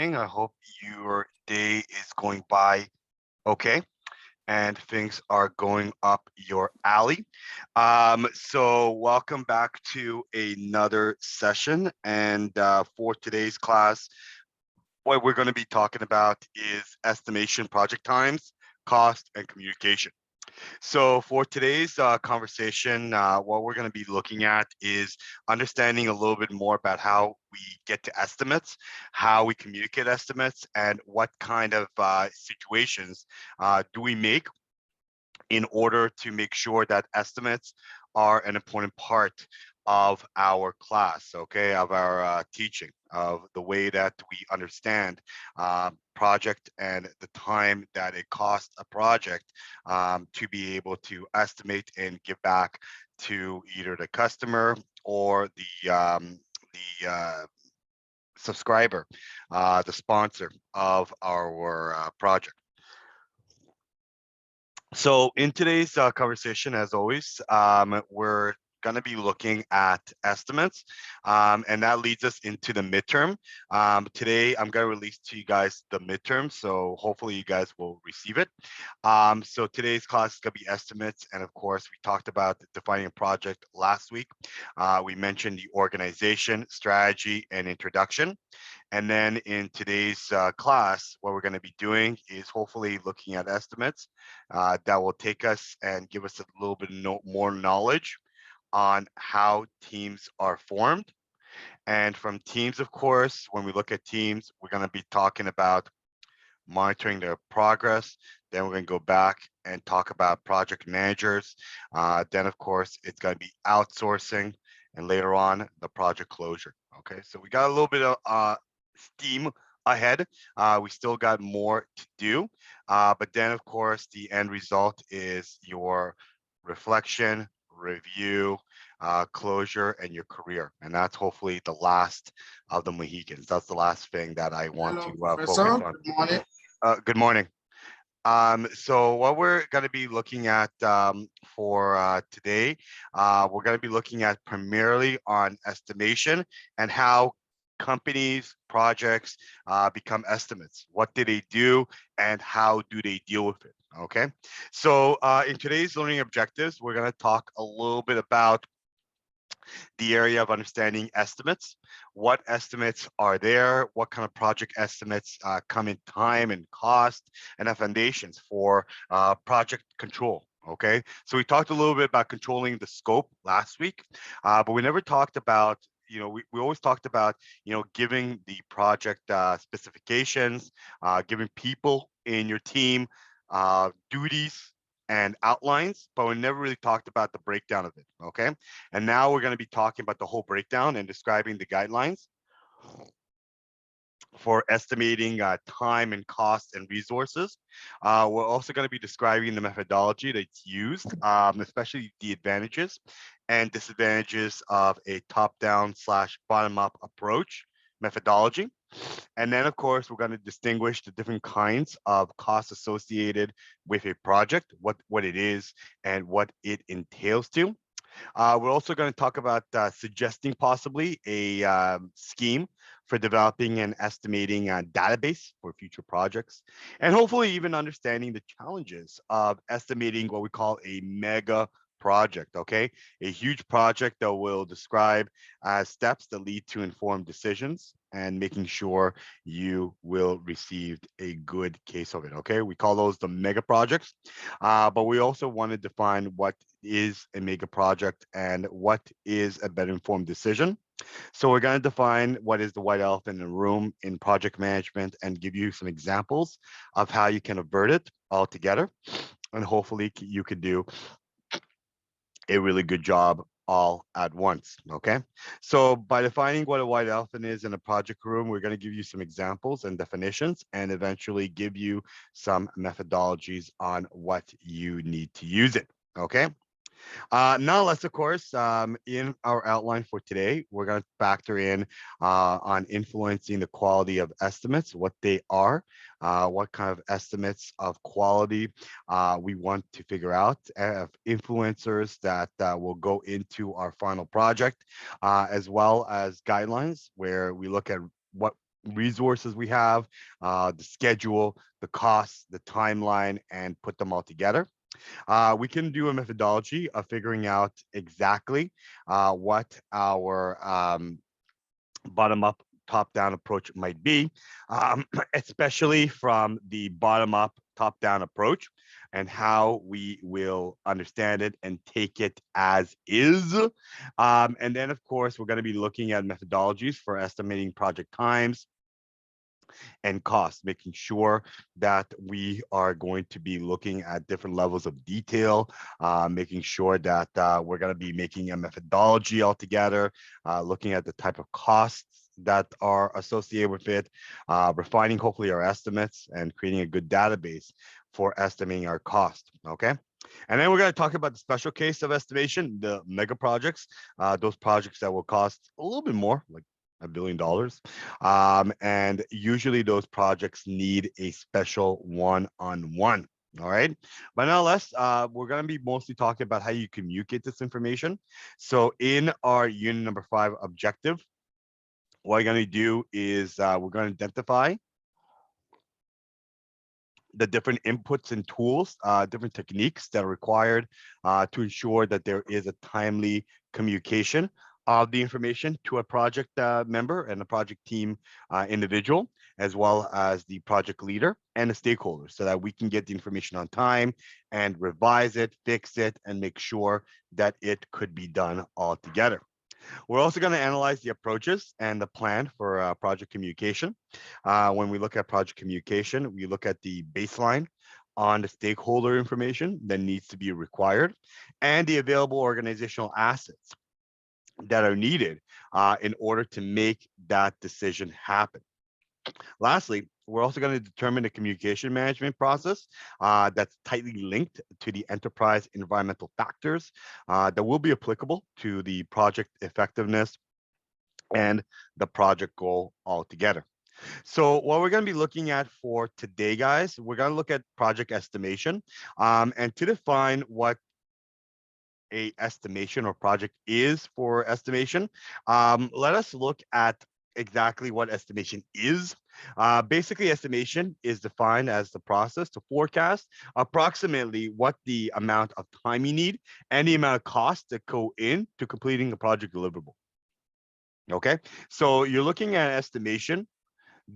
I hope your day is going by okay and things are going up your alley. So welcome back to another session. And for today's class, what we're going to be talking about is estimation project times, cost, and communication. So for today's conversation, what we're going to be looking at is understanding a little bit more about how we get to estimates, how we communicate estimates, and what kind of situations do we make in order to make sure that estimates are an important part of our class, okay, of our teaching, of the way that we understand project and the time that it costs a project to be able to estimate and give back to either the customer or the subscriber, the sponsor of our project. So in today's conversation, as always, we're going to be looking at estimates, and that leads us into the midterm. Today, I'm going to release to you guys the midterm, so hopefully you guys will receive it. So today's class is going to be estimates, and of course, we talked about defining a project last week. We mentioned the organization, strategy, and introduction. And then in today's class, what we're going to be doing is hopefully looking at estimates that will take us and give us a little bit more knowledge on how teams are formed. And from teams, of course, when we look at teams, we're going to be talking about monitoring their progress. Then we're going to go back and talk about project managers. Then, of course, it's going to be outsourcing, and later on, the project closure. Okay, so we got a little bit of steam ahead. We still got more to do, but then of course the end result is your reflection, review, closure, and your career, and that's hopefully the last of the Mohicans. That's the last thing that I want Hello, to focus Professor. on. Good morning. Good morning. So what we're going to be looking at for today, we're going to be looking at primarily on estimation and how companies, projects become estimates. What do they do and how do they deal with it? Okay. So in today's learning objectives, we're going to talk a little bit about the area of understanding estimates. What estimates are there? What kind of project estimates come in time and cost, and the foundations for project control. Okay, so we talked a little bit about controlling the scope last week, but we never talked about, we always talked about, giving the project specifications, giving people in your team duties and outlines, but we never really talked about the breakdown of it. Okay. And now we're going to be talking about the whole breakdown and describing the guidelines for estimating time and cost and resources. We're also going to be describing the methodology that's used, especially the advantages and disadvantages of a top-down / bottom-up approach methodology. And then, of course, we're going to distinguish the different kinds of costs associated with a project, what it is and what it entails to. We're also going to talk about suggesting possibly a scheme for developing and estimating a database for future projects, and hopefully even understanding the challenges of estimating what we call a mega project, okay? A huge project that will describe steps that lead to informed decisions and making sure you will receive a good case of it, okay? We call those the mega projects, but we also want to define what is a mega project and what is a better informed decision. So we're going to define what is the white elephant in the room in project management and give you some examples of how you can avert it altogether. And hopefully you could do a really good job all at once. Okay. So by defining what a white elephant is in a project room, we're going to give you some examples and definitions and eventually give you some methodologies on what you need to use it. Okay. Nonetheless, of course, in our outline for today, we're going to factor in on influencing the quality of estimates, what they are, what kind of estimates of quality we want to figure out, influencers that will go into our final project, as well as guidelines where we look at what resources we have, the schedule, the costs, the timeline, and put them all together. We can do a methodology of figuring out exactly what our bottom up, top down approach might be, especially from the bottom up, top down approach, and how we will understand it and take it as is. And then, of course, we're going to be looking at methodologies for estimating project times and costs, making sure that we are going to be looking at different levels of detail, making sure that we're going to be making a methodology altogether, looking at the type of costs that are associated with it, refining hopefully our estimates and creating a good database for estimating our cost. Okay. And then we're going to talk about the special case of estimation, the mega projects, those projects that will cost a little bit more, like $1 billion. And usually those projects need a special one-on-one. All right. But nonetheless, we're going to be mostly talking about how you communicate this information. So in our unit number 5 objective, what we're going to do is we're going to identify the different inputs and tools, different techniques that are required to ensure that there is a timely communication of the information to a project member and a project team individual, as well as the project leader and the stakeholders, so that we can get the information on time and revise it, fix it, and make sure that it could be done all together. We're also going to analyze the approaches and the plan for project communication. When we look at project communication, we look at the baseline on the stakeholder information that needs to be required and the available organizational assets that are needed in order to make that decision happen. Lastly, we're also going to determine the communication management process that's tightly linked to the enterprise environmental factors that will be applicable to the project effectiveness and the project goal altogether. So what we're going to be looking at for today, guys, we're going to look at project estimation. And to define what a estimation or project is for estimation, let us look at exactly what estimation is. Basically, estimation is defined as the process to forecast approximately what the amount of time you need and the amount of costs that go into completing a project deliverable. Okay, so you're looking at estimation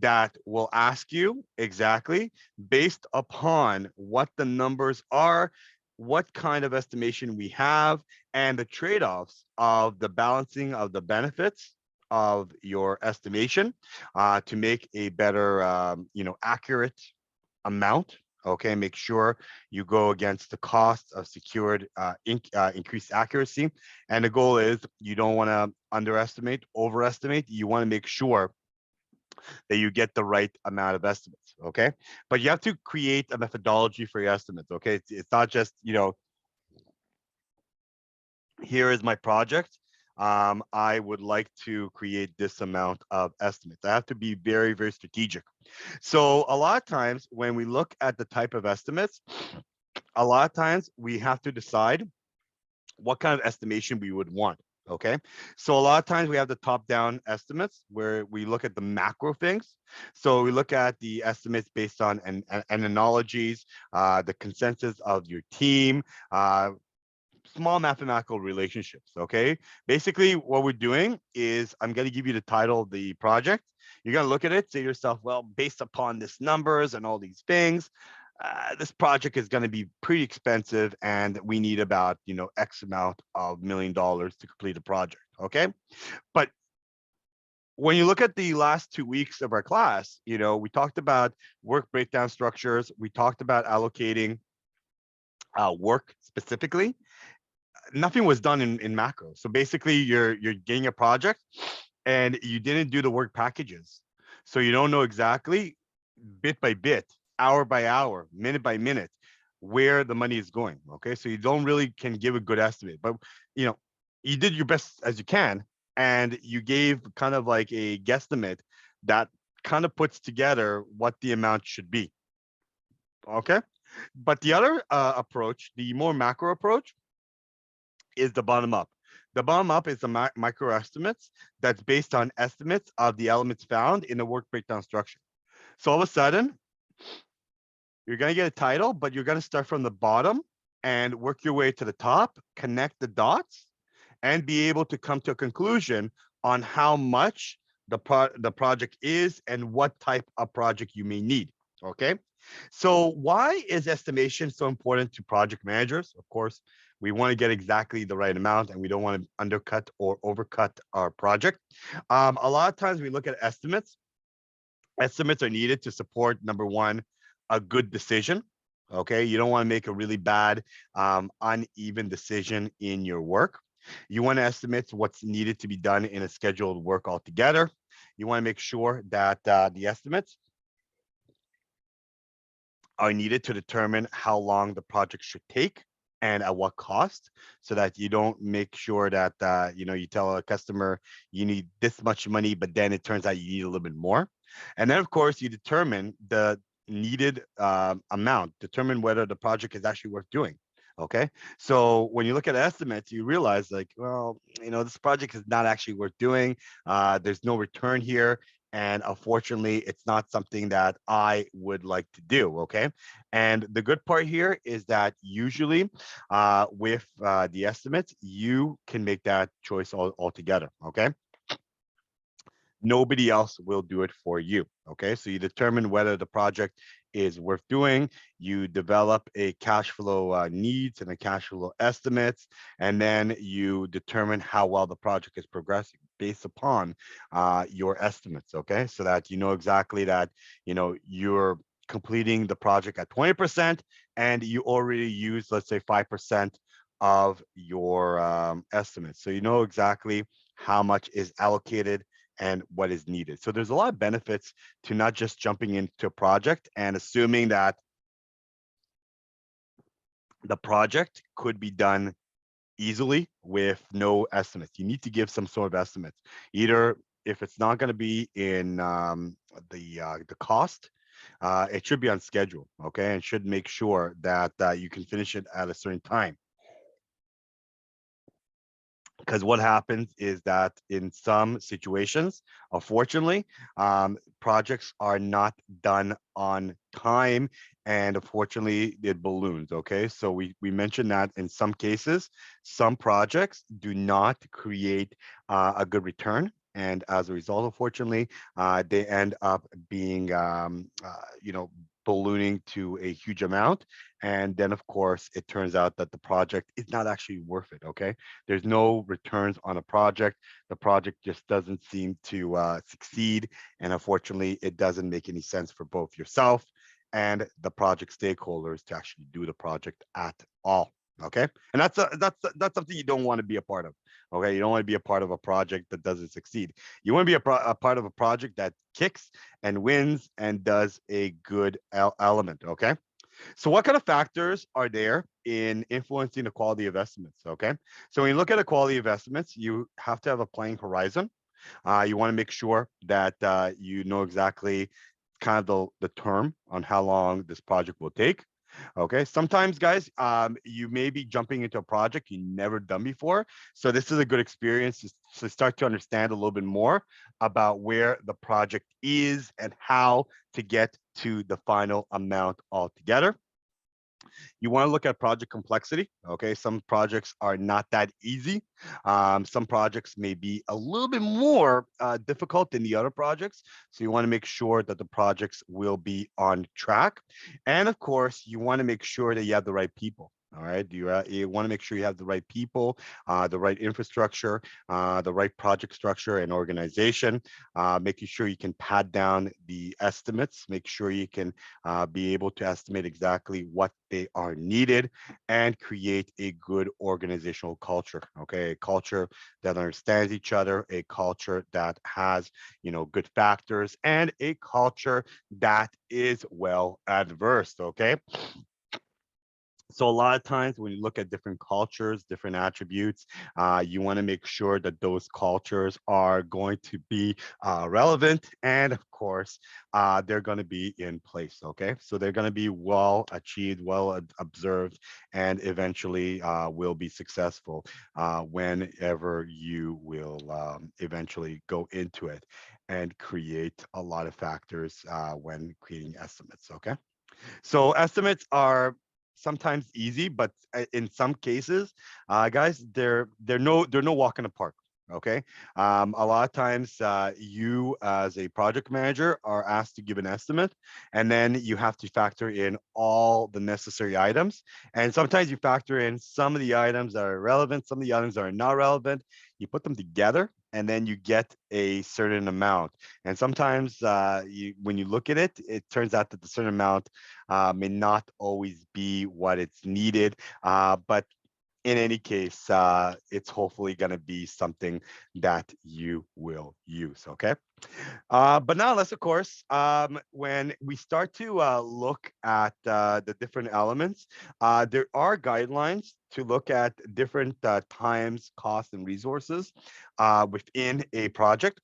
that will ask you exactly based upon what the numbers are, what kind of estimation we have, and the trade-offs of the balancing of the benefits of your estimation to make a better, accurate amount. Okay, make sure you go against the cost of secured increased accuracy. And the goal is you don't want to underestimate, overestimate. You want to make sure that you get the right amount of estimates. Okay, but you have to create a methodology for your estimates. Okay, it's not just, here is my project. I would like to create this amount of estimates. I have to be very, very strategic. So a lot of times when we look at the type of estimates, a lot of times we have to decide what kind of estimation we would want. Okay, so a lot of times we have the top-down estimates where we look at the macro things. So we look at the estimates based on analogies, the consensus of your team, small mathematical relationships. Okay, basically what we're doing is I'm going to give you the title of the project. You're going to look at it, say to yourself, well, based upon this numbers and all these things, this project is going to be pretty expensive and we need about, X amount of $1 million to complete a project. Okay, but when you look at the last 2 weeks of our class, we talked about work breakdown structures, we talked about allocating work specifically. Nothing was done in macro. So basically you're getting a project and you didn't do the work packages. So you don't know exactly bit by bit, hour by hour, minute by minute, where the money is going. Okay. So you don't really can give a good estimate, but you did your best as you can. And you gave kind of like a guesstimate that kind of puts together what the amount should be. Okay. But the other approach, the more macro approach, is the bottom up. The bottom up is the micro estimates that's based on estimates of the elements found in the work breakdown structure. So all of a sudden, you're going to get a title, but you're going to start from the bottom and work your way to the top, connect the dots, and be able to come to a conclusion on how much the project is and what type of project you may need. Okay. So why is estimation so important to project managers? Of course, we want to get exactly the right amount and we don't want to undercut or overcut our project. A lot of times we look at estimates. Estimates are needed to support, number one, a good decision. Okay, you don't want to make a really bad, uneven decision in your work. You want to estimate what's needed to be done in a scheduled work altogether. You want to make sure that the estimates are needed to determine how long the project should take and at what cost, so that you don't make sure that you tell a customer you need this much money, but then it turns out you need a little bit more. And then of course you determine the needed amount, determine whether the project is actually worth doing. Okay, so when you look at estimates, you realize like, well, this project is not actually worth doing. There's no return here, and unfortunately it's not something that I would like to do. Okay, and the good part here is that usually with the estimates, you can make that choice altogether. Okay, nobody else will do it for you. Okay, so you determine whether the project is worth doing. You develop a cash flow needs and a cash flow estimates, and then you determine how well the project is progressing based upon your estimates. Okay, so that you know exactly that you're completing the project at 20% and you already use, let's say, 5% of your estimates, so you know exactly how much is allocated and what is needed. So there's a lot of benefits to not just jumping into a project and assuming that the project could be done easily with no estimates. You need to give some sort of estimates. Either if it's not going to be in the cost, it should be on schedule, okay, and should make sure that you can finish it at a certain time. Because what happens is that in some situations, unfortunately, projects are not done on time, and unfortunately, it balloons. Okay, so we mentioned that in some cases, some projects do not create a good return. And as a result, unfortunately, they end up being, ballooning to a huge amount. And then, of course, it turns out that the project is not actually worth it. Okay, there's no returns on a project. The project just doesn't seem to succeed. And unfortunately, it doesn't make any sense for both yourself and the project stakeholders to actually do the project at all. Okay, and that's something you don't want to be a part of. Okay, you don't want to be a part of a project that doesn't succeed. You want to be a part of a project that kicks and wins and does a good element. Okay, so what kind of factors are there in influencing the quality of estimates? Okay, so when you look at the quality of estimates, you have to have a planning horizon. You want to make sure that you know exactly kind of the term on how long this project will take. Okay, sometimes guys, you may be jumping into a project you never done before. So this is a good experience to start to understand a little bit more about where the project is and how to get to the final amount altogether. You want to look at project complexity. Okay, some projects are not that easy. Some projects may be a little bit more difficult than the other projects. So you want to make sure that the projects will be on track. And of course, you want to make sure that you have the right people. All right, you want to make sure you have the right people, the right infrastructure, the right project structure and organization, making sure you can pad down the estimates, make sure you can be able to estimate exactly what they are needed, and create a good organizational culture. Okay, a culture that understands each other, a culture that has good factors, and a culture that is well adversed. Okay, So a lot of times when you look at different cultures, different attributes, you want to make sure that those cultures are going to be relevant, and of course, they're going to be in place. Okay, so they're going to be well achieved, well observed, and eventually will be successful whenever you will eventually go into it and create a lot of factors when creating estimates. Okay. So estimates are sometimes easy, but in some cases, guys, they're no walk in the park. Okay, a lot of times you as a project manager are asked to give an estimate, and then you have to factor in all the necessary items. And sometimes you factor in some of the items that are relevant, some of the items that are not relevant. You put them together, and then you get a certain amount. And sometimes when you look at it, it turns out that the certain amount may not always be what it's needed. But in any case, it's hopefully going to be something that you will use. Okay. But now let's, of course, when we start to look at the different elements, there are guidelines to look at different times, costs, and resources within a project.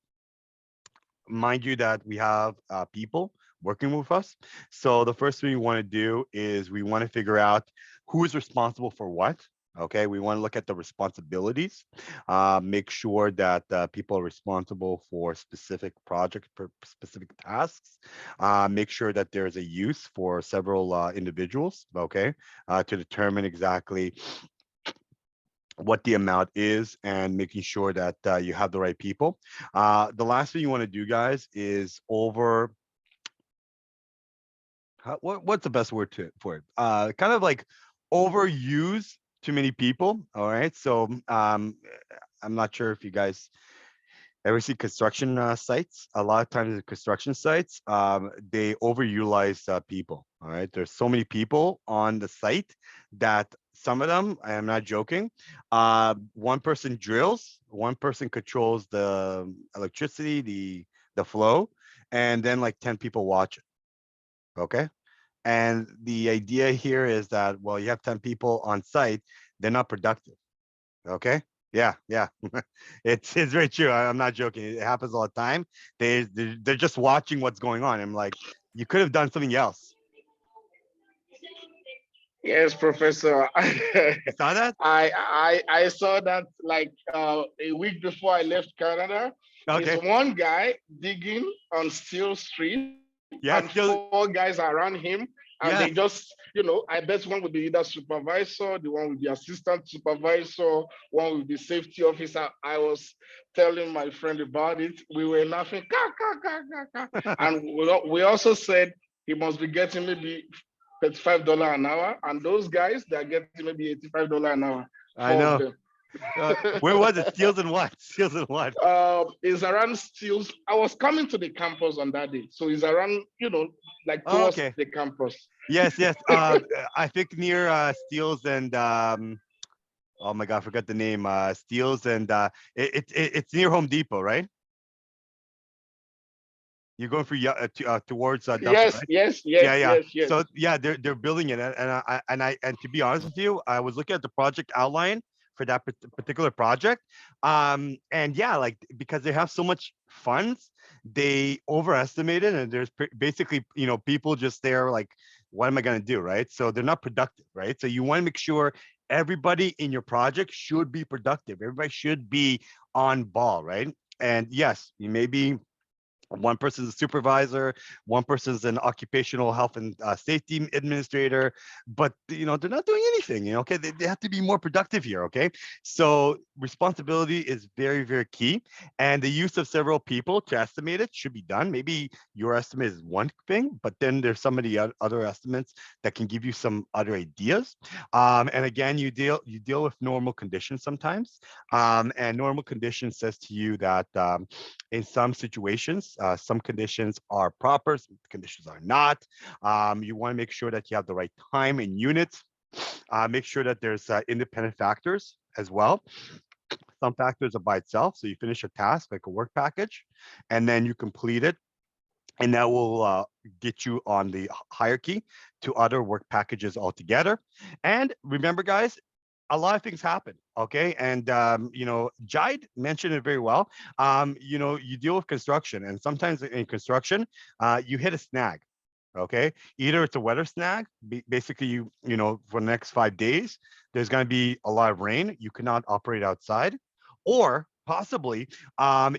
Mind you that we have people working with us. So the first thing we want to do is we want to figure out who is responsible for what. Okay, we want to look at the responsibilities, make sure that people are responsible for specific projects, for specific tasks, make sure that there's a use for several individuals, okay, to determine exactly what the amount is and making sure that you have the right people. The last thing you want to do, guys, is what's the best word for it? Kind of like overuse too many people. All right. So I'm not sure if you guys ever see construction sites. A lot of times the construction sites, they overutilize people. All right. There's so many people on the site that some of them, I am not joking, one person drills, one person controls the electricity, the flow, and then like 10 people watch it. Okay. And the idea here is that, well, you have 10 people on site, they're not productive. Okay. Yeah, yeah. It's very true. I'm not joking. It happens all the time. They're just watching what's going on. I'm like, you could have done something else. Yes, Professor. You saw that? I saw that like a week before I left Canada. Is Okay. one guy digging on Steel Street and Yeah, four still, guys around him, and they yes. just, I bet one would be either supervisor, the one with the assistant supervisor, one with the safety officer. I was telling my friend about it. We were laughing, ka, ka, ka, ka, ka. And we also said he must be getting maybe $35 an hour, and those guys they're getting maybe $85 an hour, I four of know. them. Where was it? Steals and what? Steals and what? It's around Steels. I was coming to the campus on that day, so it's around, like Oh, towards okay. the campus. Yes, yes. I think near Steels and oh my God, I forgot the name. Steels and it's near Home Depot, right? You're going for towards Duffer, Yes, right? yes, Yeah, yes, yeah. yes, So yes. yeah, they're building it, and to be honest with you, I was looking at the project outline for that particular project, and yeah, like because they have so much funds, they overestimated, and there's basically people just there like, what am I gonna do, right? So they're not productive, right? So you want to make sure everybody in your project should be productive. Everybody should be on ball, right? And yes, you may be one person's a supervisor, one person's an occupational health and safety administrator, but they're not doing anything. Okay, they have to be more productive here. Okay, so responsibility is very, very key, and the use of several people to estimate it should be done. Maybe your estimate is one thing, but then there's some of the other estimates that can give you some other ideas. And again, you deal with normal conditions sometimes, and normal conditions says to you that in some situations, some conditions are proper, some conditions are not. You want to make sure that you have the right time and units. Make sure that there's independent factors as well. Some factors are by itself. So you finish a task like a work package, and then you complete it, and that will get you on the hierarchy to other work packages altogether. And remember, guys, a lot of things happen. Okay, and Jide mentioned it very well. You deal with construction, and sometimes in construction, you hit a snag. Okay, either it's a weather snag, basically for the next 5 days, there's going to be a lot of rain. You cannot operate outside, or possibly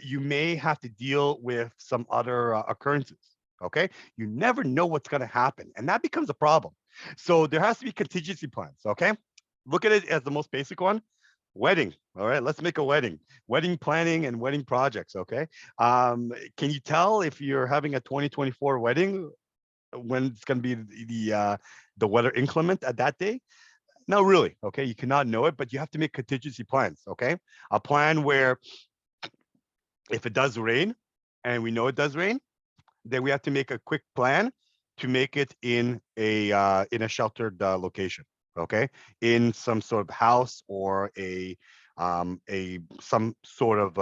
you may have to deal with some other occurrences. Okay, you never know what's going to happen, and that becomes a problem. So there has to be contingency plans. Okay, look at it as the most basic one. Wedding. All right, let's make a wedding planning and wedding projects. Okay, can you tell if you're having a 2024 wedding when it's going to be the weather inclement at that day? No, really. Okay, you cannot know it, but you have to make contingency plans. Okay, a plan where if it does rain, and we know it does rain, then we have to make a quick plan to make it in a sheltered location. Okay, in some sort of house or a some sort of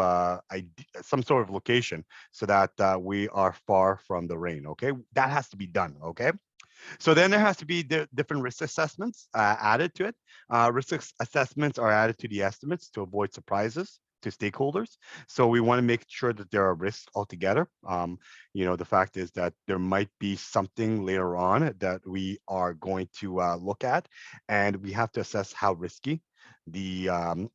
location, so that we are far from the rain. Okay, that has to be done. Okay, so then there has to be different risk assessments added to it. Risk assessments are added to the estimates to avoid surprises to stakeholders. So we want to make sure that there are risks altogether. The fact is that there might be something later on that we are going to look at, and we have to assess how risky the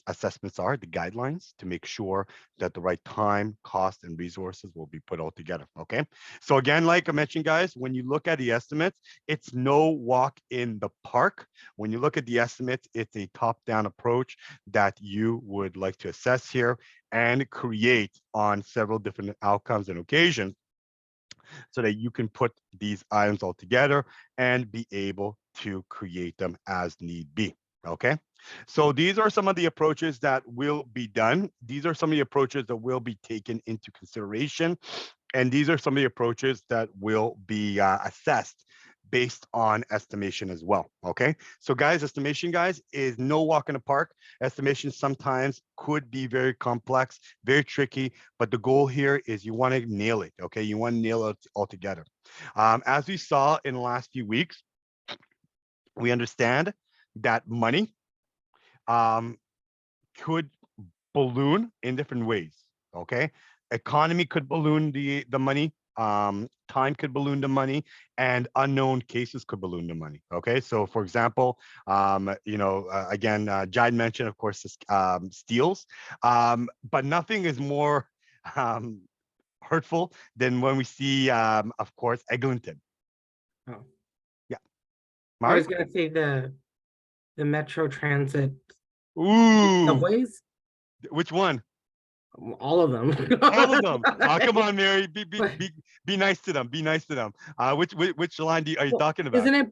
assessments are, the guidelines, to make sure that the right time, cost, and resources will be put all together. Okay. So again, like I mentioned, guys, when you look at the estimates, it's no walk in the park. When you look at the estimates, it's a top-down approach that you would like to assess here and create on several different outcomes and occasions, so that you can put these items all together and be able to create them as need be. Okay, so these are some of the approaches that will be done. These are some of the approaches that will be taken into consideration, and these are some of the approaches that will be assessed based on estimation as well. Okay, so guys, estimation, guys, is no walk in the park. Estimation sometimes could be very complex, very tricky, but the goal here is you want to nail it. Okay, you want to nail it altogether. As we saw in the last few weeks, we understand that money um, could balloon in different ways. Okay, economy could balloon the money. Time could balloon the money, and unknown cases could balloon the money. Okay, so for example, again, Jide mentioned, of course, steals, but nothing is more um, hurtful than when we see, of course, Eglinton. Oh, Yeah, I Mari. was gonna say the Metro Transit Ooh, subways, which one? all of them. All of them. Come on, Mary. Be nice to them. Be nice to them. Which line are you Well, talking about? isn't it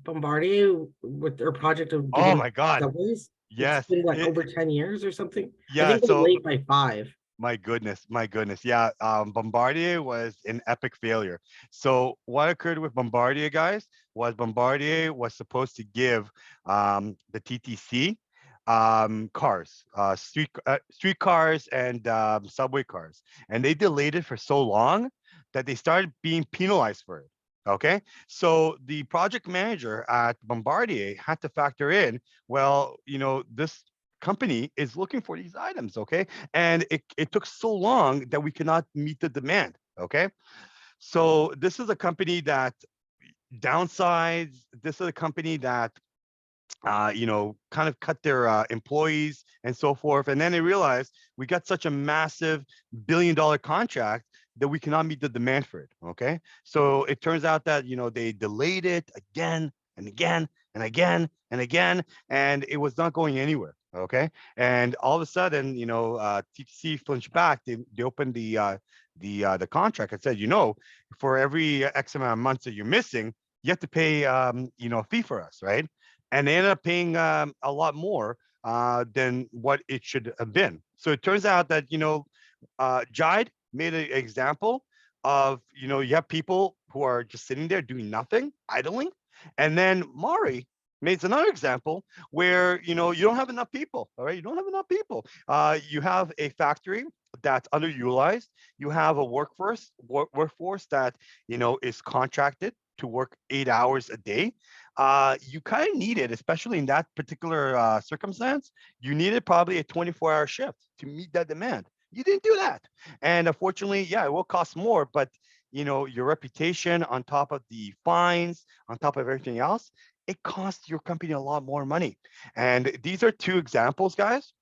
Bombardier with their project of Oh getting my God. subways? It's Yes. been what, over 10 years or something? I Yeah. think they're So late by 5. my goodness, my goodness. Yeah. Bombardier was an epic failure. So what occurred with Bombardier, guys, was Bombardier was supposed to give the TTC cars, street cars and subway cars, and they delayed it for so long that they started being penalized for it. Okay, so the project manager at Bombardier had to factor in, well, this company is looking for these items. Okay, and it took so long that we cannot meet the demand. Okay, so this is a company that downsides. This is a company that kind of cut their employees and so forth. And then they realized we got such a massive $1 billion contract that we cannot meet the demand for it. Okay. So it turns out that, they delayed it again and again and again and again, and it was not going anywhere. Okay. And all of a sudden, TTC flinched back. They opened the contract and said, for every X amount of months that you're missing, you have to pay, a fee for us, right? And they ended up paying a lot more than what it should have been. So it turns out that Jide made an example of you have people who are just sitting there doing nothing, idling, and then Mari It's another example where you don't have enough people. All right, you don't have enough people. You have a factory that's underutilized. You have a workforce that is contracted to work 8 hours a day. You kind of need it, especially in that particular circumstance. You needed probably a 24-hour shift to meet that demand. You didn't do that, and unfortunately, yeah, it will cost more. But your reputation, on top of the fines, on top of everything else, it costs your company a lot more money. And these are two examples, guys,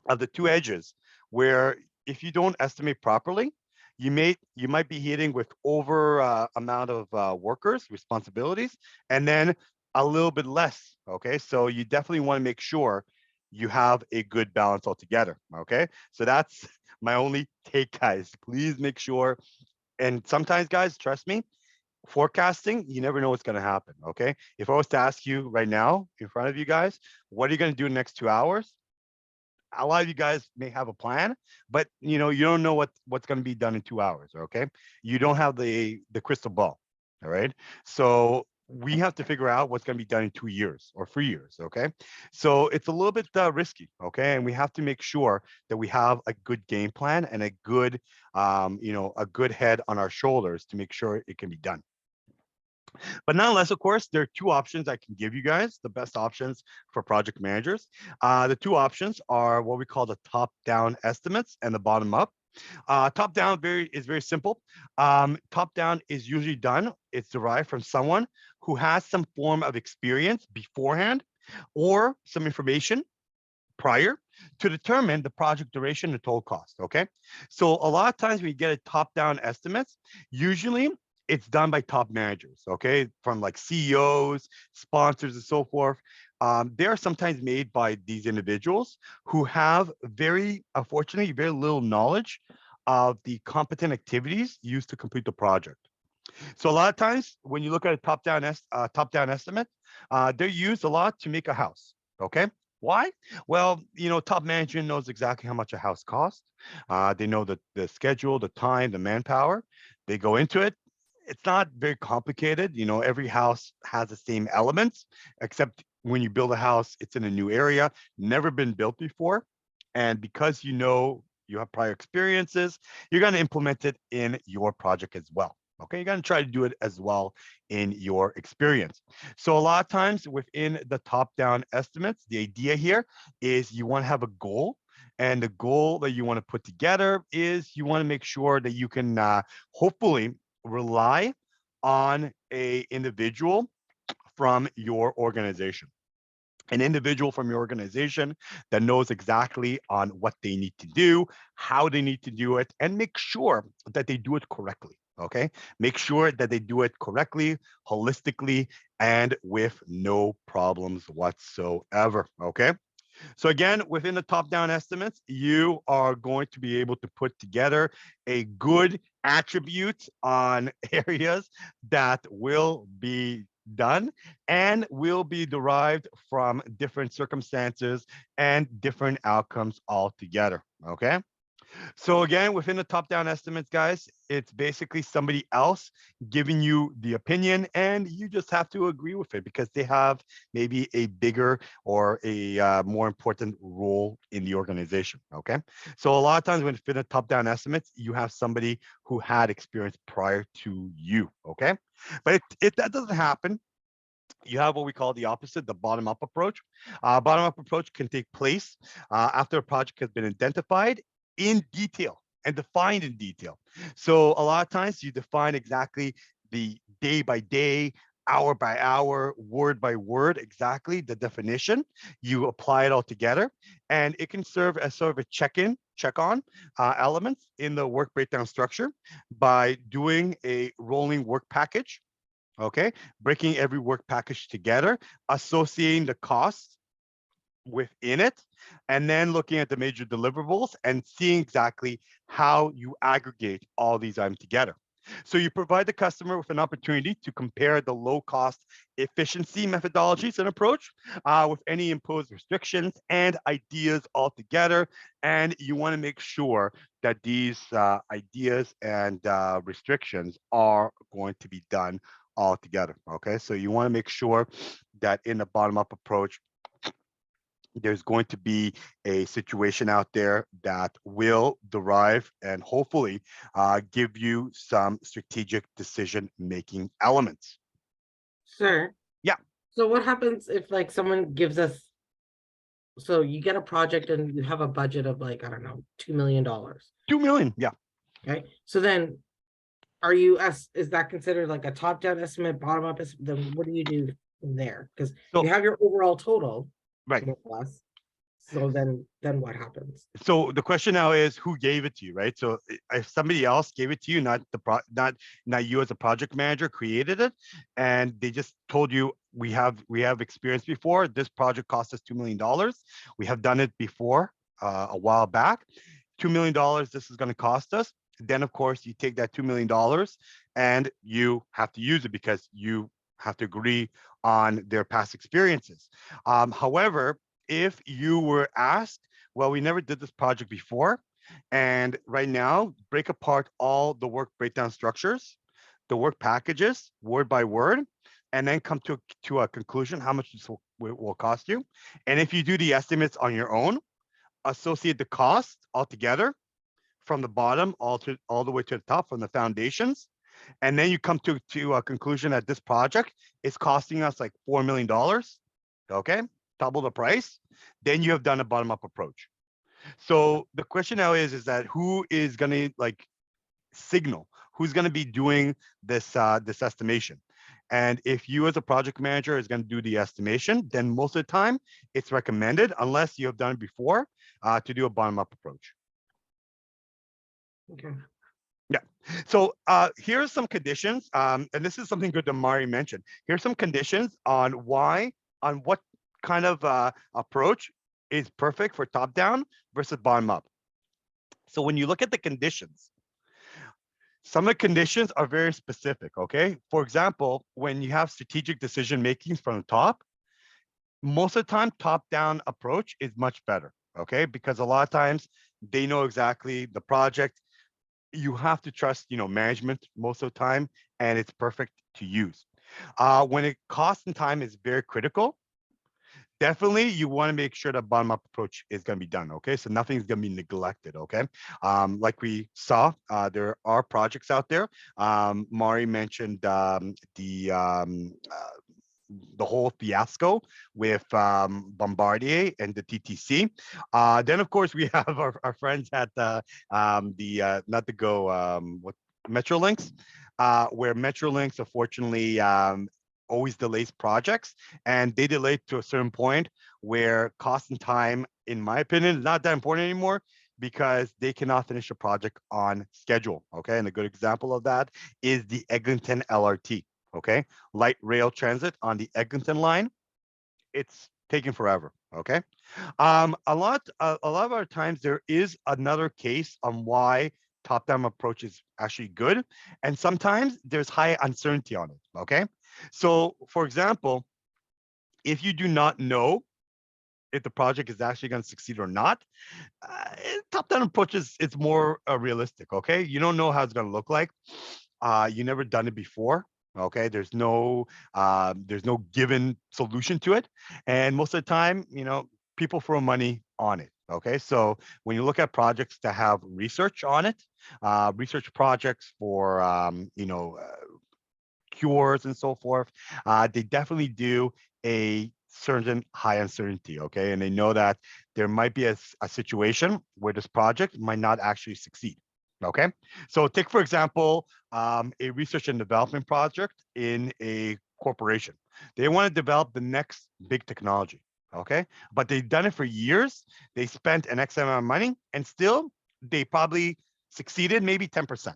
of the two edges where if you don't estimate properly, you might be hitting with over amount of workers responsibilities, and then a little bit less. Okay, so you definitely want to make sure you have a good balance altogether. Okay, so that's my only take, guys. Please make sure. And sometimes, guys, trust me, forecasting, you never know what's going to happen. Okay, if I was to ask you right now in front of you guys, what are you going to do in the next 2 hours? A lot of you guys may have a plan, but you don't know what's going to be done in 2 hours. Okay, you don't have the crystal ball. All right, so we have to figure out what's going to be done in 2 years or 3 years. Okay, so it's a little bit risky. Okay, and we have to make sure that we have a good game plan and a good head on our shoulders to make sure it can be done. But nonetheless, of course, there are two options I can give you guys, the best options for project managers. The two options are what we call the top-down estimates and the bottom-up. Top-down is very simple. Top-down is usually done. It's derived from someone who has some form of experience beforehand or some information prior to determine the project duration and total cost. Okay, so a lot of times when you get a top-down estimates, usually it's done by top managers. Okay, from like CEOs, sponsors, and so forth. They are sometimes made by these individuals who have unfortunately, very little knowledge of the competent activities used to complete the project. So a lot of times when you look at a top-down estimate, they're used a lot to make a house. Okay. Why? Well, top management knows exactly how much a house costs. They know the schedule, the time, the manpower. They go into it. It's not very complicated. Every house has the same elements, except when you build a house, it's in a new area, never been built before. And because you have prior experiences, you're going to implement it in your project as well. Okay, you're going to try to do it as well in your experience. So a lot of times within the top-down estimates, the idea here is you want to have a goal. And the goal that you want to put together is you want to make sure that you can hopefully rely on a individual from your organization, an individual from your organization that knows exactly on what they need to do, how they need to do it, and make sure that they do it correctly. Okay, make sure that they do it correctly, holistically, and with no problems whatsoever. Okay, so again, within the top-down estimates, you are going to be able to put together a good attribute on areas that will be done and will be derived from different circumstances and different outcomes altogether. Okay. So again, within the top-down estimates, guys, it's basically somebody else giving you the opinion, and you just have to agree with it because they have maybe a bigger or a more important role in the organization. Okay, so a lot of times when it's been a top-down estimates, you have somebody who had experience prior to you. Okay, but if that doesn't happen, you have what we call the opposite, the bottom-up approach. Bottom-up approach can take place after a project has been identified in detail and defined in detail. So a lot of times you define exactly the day by day, hour by hour, word by word, exactly the definition. You apply it all together, and it can serve as sort of a check-in, check-on elements in the work breakdown structure by doing a rolling work package. Okay, breaking every work package together, associating the costs within it, and then looking at the major deliverables and seeing exactly how you aggregate all these items together. So you provide the customer with an opportunity to compare the low cost efficiency methodologies and approach with any imposed restrictions and ideas altogether. And you want to make sure that these ideas and restrictions are going to be done all together. Okay, so you want to make sure that in the bottom up approach, there's going to be a situation out there that will derive and hopefully give you some strategic decision making elements. Sir. Yeah. So what happens if like someone gives us, so you get a project and you have a budget of like, I don't know, $2 million. 2 million. Yeah. Okay. So then is that considered like a top-down estimate, bottom-up estimate? Then what do you do from there? Because So, you have your overall total, right. more or less. So then what happens? So the question now is who gave it to you, right? So if somebody else gave it to you, not you as a project manager created it, and they just told you we have experience before. This project cost us $2 million. We have done it before a while back. $2 million. This is going to cost us. Then of course you take that $2 million and you have to use it because you have to agree on their past experiences. However, if you were asked, well, we never did this project before, and right now break apart all the work breakdown structures, the work packages, word by word, and then come to a conclusion how much this will cost you. And if you do the estimates on your own, associate the cost altogether from the bottom all the way to the top from the foundations, and then you come to a conclusion that this project is costing us like $4 million. Okay, double the price. Then you have done a bottom up approach. So the question now is that who is going to like signal? Who's going to be doing this estimation? And if you as a project manager is going to do the estimation, then most of the time it's recommended, unless you have done it before, to do a bottom up approach. Okay. Yeah. So here's some conditions, and this is something good that Mari mentioned. Here's some conditions on what kind of approach is perfect for top down versus bottom up. So when you look at the conditions, some of the conditions are very specific. Okay. For example, when you have strategic decision makings from the top, most of the time, top down approach is much better. Okay, because a lot of times they know exactly the project. You have to trust, management most of the time, and it's perfect to use. When it cost and time is very critical, definitely you want to make sure that bottom up approach is going to be done. Okay, so nothing's going to be neglected. Okay, like we saw, there are projects out there. Mari mentioned the whole fiasco with Bombardier and the TTC. Then, of course, we have our friends at not the Go, what Metrolinx, where Metrolinx, unfortunately, always delays projects, and they delayed to a certain point where cost and time, in my opinion, is not that important anymore because they cannot finish a project on schedule. Okay, and a good example of that is the Eglinton LRT. Okay, light rail transit on the Eglinton line, it's taking forever. Okay, a lot of our times there is another case on why top-down approach is actually good, and sometimes there's high uncertainty on it. Okay, so for example, if you do not know if the project is actually going to succeed or not, top-down approach is it's more realistic. Okay, you don't know how it's going to look like. You never done it before. Okay, there's no given solution to it, and most of the time, people throw money on it. Okay, so when you look at projects that have research on it, research projects for cures and so forth, they definitely do a certain high uncertainty. Okay, and they know that there might be a situation where this project might not actually succeed. Okay, so take for example a research and development project in a corporation. They want to develop the next big technology. Okay, but they've done it for years. They spent an X amount of money, and still they probably succeeded maybe 10%.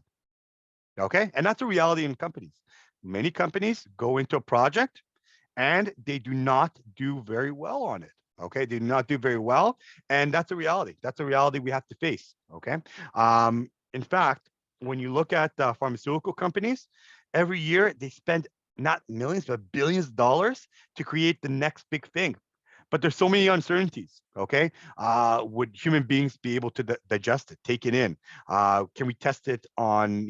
Okay, and that's a reality in companies. Many companies go into a project and they do not do very well on it. Okay, they do not do very well, and that's a reality. That's a reality we have to face. Okay, in fact, when you look at pharmaceutical companies, every year they spend not millions but billions of dollars to create the next big thing. but there's so many uncertainties. Okay, would human beings be able to digest it, take it in? Can we test it on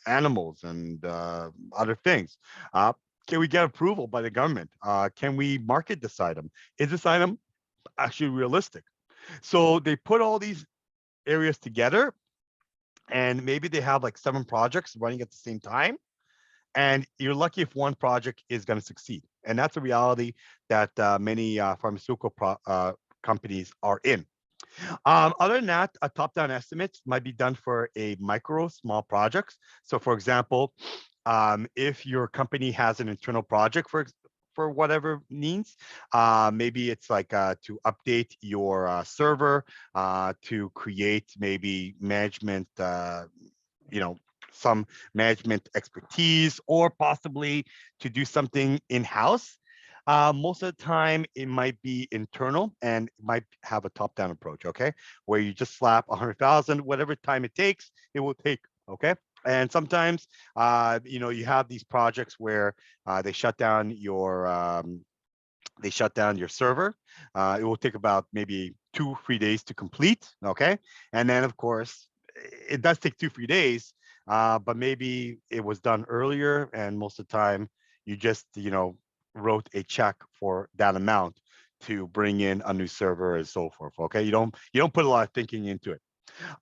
animals and other things? Can we get approval by the government? Can we market this item? Is this item actually realistic? So they put all these areas together, and maybe they have like 7 projects running at the same time, and you're lucky if one project is going to succeed. And that's a reality that many pharmaceutical companies are in. Other than that, a top-down estimates might be done for a micro, small projects. So, for example, if your company has an internal project for whatever needs, maybe it's like to update your server, to create maybe management, you know, some management expertise, or possibly to do something in-house. Most of the time, it might be internal and it might have a top-down approach, okay? Where you just slap 100,000, whatever time it takes, it will take, okay? And sometimes, you have these projects where they shut down your server. It will take about maybe 2-3 days to complete, okay? And then, of course, it does take 2-3 days, but maybe it was done earlier, and most of the time you just wrote a check for that amount to bring in a new server and so forth. Okay, you don't put a lot of thinking into it.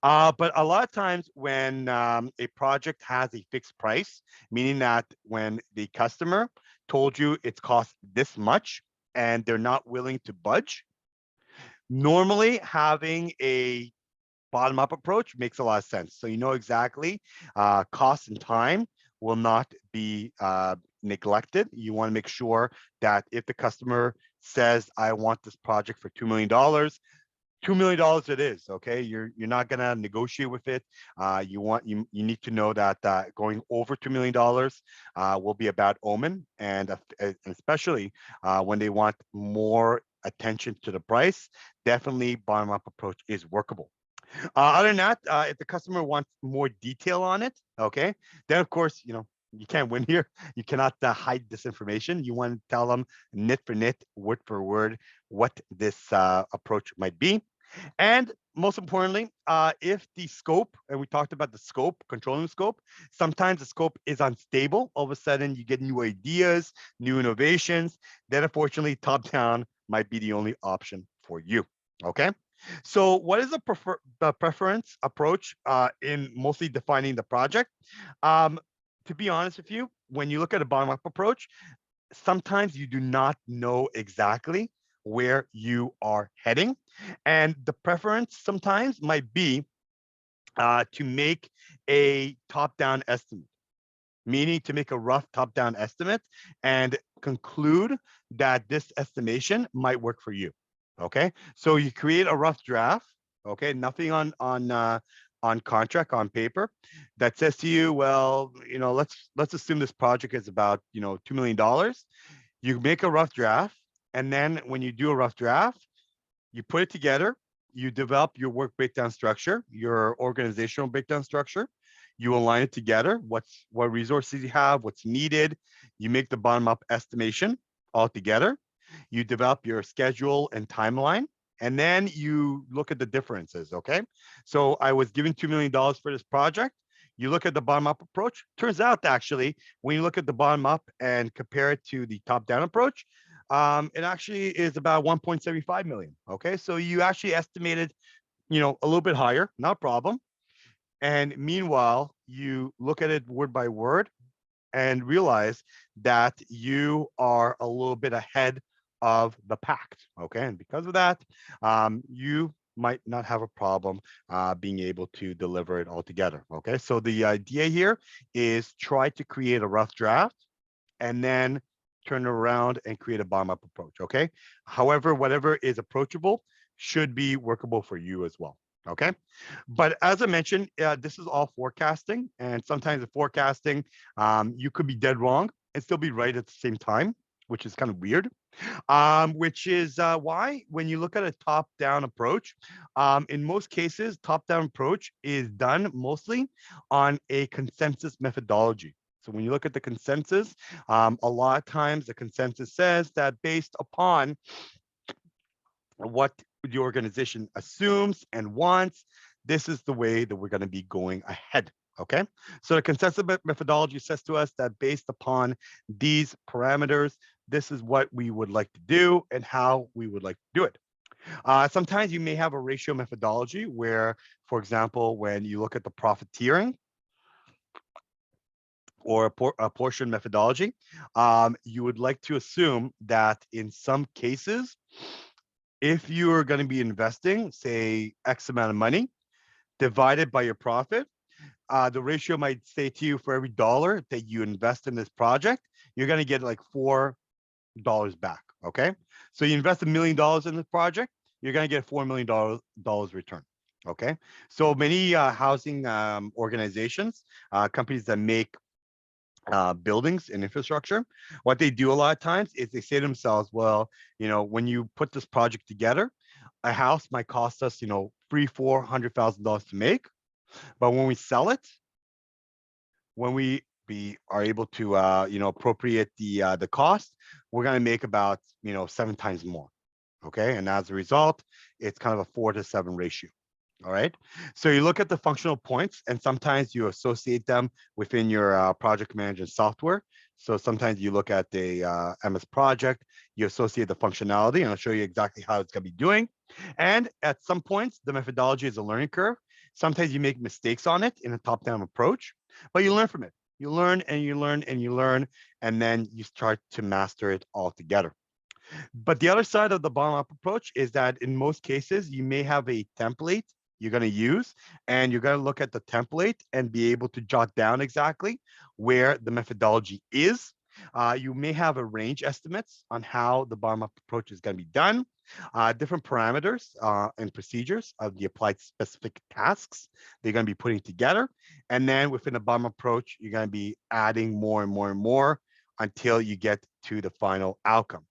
But a lot of times when a project has a fixed price, meaning that when the customer told you it's cost this much and they're not willing to budge, normally having a bottom up approach makes a lot of sense. So you know exactly cost and time will not be neglected. You want to make sure that if the customer says, I want this project for $2 million, $2 million it is. Okay, you're not gonna negotiate with it. You need to know that going over $2 million will be a bad omen, and especially when they want more attention to the price, definitely bottom up approach is workable. Other than that, if the customer wants more detail on it, okay, then of course, you can't win here. You cannot hide this information. You want to tell them nit for nit, word for word, what this approach might be. And most importantly, if the scope, and we talked about the scope, controlling the scope, sometimes the scope is unstable. All of a sudden, you get new ideas, new innovations. Then, unfortunately, top down might be the only option for you. Okay. So, what is the preference approach in mostly defining the project? Um, to be honest with you, when you look at a bottom up approach, sometimes you do not know exactly where you are heading. And the preference sometimes might be to make a top down estimate, meaning to make a rough top down estimate and conclude that this estimation might work for you. Okay. So you create a rough draft. Okay. Nothing on contract on paper that says to you, well, let's assume this project is about $2 million. You make a rough draft, and then when you do a rough draft, you put it together, you develop your work breakdown structure, your organizational breakdown structure, you align it together, what resources you have, what's needed, you make the bottom up estimation all together, you develop your schedule and timeline, and then you look at the differences. Okay, so I was given $2 million for this project. You look at the bottom up approach. Turns out actually, when you look at the bottom up and compare it to the top down approach, it actually is about 1.75 million. Okay, so you actually estimated, a little bit higher, not a problem. And meanwhile, you look at it word by word and realize that you are a little bit ahead of the pack. Okay, and because of that, you might not have a problem being able to deliver it all together. Okay, so the idea here is try to create a rough draft and then turn it around and create a bottom up approach. Okay. However, whatever is approachable should be workable for you as well. Okay. But as I mentioned, this is all forecasting. And sometimes the forecasting, you could be dead wrong and still be right at the same time, which is kind of weird. Which is why when you look at a top-down approach, in most cases, top-down approach is done mostly on a consensus methodology. So when you look at the consensus, a lot of times the consensus says that based upon what the organization assumes and wants. This is the way that we're going to be going ahead. Okay. So the consensus methodology says to us that based upon these parameters, this is what we would like to do and how we would like to do it. Sometimes you may have a ratio methodology where, for example, when you look at the profiteering or a portion methodology, you would like to assume that in some cases, if you are going to be investing, say, X amount of money divided by your profit, the ratio might say to you for every dollar that you invest in this project, you're going to get like $4 back. Okay. So you invest $1 million in this project, you're going to get $4 million return. Okay. So many housing organizations, companies that make buildings and infrastructure, what they do a lot of times is they say to themselves, well, when you put this project together, a house might cost us, $300,000-$400,000 to make, but when we sell it, when we are able to appropriate the cost, we're going to make about 7 times more. Okay, and as a result, it's kind of a 4-to-7 ratio. All right. So you look at the functional points, and sometimes you associate them within your project management software. So sometimes you look at the MS project, you associate the functionality, and I'll show you exactly how it's going to be doing. And at some points, the methodology is a learning curve. Sometimes you make mistakes on it in a top-down approach, but you learn from it. You learn and you learn and you learn, and then you start to master it altogether. But the other side of the bottom-up approach is that in most cases, you may have a template you're going to use, and you're going to look at the template and be able to jot down exactly where the methodology is. You may have a range estimates on how the bottom-up approach is going to be done, different parameters and procedures of the applied specific tasks they're going to be putting together. And then within the bottom approach, you're going to be adding more and more and more until you get to the final outcome.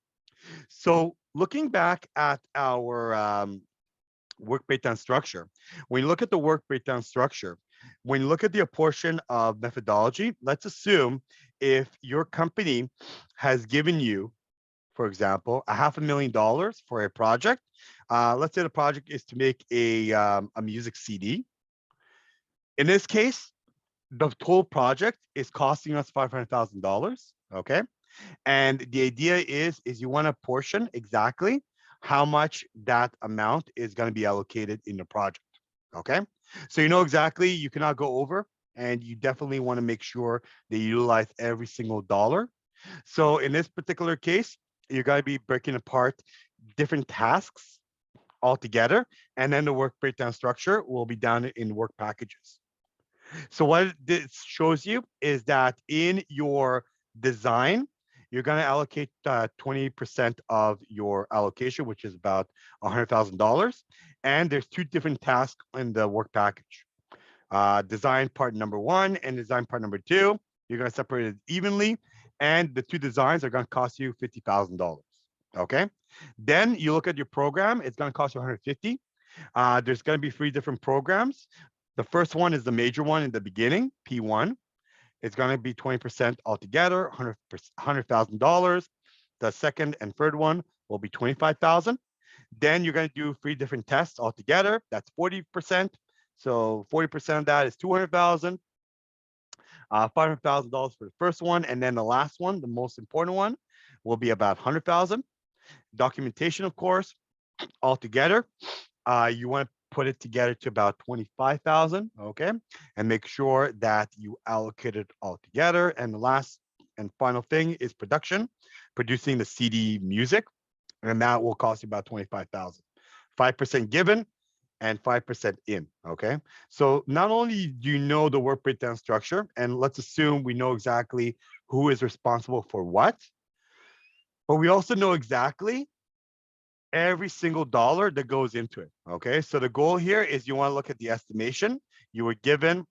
So looking back at our work breakdown structure, when you look at the work breakdown structure, when you look at the portion of methodology, let's assume if your company has given you, for example, $500,000 for a project. Let's say the project is to make a music CD. In this case, the total project is costing us $500,000. Okay. And the idea is you want to portion exactly how much that amount is going to be allocated in the project. Okay. So you know exactly you cannot go over, and you definitely want to make sure that you utilize every single dollar. So in this particular case, you're going to be breaking apart different tasks altogether, and then the work breakdown structure will be done in work packages. So what this shows you is that in your design, you're going to allocate 20% of your allocation, which is about $100,000. And there's two different tasks in the work package. Design part number one and design part number two, you're going to separate it evenly. And the two designs are going to cost you $50,000. Okay. Then you look at your program, it's going to cost you 150. There's going to be 3 different programs. The first one is the major one in the beginning, P1. It's going to be 20% altogether, $100,000. The second and third one will be 25,000. Then you're going to do 3 different tests altogether. That's 40%. So 40% of that is 200,000. $500,000 for the first one, and then the last one, the most important one, will be about 100,000. Documentation, of course, altogether. You want to put it together to about 25,000, okay? And make sure that you allocate it all together. And the last and final thing is production, producing the CD music, and that will cost you about 25,000. 5% given and 5% in, okay? So not only do you know the work breakdown structure, and let's assume we know exactly who is responsible for what, but we also know exactly every single dollar that goes into it. Okay. So the goal here is you want to look at the estimation. You were given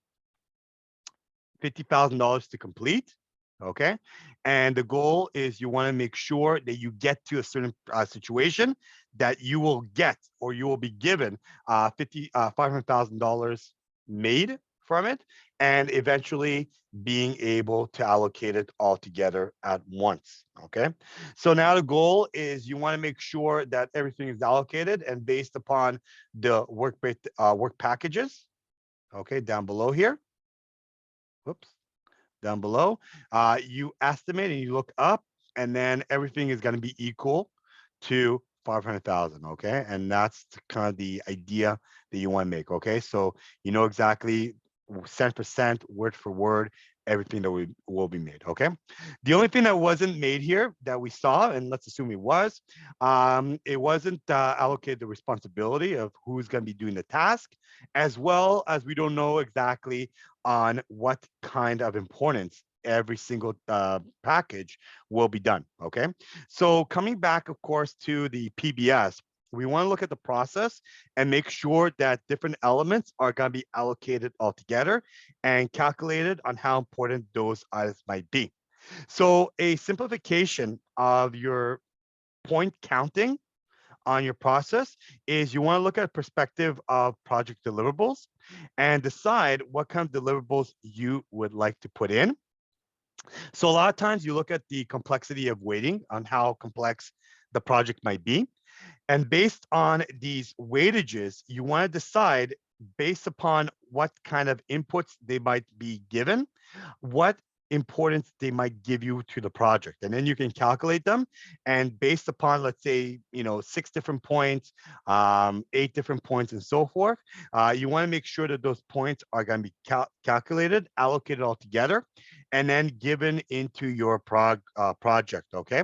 $50,000 to complete. Okay. And the goal is you want to make sure that you get to a certain situation that you will get, or you will be given $500,000 made from it. and eventually being able to allocate it all together at once. Okay. So now the goal is you want to make sure that everything is allocated and based upon the work packages. Okay, down below here. Whoops, down below. You estimate and you look up, and then everything is going to be equal to 500,000. Okay, and that's kind of the idea that you want to make. Okay, so you know exactly cent per cent, word for word, everything that will be made. Okay, the only thing that wasn't made here that we saw, and let's assume it wasn't allocated the responsibility of who's going to be doing the task, as well as we don't know exactly on what kind of importance every single package will be done. Okay. So coming back, of course, to the PBS, we want to look at the process and make sure that different elements are going to be allocated all together and calculated on how important those items might be. So a simplification of your point counting on your process is you want to look at a perspective of project deliverables and decide what kind of deliverables you would like to put in. So a lot of times you look at the complexity of weighting on how complex the project might be. And based on these weightages, you want to decide based upon what kind of inputs they might be given, what importance they might give you to the project. And then you can calculate them. And based upon, let's say, 6 different points, 8 different points, and so forth, you want to make sure that those points are going to be calculated, allocated all together, and then given into your project. Okay.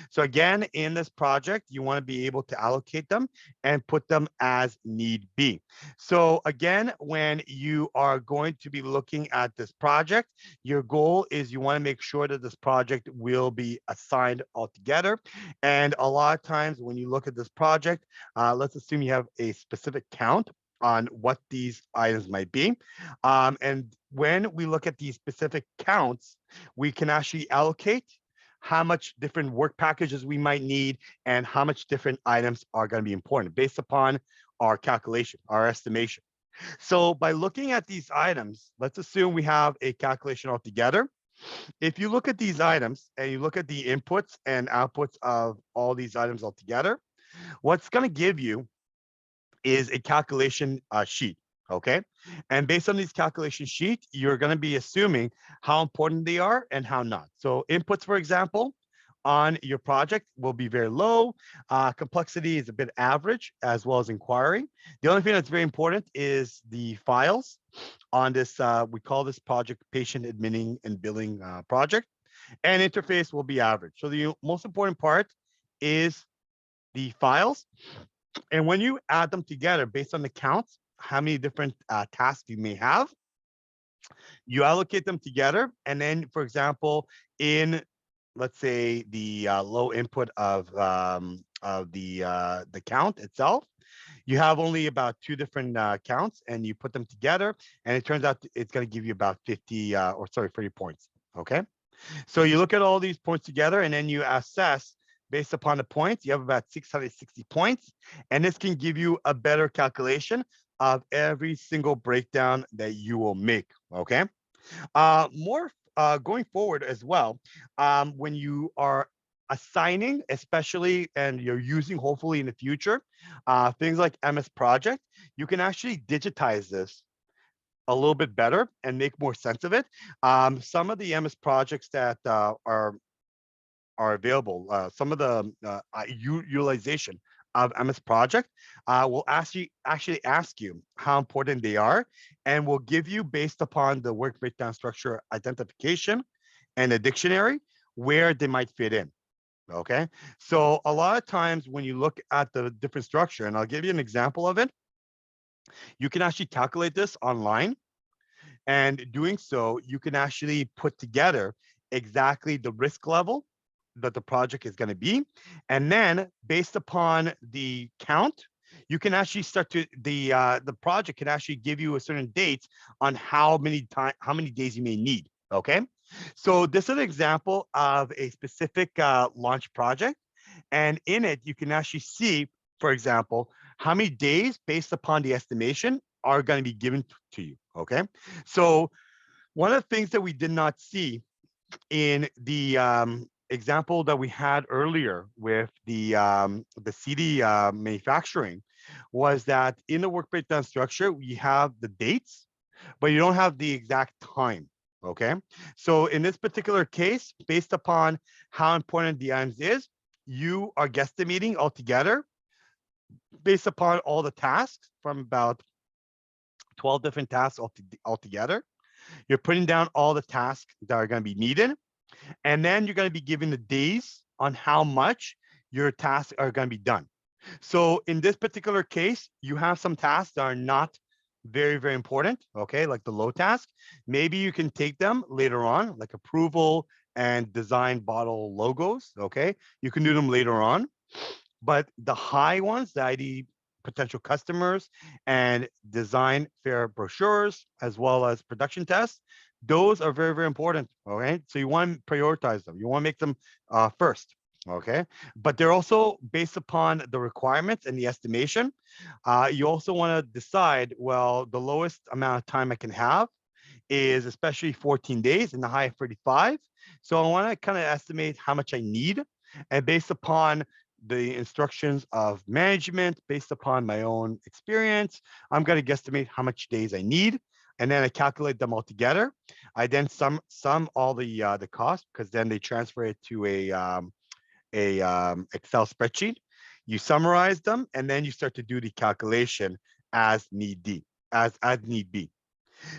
So again, in this project, you want to be able to allocate them and put them as need be. So again, when you are going to be looking at this project, your goal is you want to make sure that this project will be assigned altogether. And a lot of times when you look at this project, let's assume you have a specific count on what these items might be. And when we look at these specific counts, we can actually allocate how much different work packages we might need and how much different items are going to be important based upon our calculation, our estimation. So by looking at these items, let's assume we have a calculation altogether. If you look at these items and you look at the inputs and outputs of all these items altogether, what's going to give you is a calculation sheet. Okay. And based on these calculation sheet, you're going to be assuming how important they are and how not. So inputs, for example, on your project will be very low. Complexity is a bit average, as well as inquiry. The only thing that's very important is the files on this. We call this project patient admitting and billing project, and interface will be average. So the most important part is the files. And when you add them together based on the counts, how many different tasks you may have, you allocate them together. And then, for example, in let's say the low input of the count itself, you have only about 2 different counts, and you put them together, and it turns out it's going to give you about 50 or sorry 30 points. Okay. So you look at all these points together and then you assess based upon the points. You have about 660 points, and this can give you a better calculation of every single breakdown that you will make. Okay. More going forward as well, when you are assigning, especially, and you're using hopefully in the future, things like MS Project, you can actually digitize this a little bit better and make more sense of it. Some of the MS projects that are available, some of the utilization of MS Project will actually ask you how important they are, and will give you based upon the work breakdown structure identification and a dictionary where they might fit in. Okay, so a lot of times when you look at the different structure, and I'll give you an example of it, you can actually calculate this online. And doing so, you can actually put together exactly the risk level that the project is going to be. And then based upon the count, you can actually start to the project can actually give you a certain date on how many days you may need. Okay. So this is an example of a specific launch project. And in it, you can actually see, for example, how many days based upon the estimation are going to be given to you. Okay. So One of the things that we did not see in the example that we had earlier with the CD manufacturing was that in the work breakdown structure, we have the dates, but you don't have the exact time. Okay. So in this particular case, based upon how important the items is, you are guesstimating altogether based upon all the tasks from about 12 different tasks altogether. You're putting down all the tasks that are going to be needed. And then you're going to be given the days on how much your tasks are going to be done. So in this particular case, you have some tasks that are not very, very important, okay, like the low task. Maybe you can take them later on, like approval and design bottle logos, okay? You can do them later on. But the high ones, the ID potential customers and design fair brochures, as well as production tests, those are very, very important. All right. So you want to prioritize them. You want to make them first. Okay. But they're also based upon the requirements and the estimation. You also want to decide, well, the lowest amount of time I can have is especially 14 days and the high 35. So I want to kind of estimate how much I need. And based upon the instructions of management, based upon my own experience, I'm going to guesstimate how much days I need. And then I calculate them all together. I then sum all the costs, because then they transfer it to a Excel spreadsheet. You summarize them, and then you start to do the calculation as need be, as need be.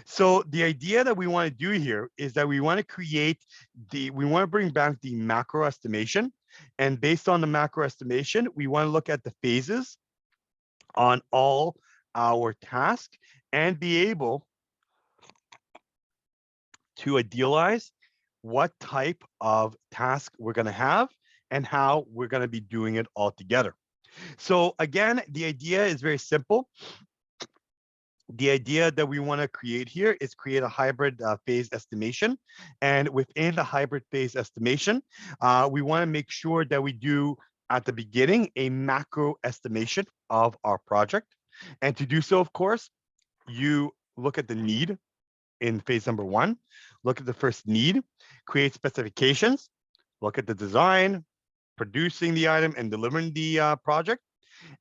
So the idea that we want to do here is that we want to bring back the macro estimation. And based on the macro estimation, we want to look at the phases on all our tasks and be able to idealize what type of task we're going to have and how we're going to be doing it all together. So again, the idea is very simple. The idea that we want to create here is create a hybrid phase estimation. And within the hybrid phase estimation, we want to make sure that we do at the beginning a macro estimation of our project. And to do so, of course, you look at the need in phase number one, look at the first need, create specifications, look at the design, producing the item and delivering the project.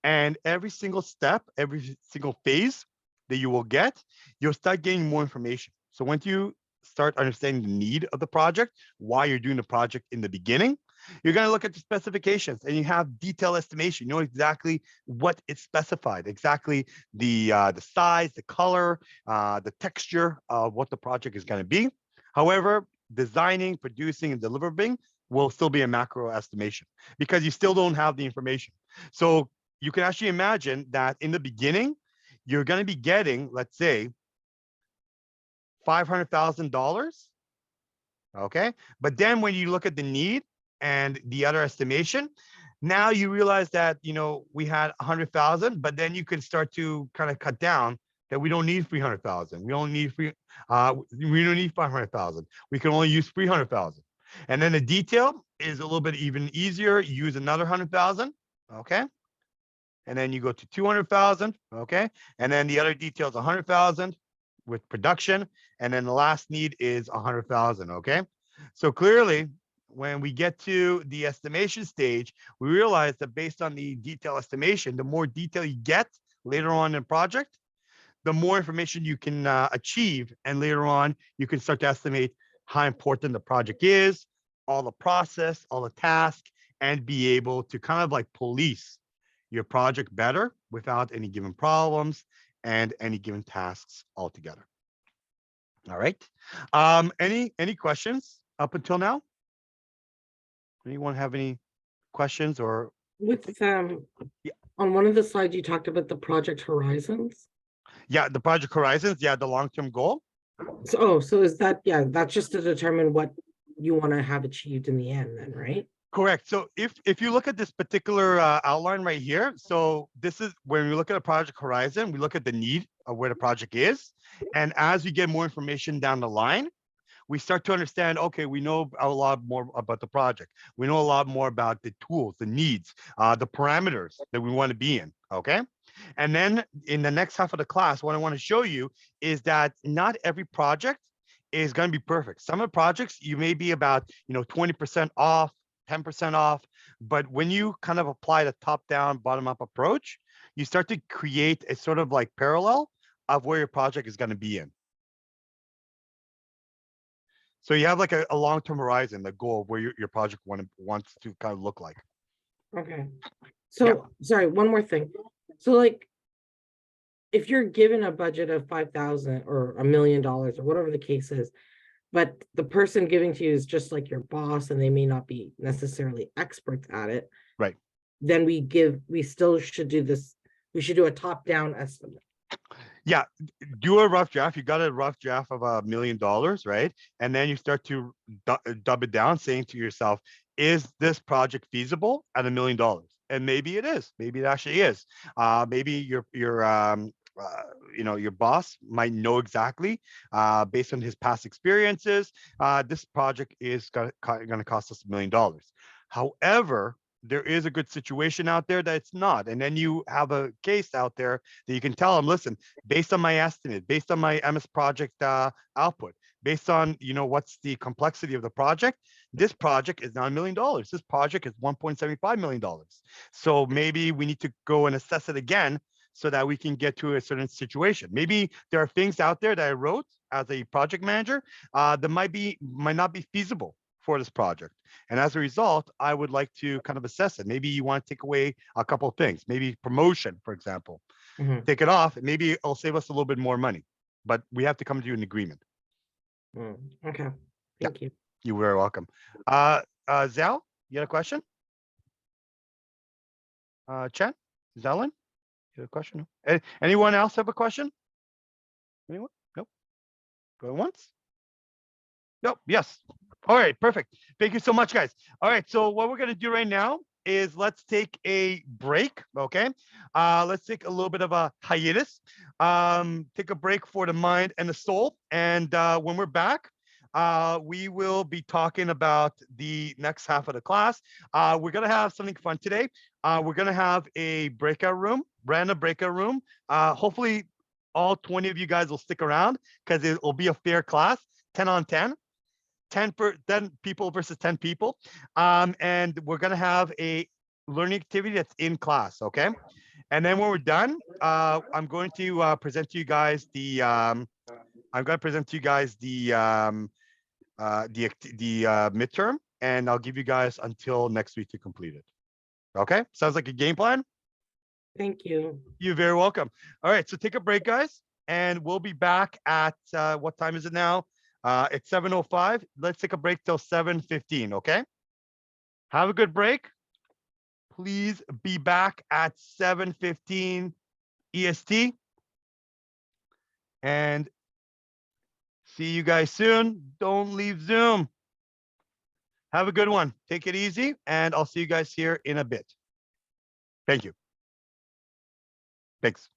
And every single step, every single phase that you will get, you'll start getting more information. So once you start understanding the need of the project, why you're doing the project in the beginning, you're going to look at the specifications and you have detailed estimation. You know exactly what is specified, exactly the size, the color, the texture of what the project is going to be. However, designing, producing, and delivering will still be a macro estimation because you still don't have the information. So you can actually imagine that in the beginning, you're going to be getting, let's say, $500,000. Okay. But then when you look at the need and the other estimation, now you realize that, we had 100,000, but then you can start to kind of cut down that we don't need 300,000. We don't need we don't need 500,000. We can only use 300,000. And then the detail is a little bit even easier. Use another 100,000. Okay. And then you go to 200,000. Okay. And then the other detail is 100,000 with production. And then the last need is 100,000. Okay. So clearly, when we get to the estimation stage, we realize that based on the detail estimation, the more detail you get later on in the project, the more information you can achieve. And later on, you can start to estimate how important the project is, all the process, all the tasks, and be able to kind of like police your project better without any given problems and any given tasks altogether. All right. Any questions up until now? Anyone have any questions or? With on one of the slides, you talked about the project horizons. Yeah, the project horizons. Yeah, the long-term goal. So is that, that's just to determine what you want to have achieved in the end then, right? Correct. So if you look at this particular outline right here, so this is when we look at a project horizon, we look at the need of where the project is. And as we get more information down the line, we start to understand, okay, we know a lot more about the project. We know a lot more about the tools, the needs, the parameters that we want to be in, okay? And then in the next half of the class, what I want to show you is that not every project is going to be perfect. Some of the projects you may be about 20% off, 10% off, but when you kind of apply the top down, bottom up approach, you start to create a sort of like parallel of where your project is going to be in. So you have like a long-term horizon, the goal of where your project wants to kind of look like. Okay. So, sorry, one more thing. So like, if you're given a budget of 5,000 or $1 million or whatever the case is, but the person giving to you is just like your boss and they may not be necessarily experts at it, Right. then we still should do this. We should do a top-down estimate. Yeah, do a rough draft. You got a rough draft of $1 million, right? And then you start to dub it down, saying to yourself, is this project feasible at $1 million? And maybe it is. Maybe it actually is. Maybe your boss might know exactly, based on his past experiences, this project is going to cost us $1 million. However, there is a good situation out there that it's not. And then you have a case out there that you can tell them, listen, based on my estimate, based on my MS project output, based on, what's the complexity of the project, this project is not $1 million. This project is $1.75 million. So maybe we need to go and assess it again so that we can get to a certain situation. Maybe there are things out there that I wrote as a project manager that might not be feasible for this project. And as a result, I would like to kind of assess it. Maybe you want to take away a couple of things, maybe promotion, for example, take it off. Maybe it'll save us a little bit more money, but we have to come to an agreement. Okay. Thank you. You're very welcome. Zhao, you had a question? Chen, Zelen, you have a question? Anyone else have a question? Anyone? Nope. Going once? Nope. Yes. All right. Perfect. Thank you so much, guys. All right. So what we're going to do right now is let's take a break. Okay. Let's take a little bit of a hiatus. Take a break for the mind and the soul. And when we're back, we will be talking about the next half of the class. We're going to have something fun today. We're going to have a breakout room, random breakout room. Hopefully all 20 of you guys will stick around because it will be a fair class, 10 on 10. 10 people versus 10 people. And we're going to have a learning activity that's in class. Okay. And then when we're done, I'm going to present to you guys the midterm, and I'll give you guys until next week to complete it. Okay. Sounds like a game plan. Thank you. You're very welcome. All right. So take a break, guys. And we'll be back at, what time is it now? It's 7:05. Let's take a break till 7:15, okay? Have a good break. Please be back at 7:15 EST. And see you guys soon. Don't leave Zoom. Have a good one. Take it easy, and I'll see you guys here in a bit. Thank you. Thanks.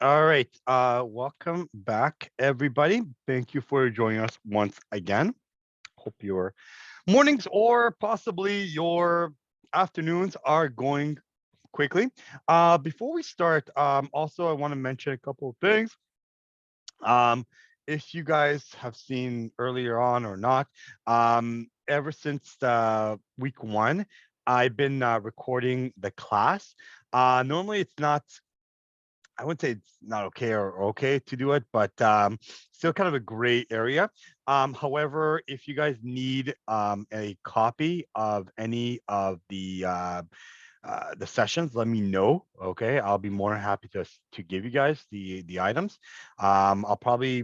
All right. Welcome back, everybody. Thank you for joining us once again. Hope your mornings or possibly your afternoons are going quickly. Before we start, also I want to mention a couple of things. Um, if you guys have seen earlier on or not, ever since week one, I've been recording the class. Normally, it's not. I wouldn't say it's not okay or okay to do it, but still kind of a gray area. However, if you guys need a copy of any of the sessions, let me know. Okay, I'll be more than happy to give you guys the items. I'll probably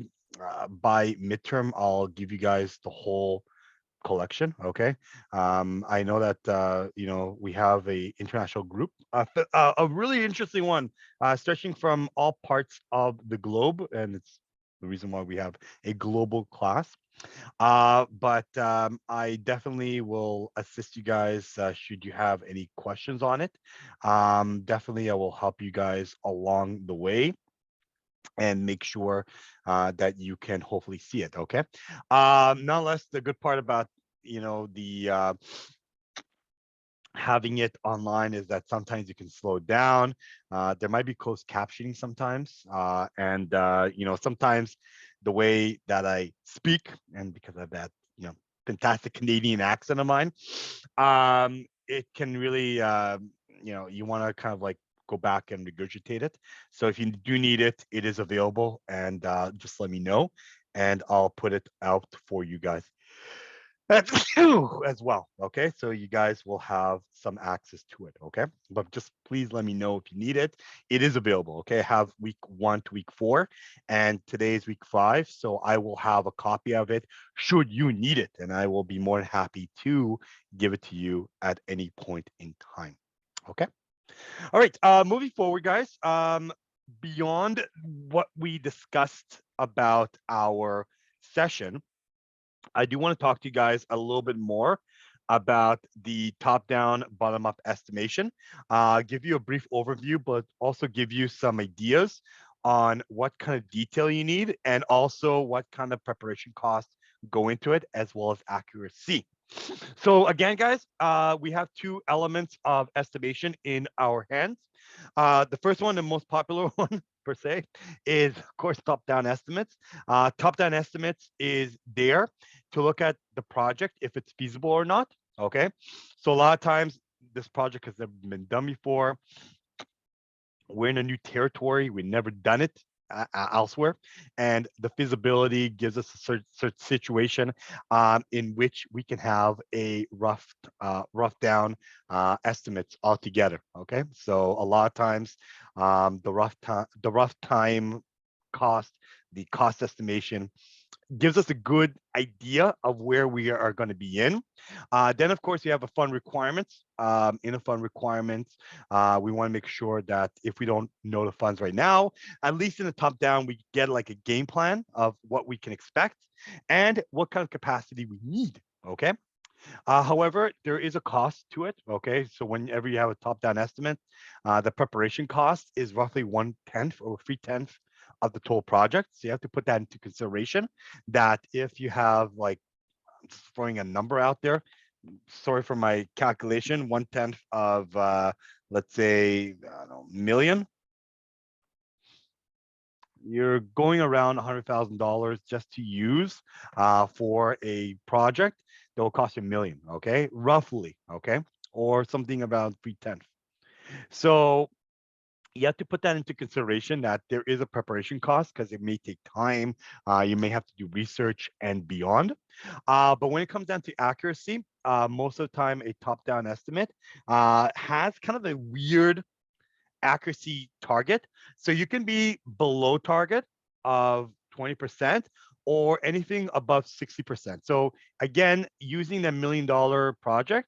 by midterm I'll give you guys the whole collection. Okay, I know that we have a international group, a really interesting one, stretching from all parts of the globe, and it's the reason why we have a global class. But I definitely will assist you guys should you have any questions on it. Definitely, I will help you guys along the way and make sure that you can hopefully see it. Okay. Nonetheless, the good part about the having it online is that sometimes you can slow down. There might be closed captioning sometimes, and sometimes the way that I speak, and because of that, fantastic Canadian accent of mine, it can really, you want to kind of like go back and regurgitate it. So if you do need it, it is available, and just let me know, and I'll put it out for you guys as well. Okay, so you guys will have some access to it. Okay, but just please let me know if you need it. It is available. Okay, I have week 1 to week 4, and today is week 5, so I will have a copy of it should you need it, and I will be more than happy to give it to you at any point in time. Okay. All right. Moving forward, guys. Beyond what we discussed about our session, I do want to talk to you guys a little bit more about the top-down, bottom-up estimation. Give you a brief overview, but also give you some ideas on what kind of detail you need and also what kind of preparation costs go into it, as well as accuracy. So again, guys, we have two elements of estimation in our hands. The first one, the most popular one per se, is of course top-down estimates. Top-down estimates is there to look at the project if it's feasible or not. Okay, so a lot of times this project has never been done before. We're in a new territory. We've never done it elsewhere, and the feasibility gives us a certain situation in which we can have a rough down estimates altogether. Okay, so a lot of times the rough time cost, the cost estimation gives us a good idea of where we are going to be in. Then, of course, you have a fund requirements. In a fund requirements, we want to make sure that if we don't know the funds right now, at least in the top down, we get like a game plan of what we can expect and what kind of capacity we need. Okay. However, there is a cost to it. Okay, so whenever you have a top-down estimate, the preparation cost is roughly 1/10 or 3/10 of the total project. So you have to put that into consideration. That if you have like, I'm just throwing a number out there. Sorry for my calculation. 1/10 of let's say I don't know, million. You're going around $100,000 just to use for a project that will cost you a million, okay, roughly, okay, or something about 3/10. So you have to put that into consideration that there is a preparation cost because it may take time. You may have to do research and beyond. But when it comes down to accuracy, most of the time a top-down estimate has kind of a weird accuracy target. So you can be below target of 20% or anything above 60%. So again, using the $1 million project,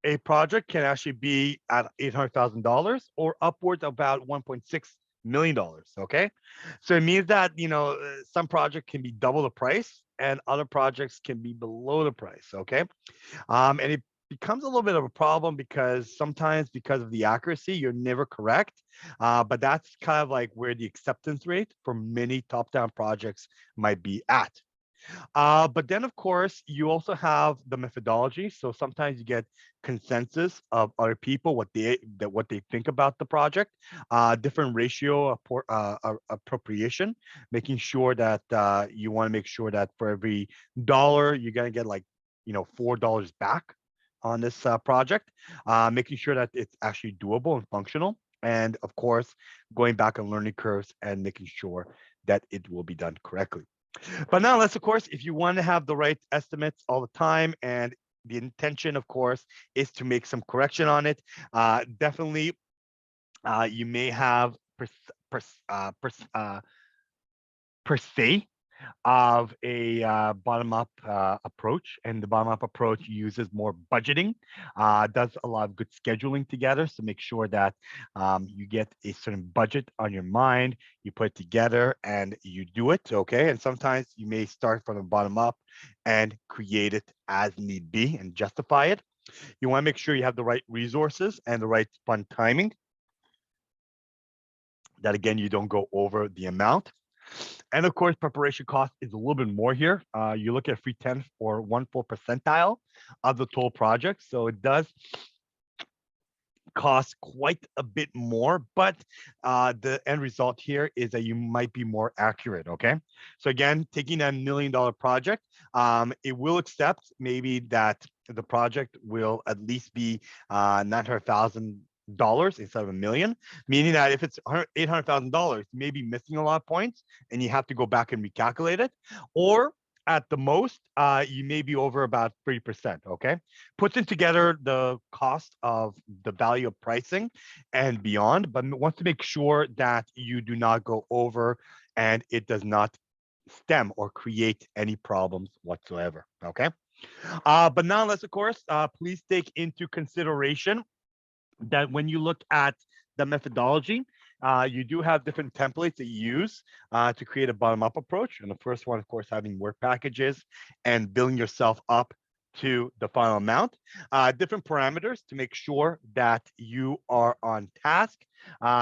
a project can actually be at $800,000 or upwards of about $1.6 million. Okay, so it means that some project can be double the price and other projects can be below the price. Okay, and it becomes a little bit of a problem because sometimes because of the accuracy, you're never correct. But that's kind of like where the acceptance rate for many top-down projects might be at. But then, of course, you also have the methodology. So sometimes you get consensus of other people what they think about the project, different ratio of appropriation, making sure that you want to make sure that for every dollar you're gonna get like $4 back on this project, making sure that it's actually doable and functional. And of course, going back on learning curves and making sure that it will be done correctly. But now let's, of course, if you want to have the right estimates all the time, and the intention, of course, is to make some correction on it, definitely you may have per se of a bottom-up approach, and the bottom-up approach uses more budgeting, does a lot of good scheduling together, so make sure that you get a certain budget on your mind, you put it together and you do it, okay? And sometimes you may start from the bottom up and create it as need be and justify it. You want to make sure you have the right resources and the right fund timing, that again, you don't go over the amount. And of course, preparation cost is a little bit more here. You look at 3/10 or 1/4 percentile of the total project. So it does cost quite a bit more, but the end result here is that you might be more accurate, okay? So again, taking a $1 million project, it will accept maybe that the project will at least be $900,000 instead of $1 million, meaning that if it's $800,000, you may be missing a lot of points and you have to go back and recalculate it, or at the most, you may be over about 30%, okay? Putting together the cost of the value of pricing and beyond, but wants to make sure that you do not go over and it does not stem or create any problems whatsoever, okay? But now let's, of course, please take into consideration that when you look at the methodology, you do have different templates that you use to create a bottom-up approach. And the first one, of course, having work packages and building yourself up to the final amount. Different parameters to make sure that you are on task,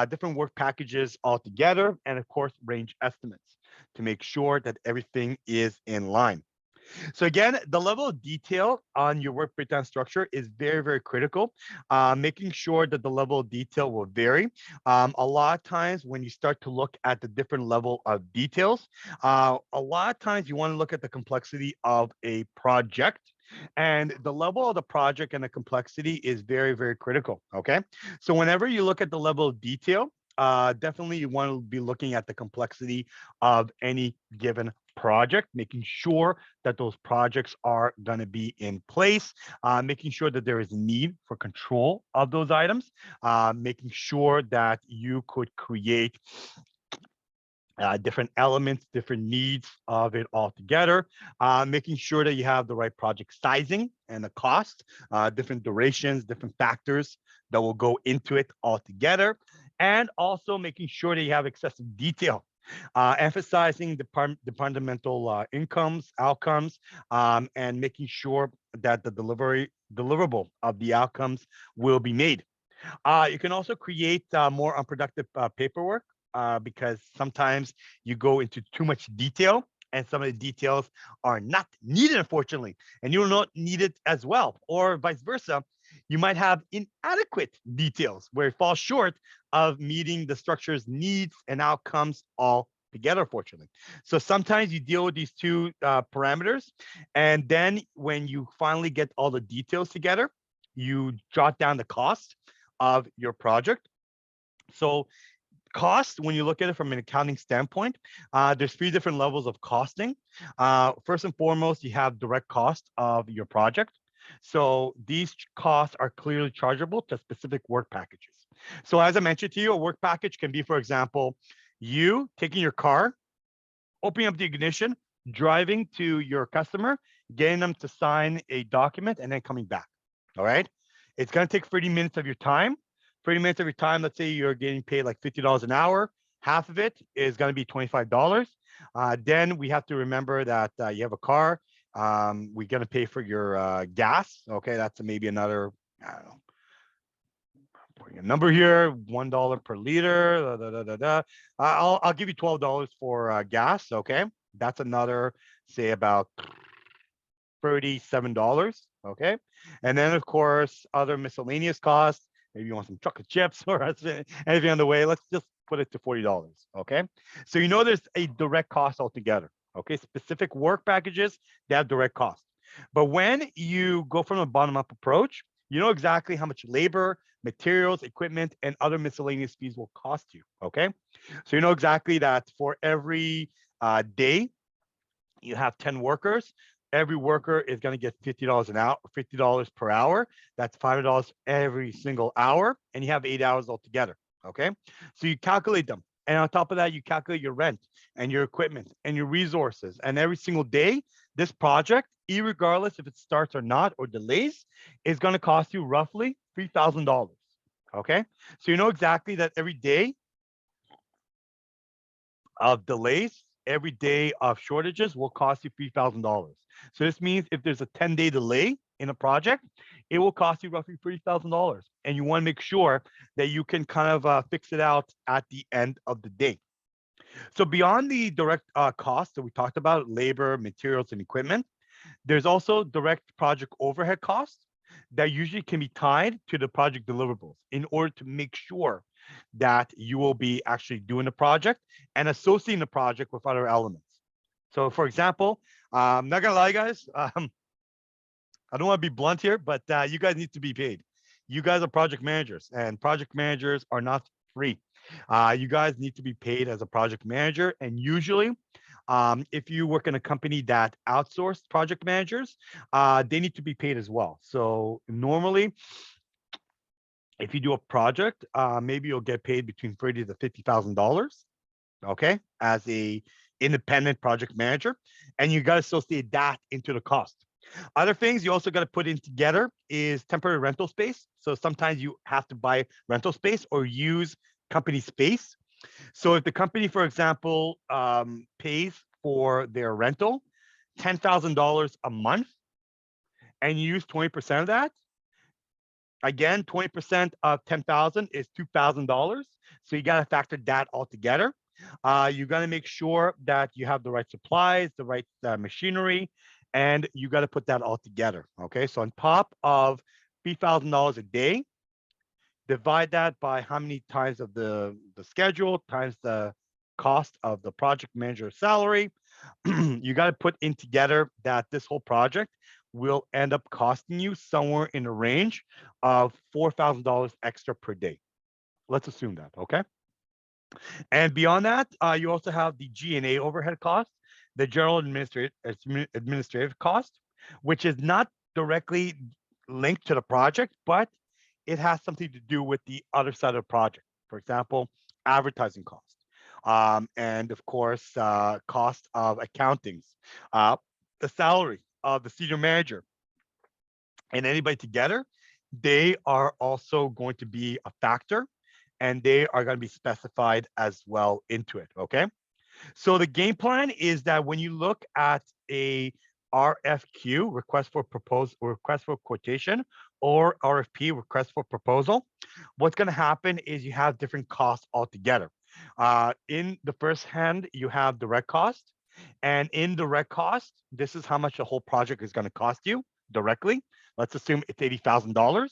different work packages altogether, and of course, range estimates to make sure that everything is in line. So again, the level of detail on your work breakdown structure is very, very critical. Making sure that the level of detail will vary. A lot of times when you start to look at the different level of details, a lot of times you want to look at the complexity of a project. And the level of the project and the complexity is very, very critical, okay? So whenever you look at the level of detail, definitely you want to be looking at the complexity of any given project, making sure that those projects are going to be in place, making sure that there is need for control of those items, making sure that you could create different elements, different needs of it all together, making sure that you have the right project sizing and the cost, different durations, different factors that will go into it all together, and also making sure that you have excessive detail. Emphasizing the fundamental incomes, outcomes, and making sure that the deliverable of the outcomes will be made. You can also create more unproductive paperwork because sometimes you go into too much detail and some of the details are not needed, unfortunately, and you will not need it as well, or vice versa. You might have inadequate details where it falls short of meeting the structure's needs and outcomes all together, fortunately. So sometimes you deal with these two parameters, and then when you finally get all the details together, you jot down the cost of your project. So cost, when you look at it from an accounting standpoint, there's 3 different levels of costing. First and foremost, you have direct cost of your project. So these costs are clearly chargeable to specific work packages. So as I mentioned to you, a work package can be, for example, you taking your car, opening up the ignition, driving to your customer, getting them to sign a document, and then coming back. All right. It's going to take 30 minutes of your time. 30 minutes of your time, let's say you're getting paid like $50 an hour. Half of it is going to be $25. Then we have to remember that you have a car. We're gonna pay for your gas. Okay, that's maybe another, I don't know, putting a number here, $1 per liter. I'll give you $12 for gas. Okay, that's another, say, about $37. Okay, and then of course other miscellaneous costs. Maybe you want some chocolate chips or anything on the way. Let's just put it to $40. Okay, so you know there's a direct cost altogether. Okay, specific work packages, they have direct cost. But when you go from a bottom up approach, you know exactly how much labor, materials, equipment, and other miscellaneous fees will cost you. Okay, so you know exactly that for every day you have 10 workers. Every worker is going to get $50 an hour, $50 per hour. That's $5 every single hour, and you have 8 hours altogether. Okay, so you calculate them, and on top of that, you calculate your rent and your equipment and your resources. And every single day, this project, regardless if it starts or not or delays, is going to cost you roughly $3,000. Okay, so you know exactly that every day of delays, every day of shortages will cost you $3,000. So this means if there's a 10-day delay in a project, it will cost you roughly $3,000. And you want to make sure that you can kind of fix it out at the end of the day. So beyond the direct costs that we talked about, labor, materials, and equipment, there's also direct project overhead costs that usually can be tied to the project deliverables in order to make sure that you will be actually doing the project and associating the project with other elements. So for example, I'm not gonna lie, guys, I don't want to be blunt here, but you guys need to be paid. You guys are project managers, and project managers are not free. You guys need to be paid as a project manager, and usually, if you work in a company that outsourced project managers, they need to be paid as well. So normally, if you do a project, maybe you'll get paid between $30,000 to $50,000. Okay, as a independent project manager, and you got to associate that into the cost. Other things you also got to put in together is temporary rental space. So sometimes you have to buy rental space or use company space. So if the company, for example, pays for their rental $10,000 a month, and you use 20% of that, again, 20% of 10,000 is $2,000. So you got to factor that all together. You got to make sure that you have the right supplies, the right machinery, and you got to put that all together. Okay, so on top of $3,000 a day, divide that by how many times of the schedule times the cost of the project manager's salary. You got to put in together that this whole project will end up costing you somewhere in the range of $4,000 extra per day. Let's assume that, okay? And beyond that, you also have the G&A overhead cost, the general administrative cost, which is not directly linked to the project, but it has something to do with the other side of the project. For example, advertising cost, and of course, cost of accountings, uh, the salary of the senior manager, and anybody together, they are also going to be a factor, and they are going to be specified as well into it. Okay. So the game plan is that when you look at a RFQ, request for proposal, request for quotation, or RFP, request for proposal, what's going to happen is you have different costs altogether. In the first hand, you have direct cost, and in direct cost, this is how much the whole project is going to cost you directly. Let's assume it's $80,000.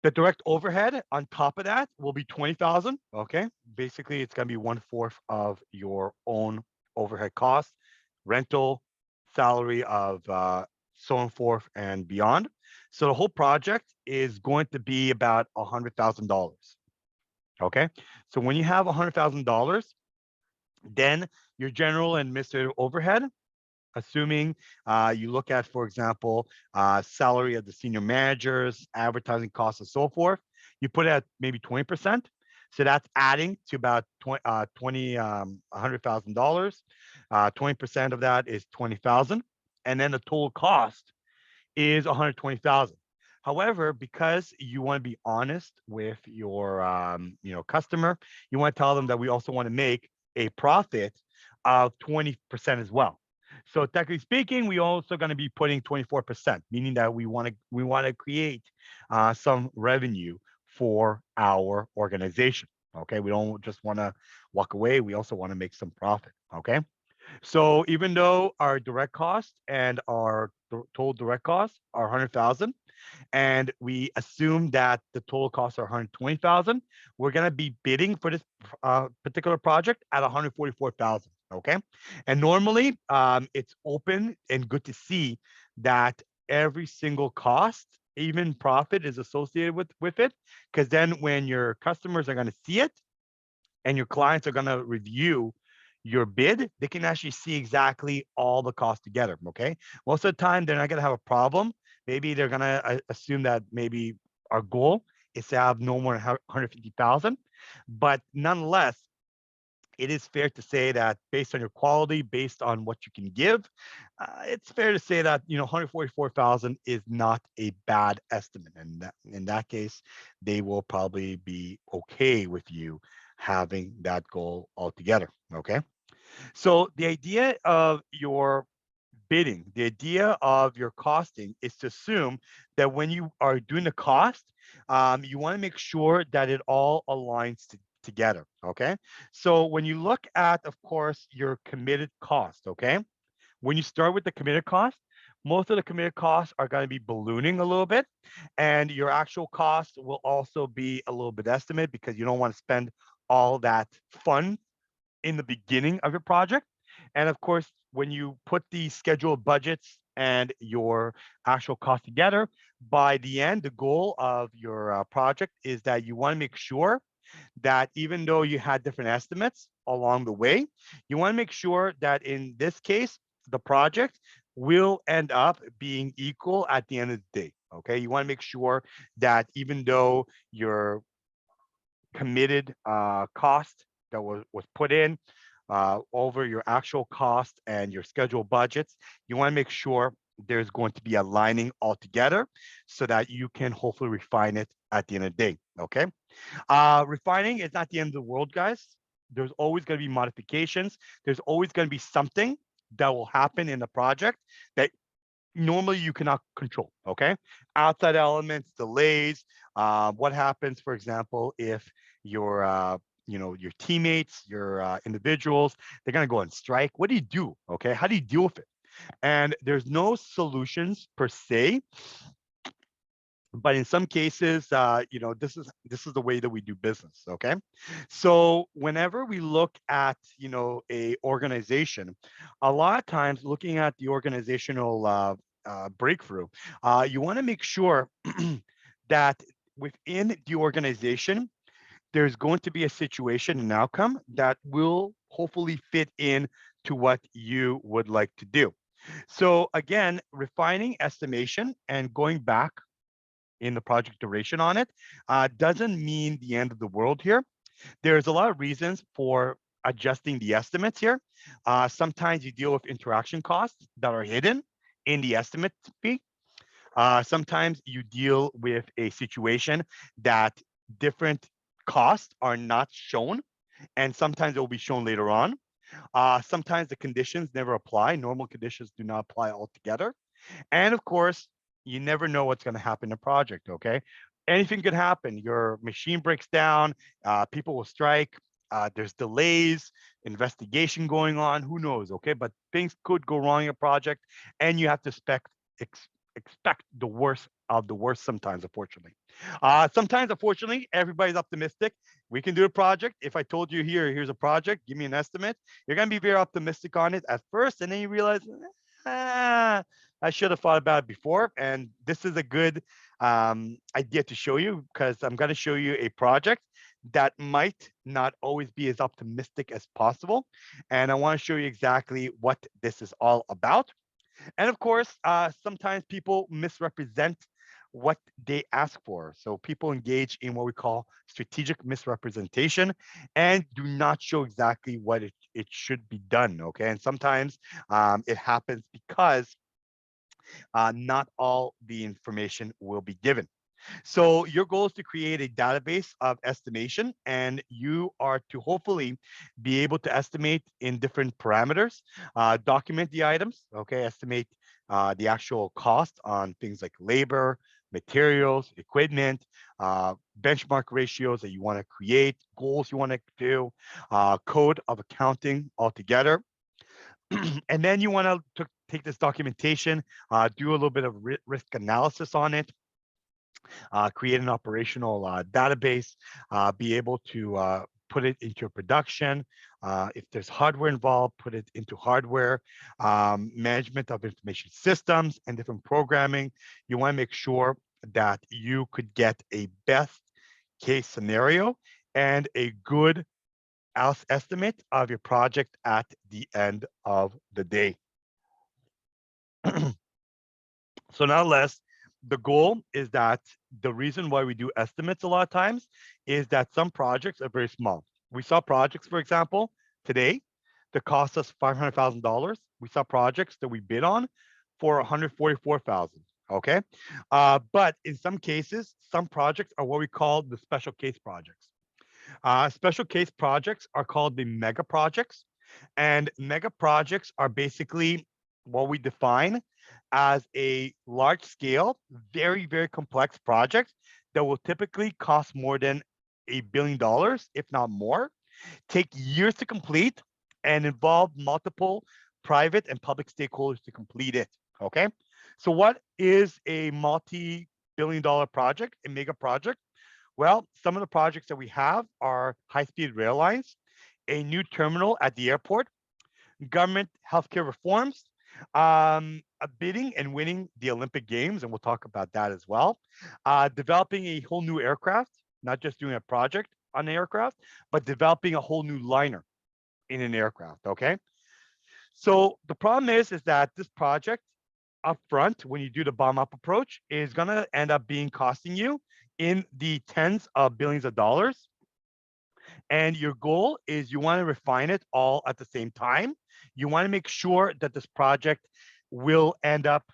The direct overhead on top of that will be 20,000. Okay. Basically, it's going to be 1/4 of your own overhead costs, rental, salary of so on forth and beyond. So the whole project is going to be about $100,000. Okay. So when you have $100,000, then your general and administrative overhead, assuming you look at, for example, salary of the senior managers, advertising costs, and so forth, you put it at maybe 20%. So that's adding to about $100,000. 20% of that is 20,000, and then the total cost is 120,000. However, because you want to be honest with your customer, you want to tell them that we also want to make a profit of 20% as well. So technically speaking, we also going to be putting 24%, meaning that we want to create some revenue for our organization. Okay, we don't just want to walk away. We also want to make some profit. Okay, so even though our direct cost and our total direct costs are 100,000, and we assume that the total costs are 120,000, we're going to be bidding for this particular project at 144,000. Okay. And normally it's open and good to see that every single cost, even profit, is associated with it. Because then when your customers are going to see it and your clients are going to review your bid, they can actually see exactly all the costs together. Okay. Most of the time, they're not going to have a problem. Maybe they're going to assume that maybe our goal is to have no more than 150,000. But nonetheless, it is fair to say that based on your quality, based on what you can give, it's fair to say that 144,000 is not a bad estimate, and that, in that case, they will probably be okay with you having that goal altogether. Okay, so the idea of your bidding, the idea of your costing is to assume that when you are doing the cost, you want to make sure that it all aligns together. Okay. So when you look at, of course, your committed cost, okay, when you start with the committed cost, most of the committed costs are going to be ballooning a little bit, and your actual cost will also be a little bit estimate because you don't want to spend all that fund in the beginning of your project. And of course, when you put the scheduled budgets and your actual cost together, by the end, the goal of your project is that you want to make sure that even though you had different estimates along the way, you want to make sure that in this case, the project will end up being equal at the end of the day. Okay. You want to make sure that even though your committed cost that was put in over your actual cost and your scheduled budgets, you want to make sure there's going to be aligning all together so that you can hopefully refine it at the end of the day. Okay. Refining is not the end of the world, guys. There's always going to be modifications. There's always going to be something that will happen in the project that normally you cannot control. Okay, outside elements, delays. What happens, for example, if your your teammates, your individuals, they're gonna go on strike? What do you do? Okay, how do you deal with it? And there's no solutions per se, but in some cases, this is the way that we do business. Okay, so whenever we look at a organization, a lot of times looking at the organizational breakthrough, you want to make sure that within the organization there's going to be a situation, an outcome that will hopefully fit in to what you would like to do. So again, refining estimation and going back in the project duration on it doesn't mean the end of the world here. There's a lot of reasons for adjusting the estimates here. Sometimes you deal with interaction costs that are hidden in the estimate fee. Sometimes you deal with a situation that different costs are not shown, and sometimes it will be shown later on. Sometimes the conditions never apply. Normal conditions do not apply altogether. And of course, you never know what's going to happen in a project. Okay. Anything could happen. Your machine breaks down, people will strike, there's delays, investigation going on. Who knows? Okay. But things could go wrong in a project, and you have to expect the worst of the worst sometimes, unfortunately. Sometimes, unfortunately, everybody's optimistic. We can do a project. If I told you here's a project, give me an estimate, you're going to be very optimistic on it at first, and then you realize, ah, I should have thought about it before. And this is a good idea to show you, because I'm going to show you a project that might not always be as optimistic as possible. And I want to show you exactly what this is all about. And of course, sometimes people misrepresent what they ask for. So people engage in what we call strategic misrepresentation and do not show exactly what it should be done. Okay. And sometimes it happens because not all the information will be given. So your goal is to create a database of estimation, and you are to hopefully be able to estimate in different parameters, document the items, okay, estimate the actual cost on things like labor, materials, equipment, benchmark ratios that you want to create, goals you want to do, code of accounting altogether. And then you want to take this documentation, do a little bit of risk analysis on it, create an operational database, be able to put it into your production. If there's hardware involved, put it into hardware, management of information systems and different programming. You want to make sure that you could get a best case scenario and a good estimate of your project at the end of the day. So nonetheless, the goal is that the reason why we do estimates a lot of times is that some projects are very small. We saw projects, for example, today that cost us $500,000. We saw projects that we bid on for 144,000. Okay, but in some cases, some projects are what we call the special case projects. Special case projects are called the mega projects, and mega projects are basically what we define as a large scale, very, very complex project that will typically cost more than $1 billion, if not more, take years to complete, and involve multiple private and public stakeholders to complete it. Okay. So, what is a multi-billion-dollar project, a mega project? Well, some of the projects that we have are high-speed rail lines, a new terminal at the airport, government healthcare reforms, bidding and winning the Olympic Games, and we'll talk about that as well. Developing a whole new aircraft, not just doing a project on an aircraft, but developing a whole new liner in an aircraft. Okay. So the problem is that this project upfront, when you do the bottom up approach, is going to end up being costing you in the tens of billions of dollars. And your goal is you want to refine it all at the same time. You want to make sure that this project will end up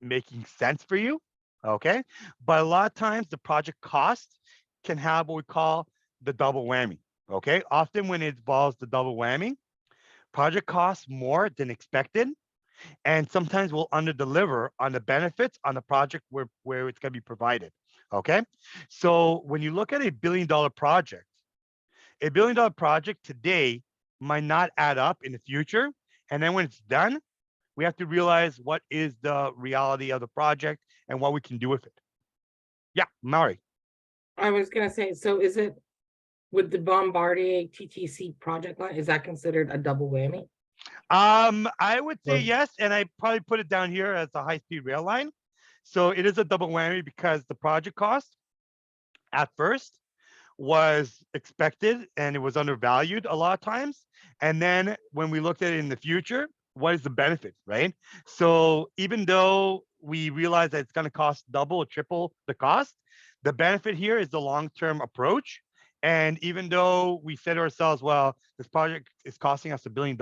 making sense for you. Okay. But a lot of times the project cost can have what we call the double whammy. Okay. Often when it involves the double whammy, project costs more than expected, and sometimes we'll under deliver on the benefits on the project where it's going to be provided. Okay. So when you look at a project today might not add up in the future. And then when it's done, we have to realize what is the reality of the project and what we can do with it. Yeah, Maury. I was gonna say, so is it with the Bombardier TTC project line, is that considered a double whammy? I would say Or- yes, and I probably put it down here as a high-speed rail line. So it is a double whammy because the project cost at first was expected and it was undervalued a lot of times. And then when we looked at it in the future, what is the benefit, right? So even though we realize that it's going to cost double or triple the cost, the benefit here is the long-term approach. And even though we said to ourselves, well, this project is costing us $1 billion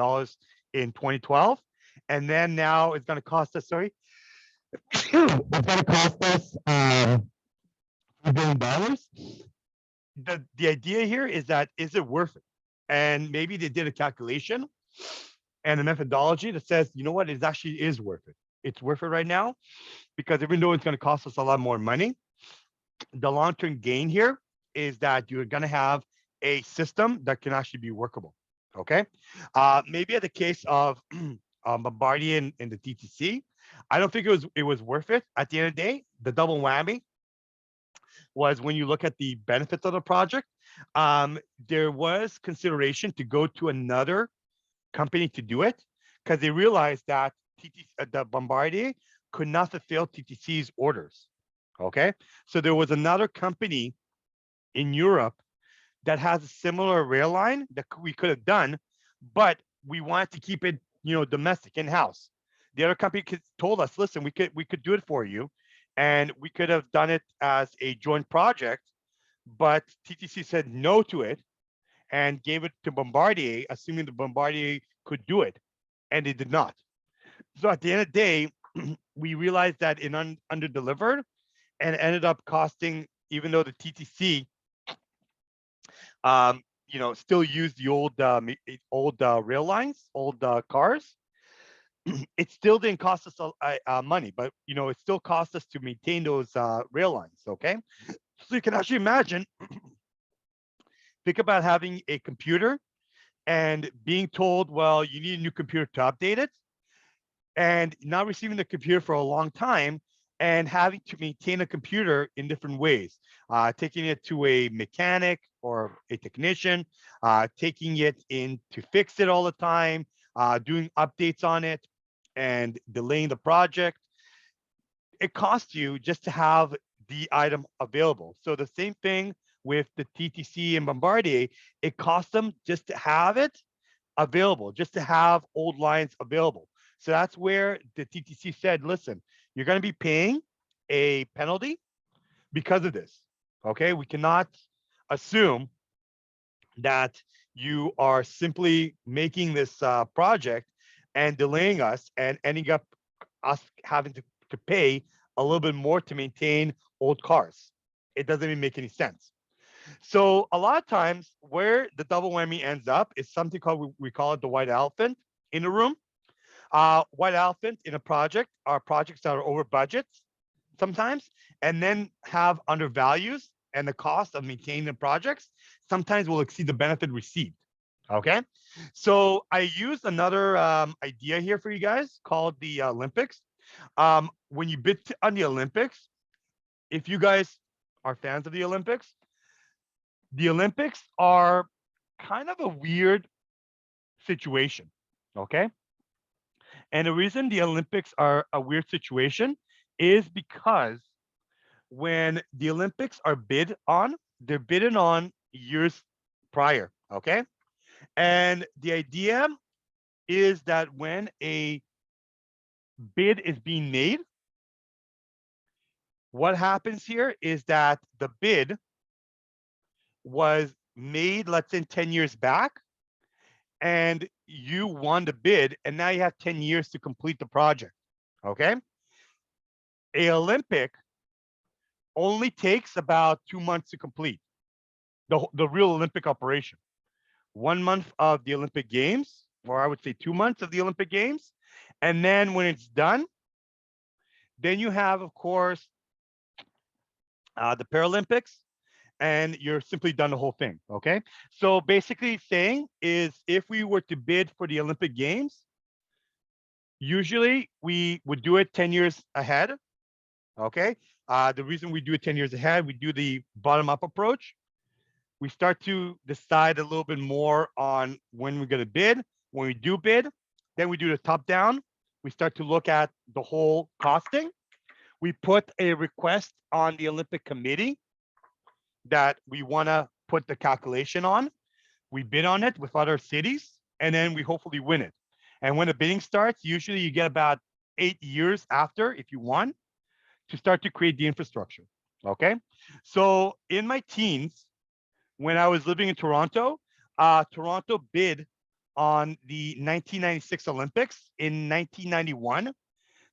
in 2012, and then now it's going to cost us, sorry, it's going to cost us $1 billion. The idea here is that, is it worth it? And maybe they did a calculation and a methodology that says, you know what, it actually is worth it. It's worth it right now because even though it's going to cost us a lot more money, the long-term gain here is that you're going to have a system that can actually be workable. Okay. Maybe at the case of Bombardier and the TTC, I don't think it was worth it. At the end of the day, the double whammy was when you look at the benefits of the project, there was consideration to go to another company to do it because they realized that the Bombardier could not fulfill TTC's orders. Okay, so there was another company in Europe that has a similar rail line that we could have done, but we wanted to keep it, domestic in-house. The other company told us, listen, we could do it for you, and we could have done it as a joint project, but TTC said no to it and gave it to Bombardier, assuming the Bombardier could do it, and they did not. So at the end of the day, we realized that it under-delivered, and ended up costing, even though the TTC, still used the old rail lines, old cars, it still didn't cost us money, but it still cost us to maintain those rail lines. Okay, so you can actually imagine, think about having a computer and being told, well, you need a new computer to update it, and not receiving the computer for a long time and having to maintain a computer in different ways, taking it to a mechanic or a technician, taking it in to fix it all the time, doing updates on it and delaying the project. It costs you just to have the item available. So the same thing with the TTC and Bombardier, it costs them just to have it available, just to have old lines available. So that's where the TTC said, listen, you're going to be paying a penalty because of this. Okay, we cannot assume that you are simply making this project and delaying us and ending up us having to pay a little bit more to maintain old cars. It doesn't even make any sense. So a lot of times where the double whammy ends up is something called, we call it the white elephant in the room. White elephant in a project are projects that are over budgets sometimes, and then have undervalues, and the cost of maintaining the projects sometimes will exceed the benefit received. Okay, so I used another idea here for you guys called the Olympics. When you bid on the Olympics, if you guys are fans of the Olympics are kind of a weird situation. Okay, and the reason the Olympics are a weird situation is because when the Olympics are bid on, they're bidding on years prior. Okay. And the idea is that when a bid is being made, what happens here is that the bid was made, let's say 10 years back, and you won the bid, and now you have 10 years to complete the project. Okay. A Olympic only takes about 2 months to complete the real Olympic operation. 1 month of the Olympic Games, or I would say 2 months of the Olympic Games. And then when it's done, then you have, of course, the Paralympics, and you're simply done the whole thing. Okay. So basically saying is if we were to bid for the Olympic Games, usually we would do it 10 years ahead. Okay. The reason we do it 10 years ahead, we do the bottom up approach. We start to decide a little bit more on when we're going to bid. When we do bid, then we do the top down. We start to look at the whole costing. We put a request on the Olympic Committee that we want to put the calculation on. We bid on it with other cities, and then we hopefully win it. And when the bidding starts, usually you get about 8 years after, if you won, to start to create the infrastructure. Okay. So in my teens, when I was living in Toronto, Toronto bid on the 1996 Olympics. In 1991,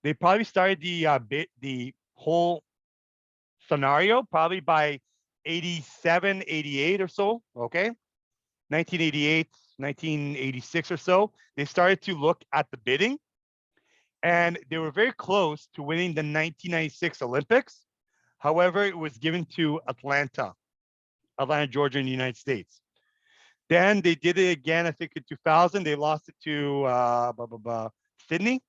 they probably started the whole scenario probably by 87, 88 or so. Okay, 1988, 1986 or so. They started to look at the bidding, and they were very close to winning the 1996 Olympics. However, it was given to Atlanta, Georgia, in the United States. Then they did it again, I think in 2000. They lost it to Sydney.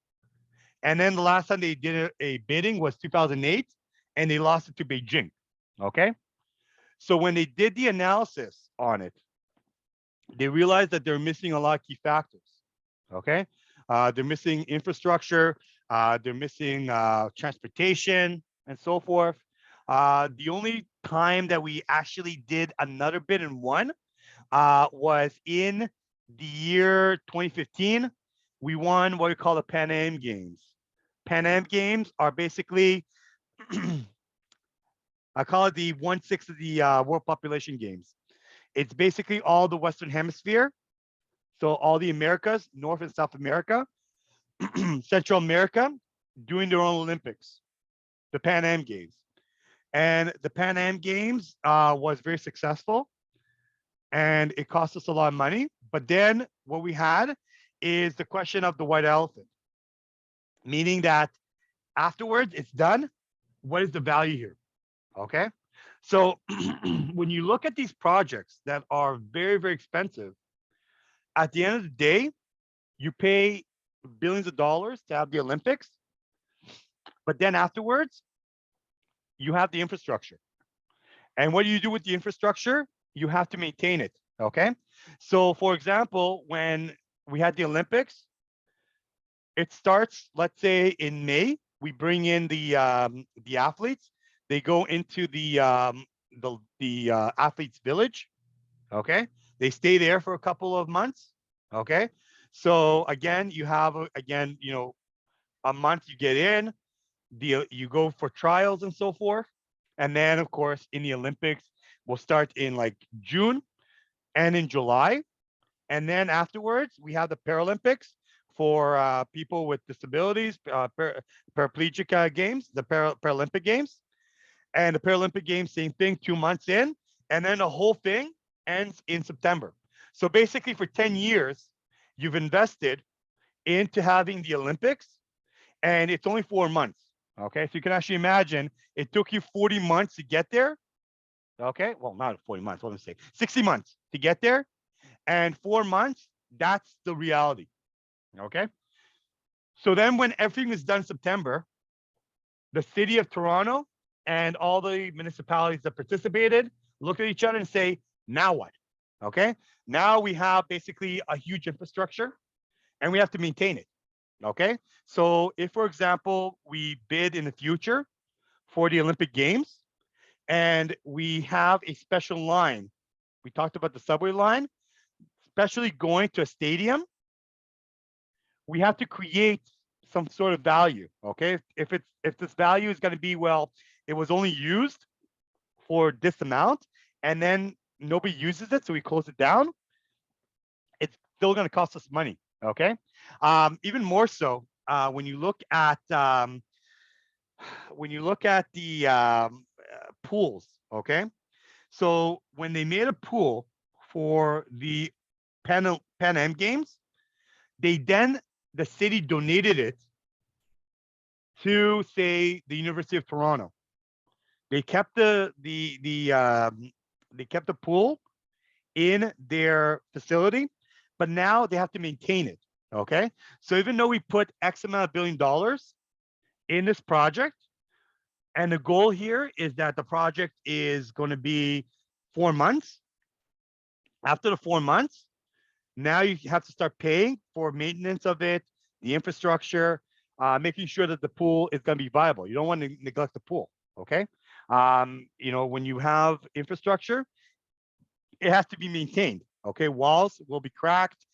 And then the last time they did a bidding was 2008, and they lost it to Beijing. Okay. So when they did the analysis on it, they realized that they're missing a lot of key factors. Okay. They're missing infrastructure. They're missing transportation and so forth. The only time that we actually did another bid and won was in the year 2015. We won what we call the Pan Am Games. Pan Am Games are basically, I call it the 1/6 of the world population games. It's basically all the Western Hemisphere. So all the Americas, North and South America, Central America, doing their own Olympics, the Pan Am Games. And the Pan Am Games was very successful, and it cost us a lot of money. But then what we had is the question of the white elephant, meaning that afterwards it's done. What is the value here? Okay. So when you look at these projects that are very, very expensive, at the end of the day, you pay billions of dollars to have the Olympics, but then afterwards, you have the infrastructure. And what do you do with the infrastructure? You have to maintain it. Okay. So, for example, when we had the Olympics, it starts, let's say, in May. We bring in the athletes. They go into the athletes' village. Okay, they stay there for a couple of months. Okay, so again, you have again, a month you get in. You go for trials and so forth, and then of course in the Olympics, we'll start in like June and in July. And then afterwards, we have the Paralympics for people with disabilities, paraplegic games, the Paralympic Games. And the Paralympic Games, same thing, 2 months in. And then the whole thing ends in September. So basically, for 10 years, you've invested into having the Olympics, and it's only 4 months. Okay. So you can actually imagine it took you 40 months to get there. Okay. Well, not 40 months, what am I saying? 60 months to get there. And 4 months, that's the reality. Okay. So then when everything is done in September, the city of Toronto and all the municipalities that participated look at each other and say, now what? Okay. Now we have basically a huge infrastructure and we have to maintain it. Okay. So if, for example, we bid in the future for the Olympic Games and we have a special line, we talked about the subway line, especially going to a stadium, we have to create some sort of value. Okay. If this value is going to be, well, it was only used for this amount and then nobody uses it, so we close it down, it's still going to cost us money. Okay. Even more so when you look at the pools. Okay. So when they made a pool for the Pan Am Games, the city donated it to, say, the University of Toronto. They kept they kept the pool in their facility, but now they have to maintain it. Okay, so even though we put X amount of $1 billion in this project, and the goal here is that the project is going to be 4 months. After the 4 months, now you have to start paying for maintenance of it, the infrastructure, making sure that the pool is going to be viable. You don't want to neglect the pool. Okay. When you have infrastructure, it has to be maintained. Okay. Walls will be cracked.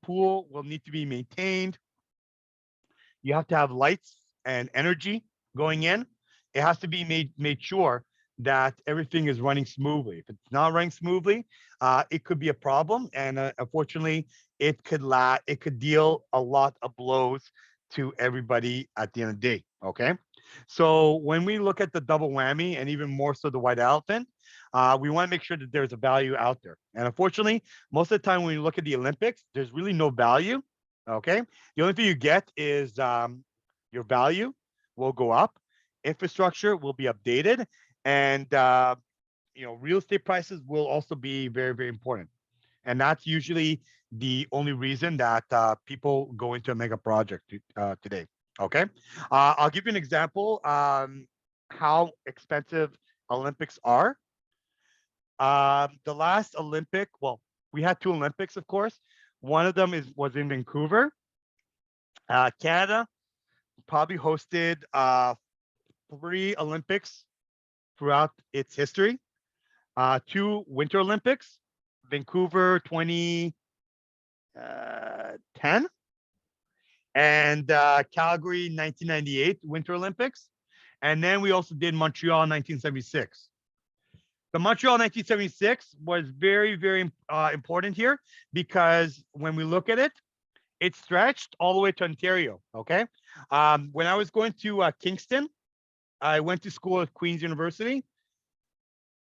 Pool will need to be maintained. You have to have lights and energy going in. It has to be made sure that everything is running smoothly. If it's not running smoothly, it could be a problem, and unfortunately, it could deal a lot of blows to everybody at the end of the day. Okay, so when we look at the double whammy, and even more so the white elephant, we want to make sure that there's a value out there. And unfortunately, most of the time when you look at the Olympics, there's really no value. Okay, the only thing you get is your value will go up, infrastructure will be updated, and real estate prices will also be very, very important. And that's usually the only reason that people go into a mega project today. Okay, I'll give you an example how expensive Olympics are. The last Olympic, well, we had 2 Olympics, of course. One of them was in Vancouver. Canada probably hosted 3 Olympics throughout its history. 2 Winter Olympics, Vancouver 2010, and Calgary 1998 Winter Olympics. And then we also did Montreal 1976. The Montreal 1976 was very, very important here because when we look at it, it stretched all the way to Ontario. Okay. When I was going to Kingston I went to school at Queen's University.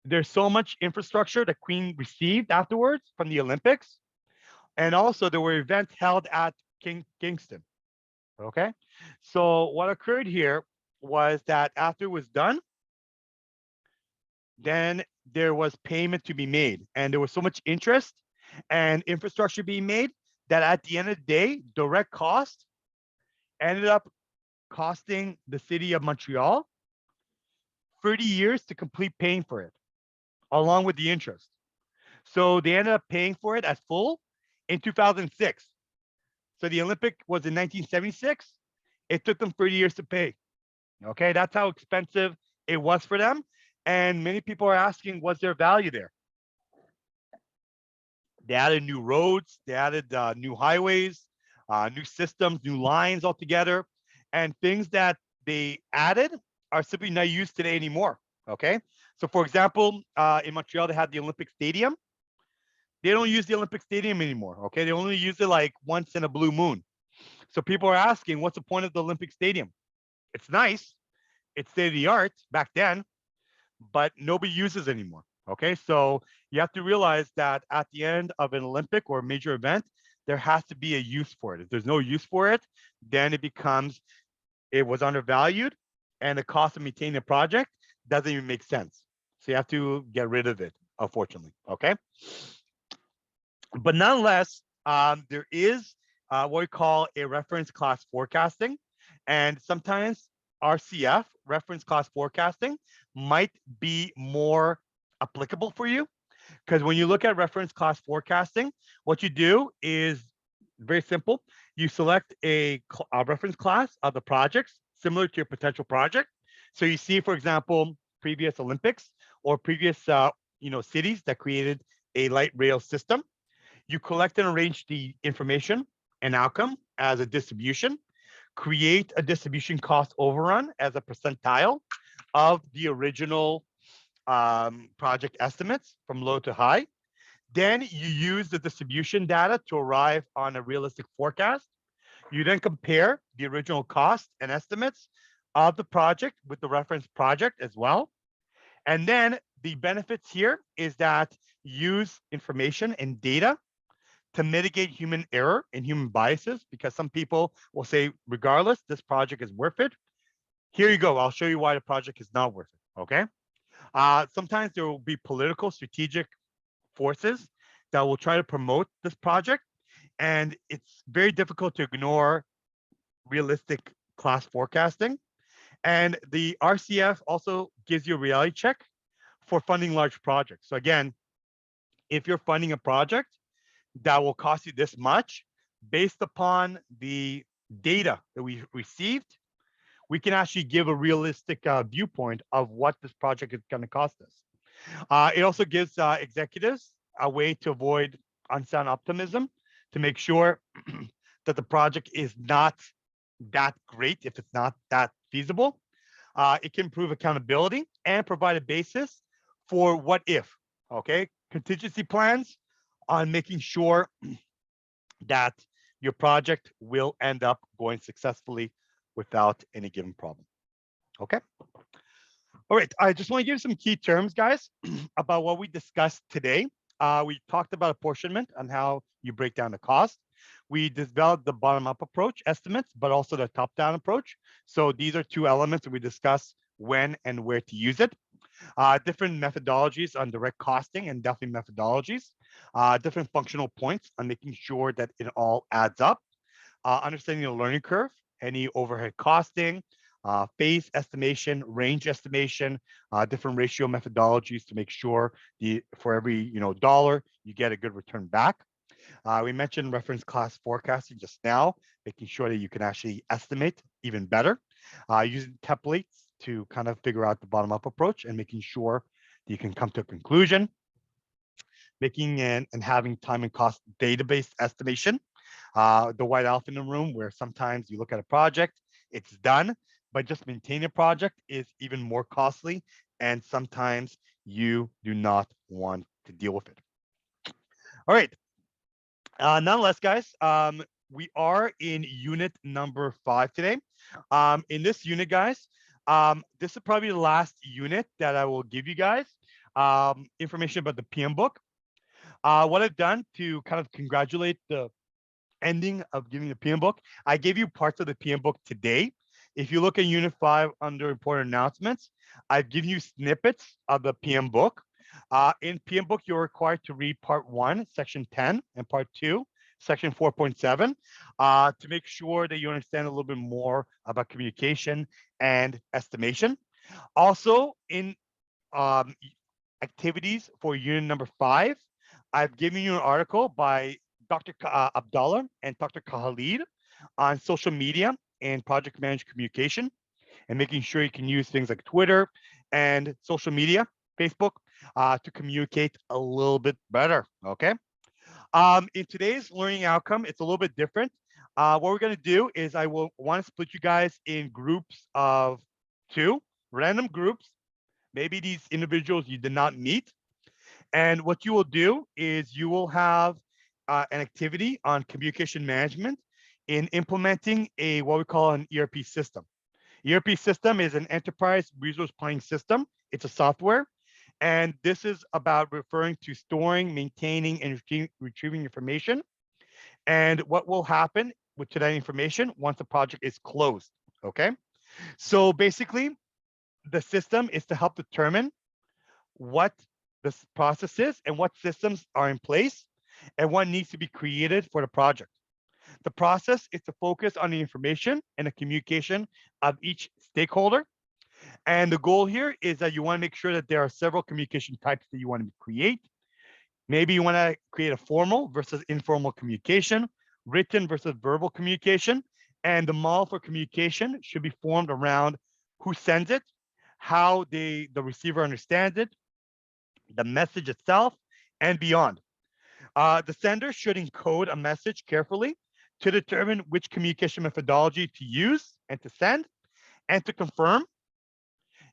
There's so much infrastructure that Queen received afterwards from the Olympics. And also there were events held at Kingston. Okay. So what occurred here was that after it was done, then there was payment to be made. And there was so much interest and infrastructure being made that at the end of the day, direct cost ended up costing the city of Montreal 30 years to complete paying for it, along with the interest. So they ended up paying for it at full in 2006. So the Olympic was in 1976. It took them 30 years to pay. Okay, that's how expensive it was for them. And many people are asking, what's their value there? They added new roads, they added new highways, new systems, new lines altogether, and things that they added are simply not used today anymore. Okay, so for example, in Montreal, they had the Olympic Stadium. They don't use the Olympic Stadium anymore. Okay, they only use it like once in a blue moon. So people are asking, what's the point of the Olympic Stadium? It's nice, it's state of the art back then, but nobody uses it anymore. Okay, so you have to realize that at the end of an Olympic or a major event, there has to be a use for it. If there's no use for it, then it becomes, it was undervalued, and the cost of maintaining a project doesn't even make sense. So you have to get rid of it, unfortunately. Okay, but nonetheless, there is what we call a reference class forecasting, and sometimes RCF, reference class forecasting, might be more applicable for you, because when you look at reference class forecasting, what you do is very simple. You select a reference class of the projects similar to your potential project. So you see, for example, previous Olympics or previous cities that created a light rail system. You collect and arrange the information and outcome as a distribution, create a distribution cost overrun as a percentile of the original project estimates from low to high. Then you use the distribution data to arrive on a realistic forecast. You then compare the original cost and estimates of the project with the reference project as well. And then the benefits here is that use information and data to mitigate human error and human biases, because some people will say, regardless, this project is worth it. Here you go. I'll show you why the project is not worth it. Okay. Sometimes there will be political, strategic forces that will try to promote this project, and it's very difficult to ignore realistic class forecasting. And the RCF also gives you a reality check for funding large projects. So again, if you're funding a project that will cost you this much, based upon the data that we received, we can actually give a realistic viewpoint of what this project is going to cost us. It also gives executives a way to avoid unsound optimism, to make sure that the project is not that great if it's not that feasible. It can improve accountability and provide a basis for what if, okay? Contingency plans on making sure that your project will end up going successfully without any given problem. Okay. All right. I just want to give some key terms, guys, about what we discussed today. We talked about apportionment and how you break down the cost. We developed the bottom-up approach, estimates, but also the top-down approach. So these are two elements that we discuss when and where to use it. Different methodologies on direct costing and definitely methodologies. Different functional points on making sure that it all adds up. Understanding the learning curve, any overhead costing, phase estimation, range estimation, different ratio methodologies to make sure for every dollar you get a good return back. We mentioned reference class forecasting just now, making sure that you can actually estimate even better, using templates to kind of figure out the bottom-up approach and making sure that you can come to a conclusion, making and having time and cost database estimation. The white elephant in the room, where sometimes you look at a project, it's done, but just maintaining a project is even more costly, and sometimes you do not want to deal with it. All right. Nonetheless, guys, we are in unit number 5 today. In this unit, guys, This is probably the last unit that I will give you guys. Information about the PM book. What I've done to kind of congratulate the ending of giving the PM book, I gave you parts of the PM book today. If you look at Unit 5 under important announcements, I've given you snippets of the PM book. In PM book, you're required to read Part 1, Section 10, and Part 2, Section 4.7, to make sure that you understand a little bit more about communication and estimation. Also, in um, activities for unit number 5, I've given you an article by Dr. Abdallah and Dr. Khalid on social media and project managed communication and making sure you can use things like Twitter and social media, Facebook, to communicate a little bit better. Okay. In today's learning outcome, it's a little bit different. What we're going to do is I will want to split you guys in groups of 2, random groups. Maybe these individuals you did not meet. And what you will do is you will have an activity on communication management in implementing a what we call an ERP system. ERP system is an enterprise resource planning system. It's a software. And this is about referring to storing, maintaining, and retrieving information. And what will happen with that information once the project is closed. Okay. So basically, the system is to help determine what this process is and what systems are in place and what needs to be created for the project. The process is to focus on the information and the communication of each stakeholder. And the goal here is that you want to make sure that there are several communication types that you want to create. Maybe you want to create a formal versus informal communication, written versus verbal communication. And the model for communication should be formed around who sends it, how the receiver understands it, the message itself, and beyond. The sender should encode a message carefully to determine which communication methodology to use and to send and to confirm.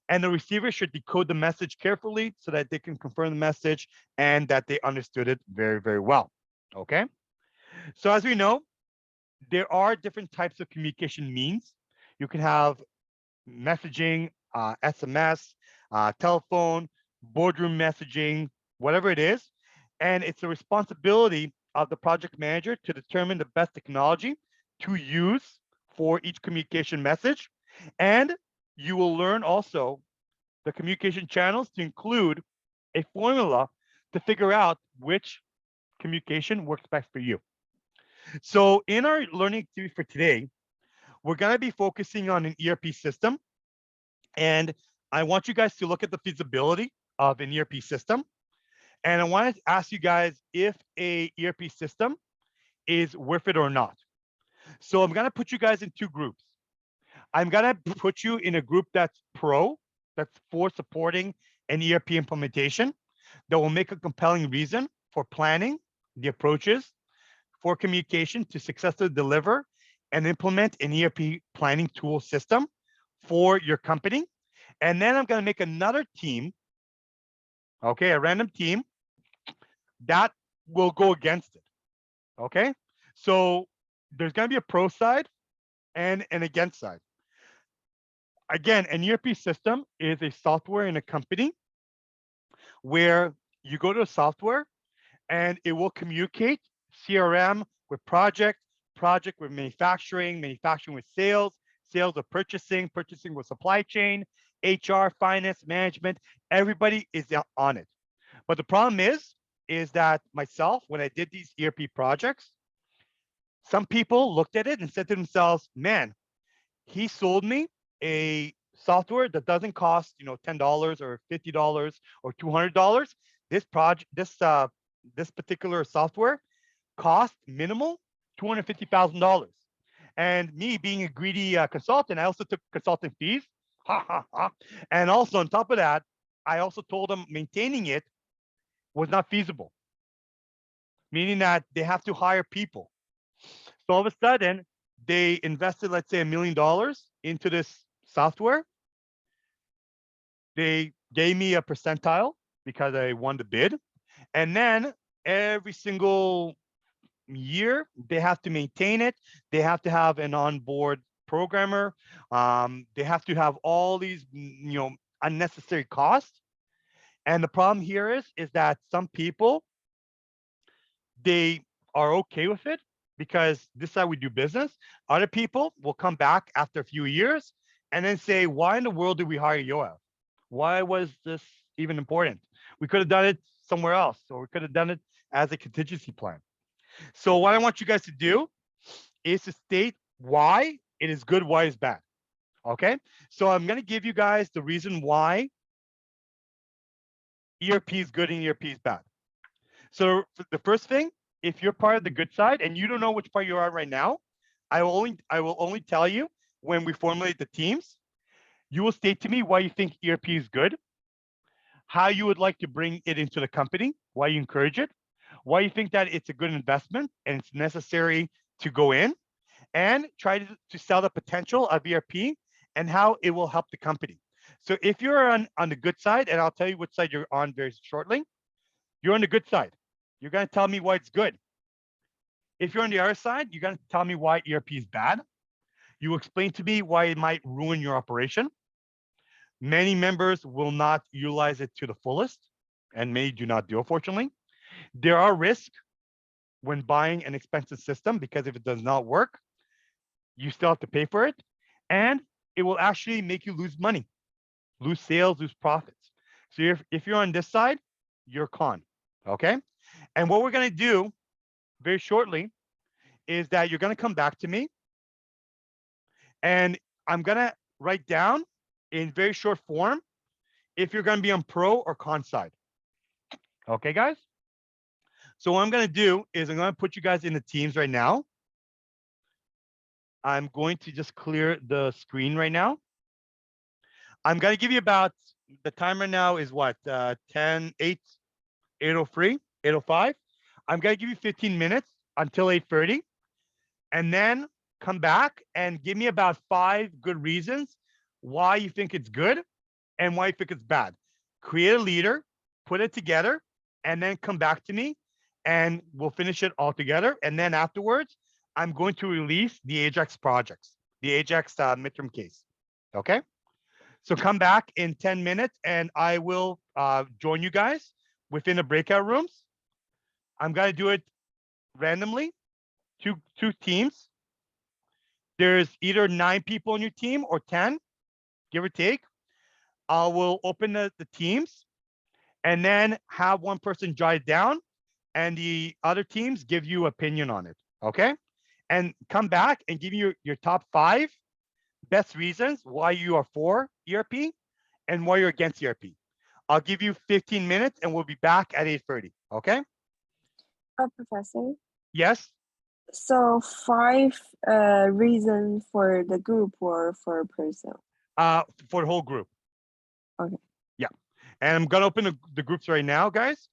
And the receiver should decode the message carefully so that they can confirm the message and that they understood it very, very well. Okay. So as we know, there are different types of communication means. You can have messaging, SMS, telephone, boardroom messaging, whatever it is. And it's the responsibility of the project manager to determine the best technology to use for each communication message. And you will learn also the communication channels to include a formula to figure out which communication works best for you. So in our learning activity for today, we're going to be focusing on an ERP system. And I want you guys to look at the feasibility of an ERP system. And I want to ask you guys if a ERP system is worth it or not. So I'm going to put you guys in 2 groups. I'm going to put you in a group that's pro, that's for supporting an ERP implementation, that will make a compelling reason for planning the approaches for communication to successfully deliver and implement an ERP planning tool system for your company. And then I'm going to make another team, okay, a random team that will go against it. Okay. So there's going to be a pro side and an against side. Again, an ERP system is a software in a company where you go to a software and it will communicate CRM with project, project with manufacturing, manufacturing with sales, sales with purchasing, purchasing with supply chain, HR, finance, management, everybody is on it. But the problem is that myself, when I did these ERP projects, some people looked at it and said to themselves, man, he sold me a software that doesn't cost, $10 or $50 or $200. This particular software cost minimal $250,000. And me being a greedy consultant, I also took consulting fees. Ha, ha, ha. And also on top of that, I also told them maintaining it was not feasible, meaning that they have to hire people. So all of a sudden, they invested, let's say, $1 million into this software. They gave me a percentile because I won the bid. And then every single year, they have to maintain it. They have to have an onboard programmer. They have to have all these, unnecessary costs. And the problem here is that some people, they are okay with it because this is how we do business. Other people will come back after a few years and then say, why in the world did we hire Yoav? Why was this even important? We could have done it somewhere else, or we could have done it as a contingency plan. So what I want you guys to do is to state why it is good, why it's bad. Okay. So I'm going to give you guys the reason why ERP is good and ERP is bad. So the first thing, if you're part of the good side and you don't know which part you are right now, I will only tell you when we formulate the teams. You will state to me why you think ERP is good, how you would like to bring it into the company, why you encourage it, why you think that it's a good investment and it's necessary to go in, and try to sell the potential of ERP and how it will help the company. So if you're on the good side, and I'll tell you which side you're on very shortly, you're on the good side. You're going to tell me why it's good. If you're on the other side, you're going to tell me why ERP is bad. You explain to me why it might ruin your operation. Many members will not utilize it to the fullest, and many do not do, unfortunately. There are risks when buying an expensive system because if it does not work, you still have to pay for it, and it will actually make you lose money, lose sales, lose profits. So if you're on this side, you're con, okay? And what we're going to do very shortly is that you're going to come back to me, and I'm going to write down in very short form if you're going to be on pro or con side. Okay, guys? So what I'm going to do is I'm going to put you guys in the teams right now. I'm going to just clear the screen right now. I'm going to give you about, the timer now is what, 10, 8, 8:03, 8:05. I'm going to give you 15 minutes until 8:30, and then come back and give me about 5 good reasons why you think it's good and why you think it's bad. Create a leader, put it together, and then come back to me and we'll finish it all together. And then afterwards, I'm going to release the Ajax projects, the Ajax midterm case. Okay. So come back in 10 minutes and I will join you guys within the breakout rooms. I'm going to do it randomly, two teams. There's either 9 people on your team or 10, give or take. I will open the teams and then have one person jot it down and the other teams give you opinion on it. Okay. And come back and give you your top 5 best reasons why you are for ERP and why you're against ERP. I'll give you 15 minutes and we'll be back at 8:30. Okay. Professor. Yes. So 5 reasons for the group or for a person? For the whole group. Okay. Yeah. And I'm going to open the groups right now, guys.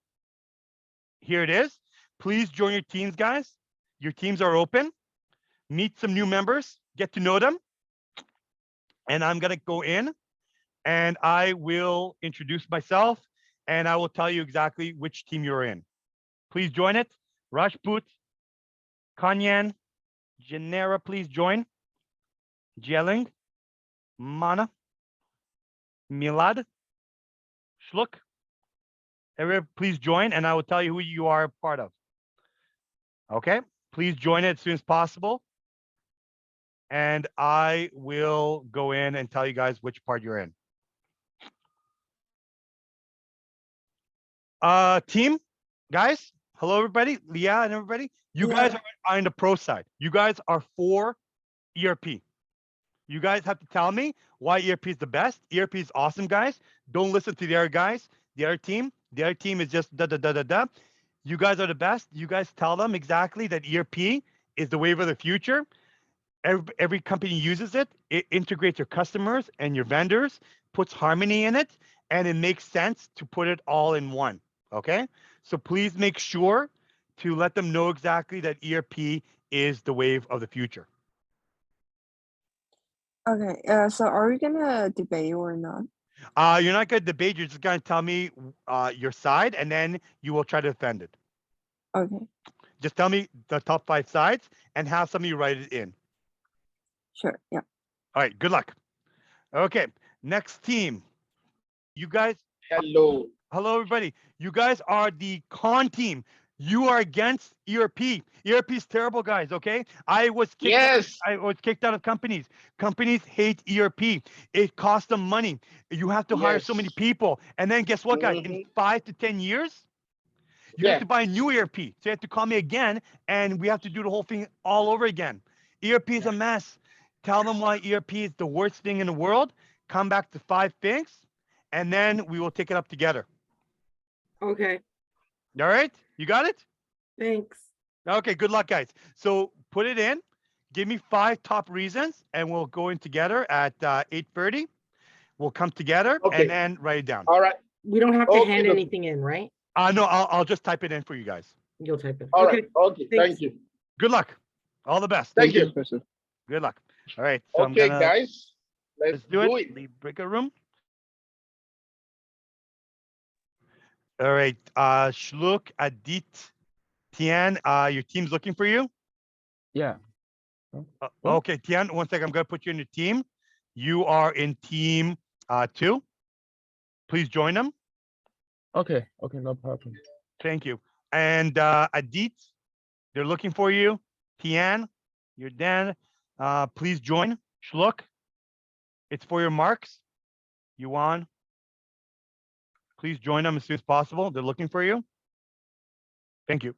Here it is. Please join your teams, guys. Your teams are open. Meet some new members. Get to know them. And I'm going to go in and I will introduce myself and I will tell you exactly which team you're in. Please join it. Rajput, Kanyan, Genera, please join. Jeling, Mana, Milad, Shluk. Everyone, please join and I will tell you who you are part of. Okay, please join it as soon as possible. And I will go in and tell you guys which part you're in. Team, guys, hello everybody, Leah and everybody. You guys are on the pro side. You guys are for ERP. You guys have to tell me why ERP is the best. ERP is awesome, guys. Don't listen to the other guys, the other team. The other team is just da. You guys are the best. You guys tell them exactly that ERP is the wave of the future. Every company uses it. It integrates your customers and your vendors, puts harmony in it, and it makes sense to put it all in one. Okay. So please make sure to let them know exactly that ERP is the wave of the future. Okay. So are we gonna debate or not? You're not going to debate. You're just going to tell me your side, and then you will try to defend it. Okay. Just tell me the top 5 sides and have somebody write it in. Sure. Yeah. All right, good luck. Okay, next team. You guys, Hello. hello everybody. You guys are the con team. You are against ERP. ERP is terrible, guys. Okay, I was kicked. Yes. I was kicked out of companies. Companies hate ERP. It costs them money. You have to hire so many Yes. people, and then guess what, guys? In Mhm. 5 to 10 years, you have Yeah. to buy a new ERP. So you have to call me again, and we have to do the whole thing all over again. ERP is a mess. Tell them why ERP is the worst thing in the world. Come back to 5 things, and then we will take it up together. Okay, All right? You got it? thanks. Okay, good luck, guys. So put it in. Give me 5 top reasons, and we'll go in together at 8:30. We'll come together and Okay. then write it down. All right. We don't have to Okay. hand anything in, right? No, I'll just type it in for you guys. You'll type it. All Okay, right. Okay. thanks. Thank you. Good luck. All the best. Thank Thank you, you. Professor. Good luck. All right. So I'm Okay, gonna guys. Let's do it. do it. Leave breakout room. All right. Shluk, Adit, Tian, your team's looking for you. Yeah. What? Okay, Tian, one second. I'm gonna put you in the team. You are in team 2. Please join them. Okay. Okay. No problem. Thank you. And Adit, they're looking for you. Tian, you're Dan. Please join. Shluk, it's for your marks. Yuan, please join them as soon as possible. They're looking for you. Thank you.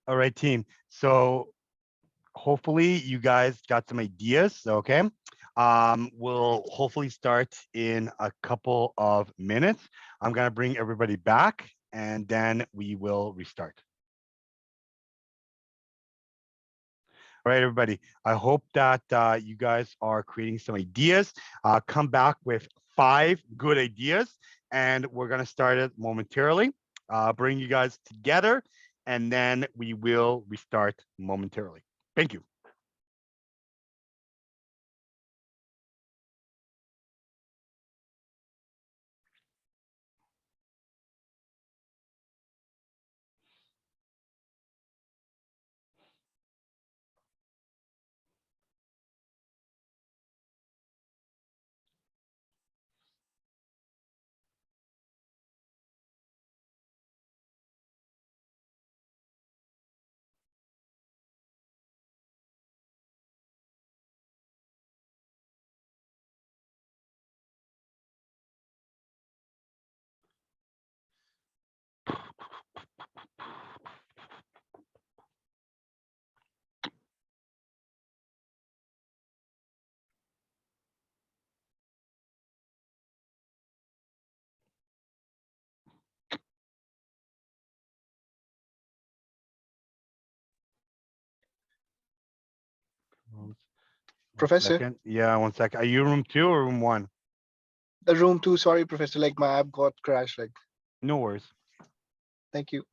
All right, team. So hopefully you guys got some ideas. Okay. We'll hopefully start in a couple of minutes. I'm gonna bring everybody back and then we will restart. All right, everybody. I hope that you guys are creating some ideas. Come back with 5 good ideas, and we're gonna start it momentarily. Bring you guys together, and then we will restart momentarily. Thank you. One Professor, second. Yeah, 1 second. Are you room 2 or room 1? the room 2, sorry, Professor, like my app got crashed, like, No worries. thank you.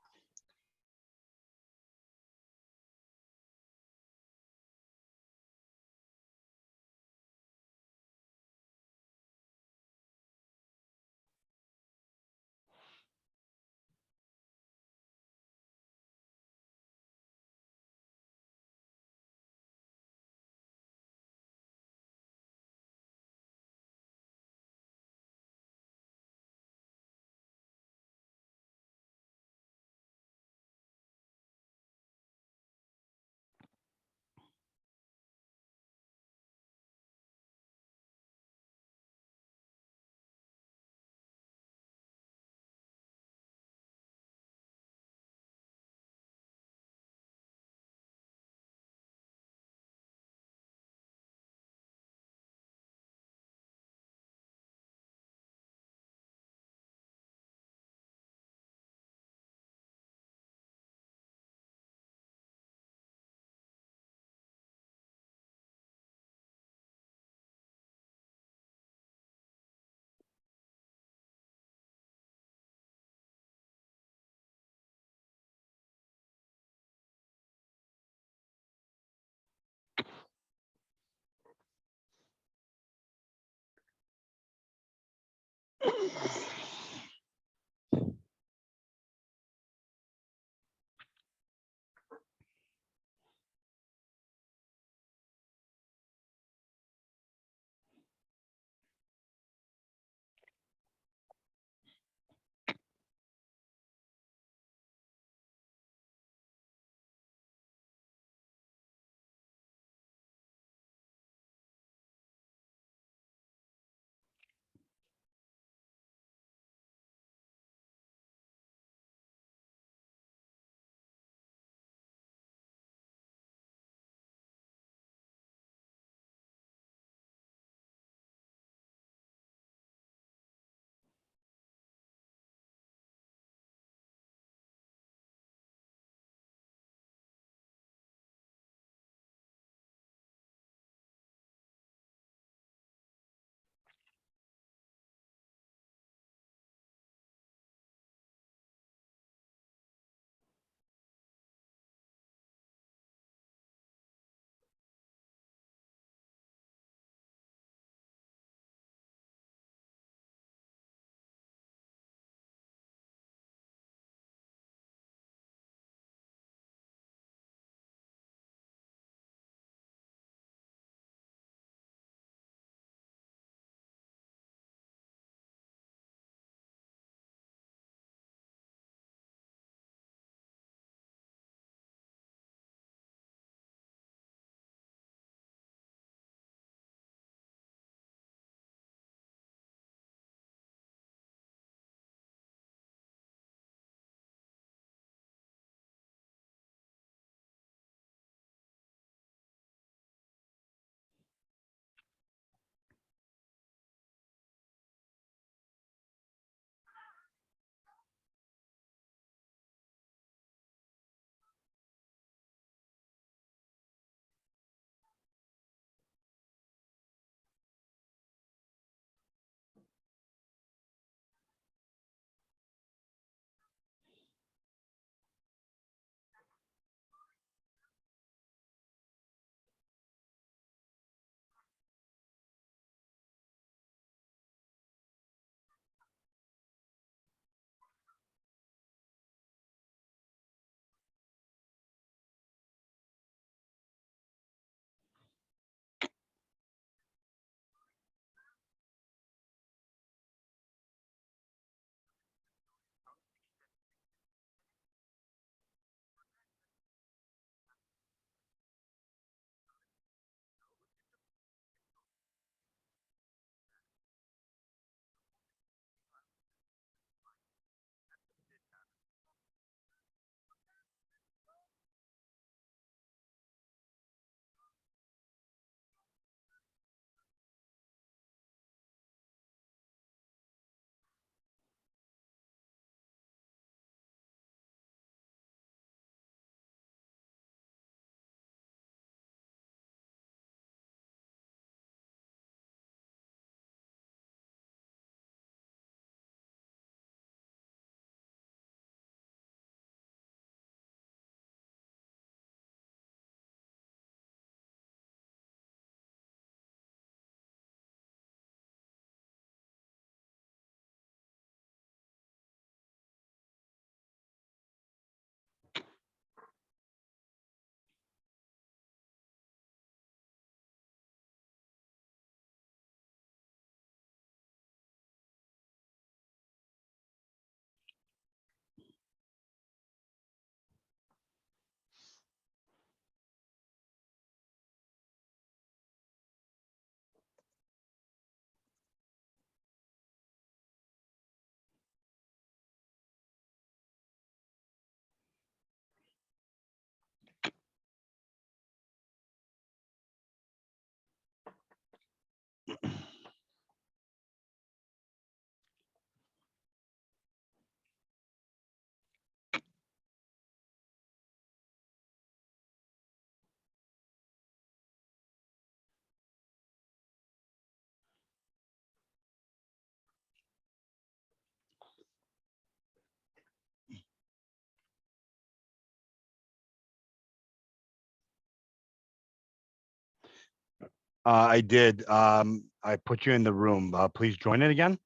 I did. I put you in the room. Please join it again.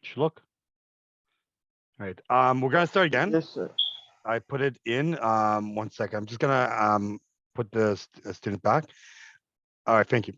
Should look. All right. We're gonna start again. Yes, sir. I put it in. 1 second. I'm just gonna put the student back. All right. Thank you.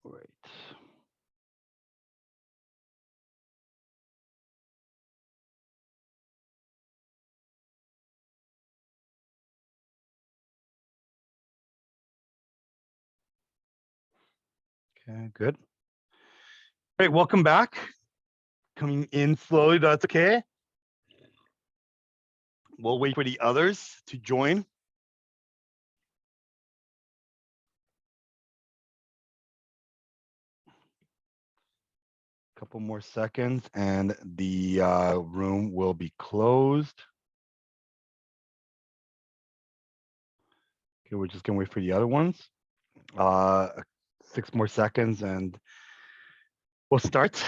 Right. Okay, good. All right, welcome back. Coming in slowly, that's okay. We'll wait for the others to join. Couple more seconds and the room will be closed. Okay, we're just gonna wait for the other ones. 6 more seconds and we'll start.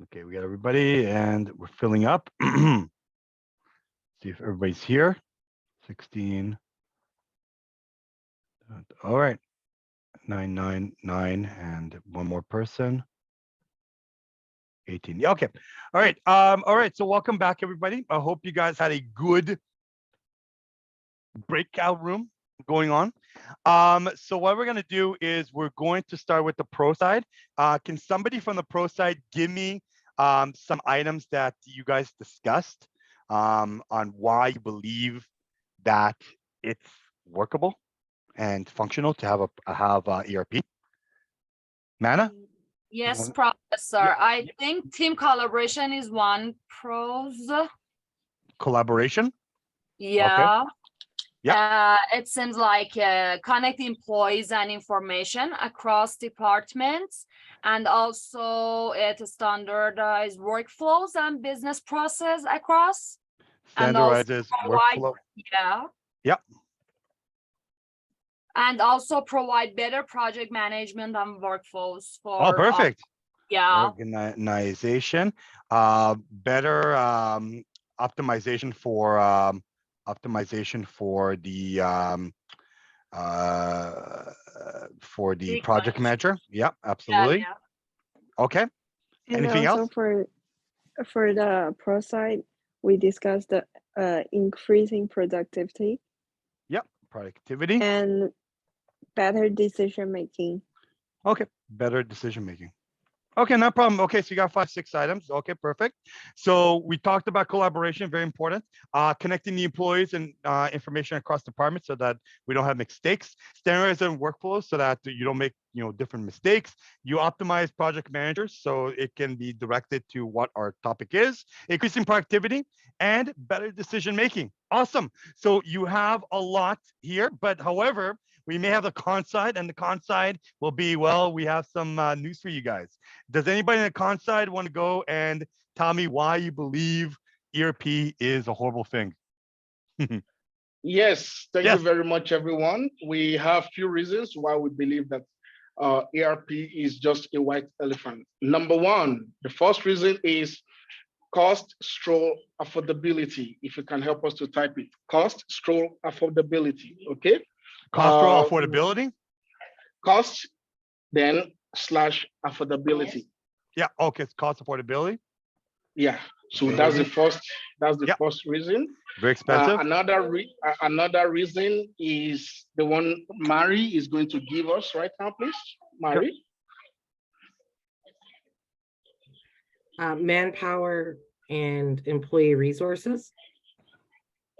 Okay, we got everybody and we're filling up. See if everybody's here. 16. All right. 999 and one more person. 18. Yeah, okay. All right. All right. So welcome back, everybody. I hope you guys had a good breakout room going on. So what we're gonna do is we're going to start with the pro side. Can somebody from the pro side give me some items that you guys discussed on why you believe that it's workable and functional to have ERP? Mana? Yes, Mhm. Professor. I think team collaboration is one pros. Collaboration? Yeah. Yeah. It seems like connect employees and information across departments, and also it standardized workflows and business process across, and also Standardizes provide, workflow. yeah, Yeah. and also provide better project management and workflows for Oh, perfect. yeah. Organization, better optimization for the Big project management. manager. Yeah, Yeah, absolutely. yeah. Okay. And Anything also else? for the pro side, we discussed the increasing productivity Yep. Productivity. and better decision making. Okay. Better decision making. Okay, no problem. Okay, so you got 5, 6 items. Okay, perfect. So we talked about collaboration, very important. Connecting the employees and information across departments so that we don't have mistakes. Standardizing workflows so that you don't make different mistakes. You optimize project managers so it can be directed to what our topic is. Increasing productivity and better decision making. Awesome. So you have a lot here, but however, we may have the con side, and the con side will be, well, we have some news for you guys. Does anybody in the con side want to go and tell me why you believe ERP is a horrible thing? Yes, thank you Yes. very much, everyone. We have few reasons why we believe that ERP is just a white elephant. Number one, the first reason is cost, stroll, affordability. If you can help us to type it, cost, stroll, affordability. Okay. Cost pro affordability? Cost, then slash affordability. Yeah. Okay. It's cost affordability. Yeah. So Okay. that's the first. That's the Yep. first reason. Very expensive. Another reason is the one Mari is going to give us right now, please. Mari. Manpower and employee resources.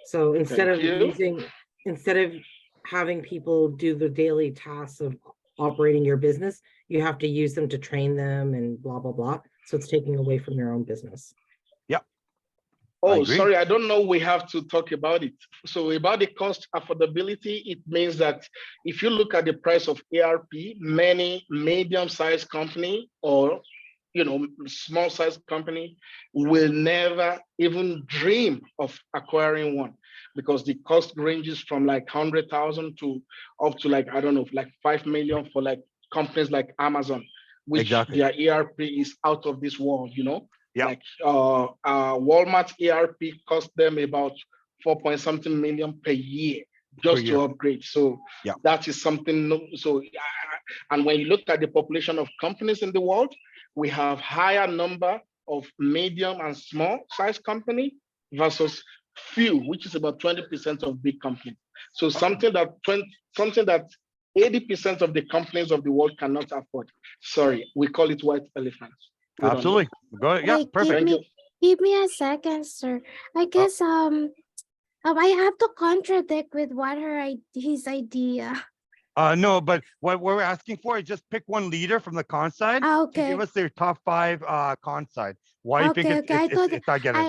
So instead of having people do the daily tasks of operating your business, you have to use them to train them and blah, blah, blah. So it's taking away from your own business. Yep. Oh, agree. sorry, I don't know. We have to talk about it. So about the cost affordability, it means that if you look at the price of ARP, many medium-sized company or small-sized company will never even dream of acquiring one because the cost ranges from like 100,000 to up to like, I don't know, like 5 million for like companies like Amazon, which Exactly. their ERP is out of this world, Yeah. like Walmart ERP cost them about 4 point something million per year Per just year. to upgrade. So Yeah. that is something. And when you look at the population of companies in the world, we have higher number of medium and small size company versus few, which is about 20% of big companies. So something that 80% of the companies of the world cannot afford. Sorry, we call it white elephants. We don't know. Absolutely. Go ahead. Yeah, Wait, perfect. Thank you. give me a second, sir. I guess I have to contradict with what his idea. No, but what we're asking for is just pick one leader from the con side Ah, to give okay. us their top 5 con side. Why you think Okay. it's not getting?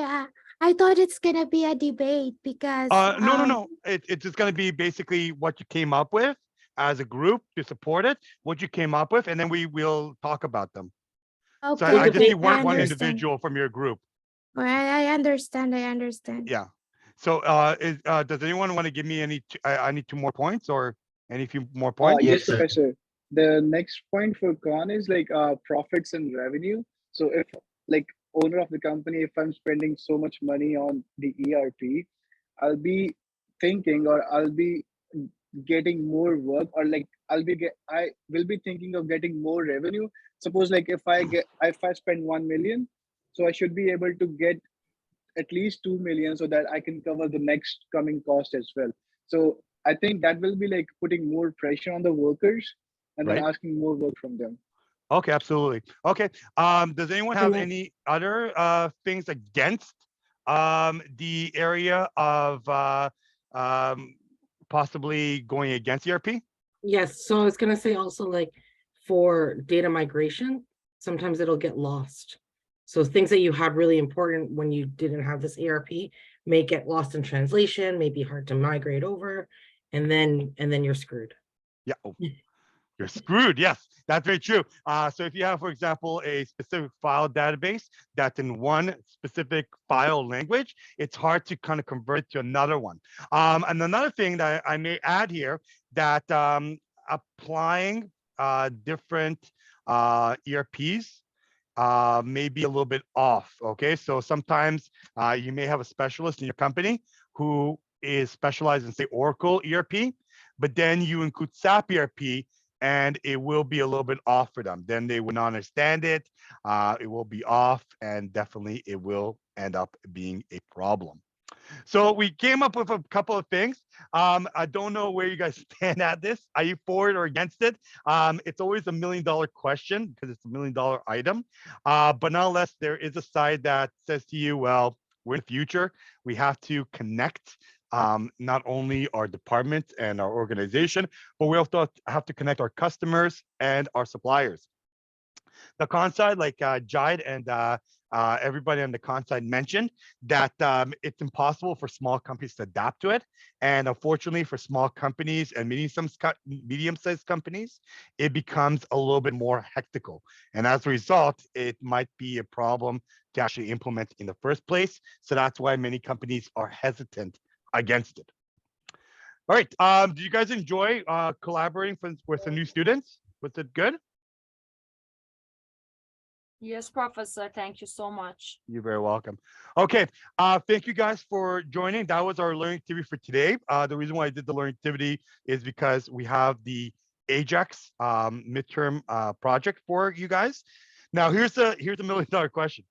I thought it's gonna be a debate because No. It's just gonna be basically what you came up with as a group to support it, what you came up with, and then we will talk about them. So Okay, I just need okay, I one understand. individual from your group. Well, I understand. I understand. Yeah. So does anyone want to give me any? I need 2 more points or any few more points? Yes, Professor. The next point for con is like profits and revenue. So if like owner of the company, if I'm spending so much money on the ERP, I'll be thinking or I'll be getting more work or like I will be thinking of getting more revenue. Suppose like if I spend 1 million, so I should be able to get at least 2 million so that I can cover the next coming cost as well. So I think that will be like putting more pressure on the workers and then Right. asking more work from them. Okay, absolutely. Okay. Does anyone have any other things against the area of possibly going against ERP? Yes, so I was gonna say also like for data migration, sometimes it'll get lost. So things that you had really important when you didn't have this ERP may get lost in translation, may be hard to migrate over, and then you're screwed. Yeah. Oh, you're screwed. Yes, that's very true. So if you have, for example, a specific file database that's in one specific file language, it's hard to kind of convert it to another one. And another thing that I may add here that applying different ERPs may be a little bit off. Okay, so sometimes you may have a specialist in your company who is specialized in, say, Oracle ERP, but then you include SAP ERP, and it will be a little bit off for them. Then they will not understand it. It will be off, and definitely it will end up being a problem. So we came up with a couple of things. I don't know where you guys stand at this. Are you for it or against it? It's always $1 million question because it's $1 million item. But nonetheless, there is a side that says to you, well, we're in the future. We have to connect not only our department and our organization, but we also have to connect our customers and our suppliers. The con side, like Jide and everybody on the con side mentioned, that it's impossible for small companies to adapt to it. And unfortunately, for small companies and medium-sized companies, it becomes a little bit more hectical. And as a result, it might be a problem to actually implement in the first place. So that's why many companies are hesitant against it. All right. Do you guys enjoy collaborating with the new students? Was it good? Yes, Professor, thank you so much. You're very welcome. Okay, thank you guys for joining. That was our learning activity for today. The reason why I did the learning activity is because we have the Ajax midterm project for you guys. Now, here's a $1 million question.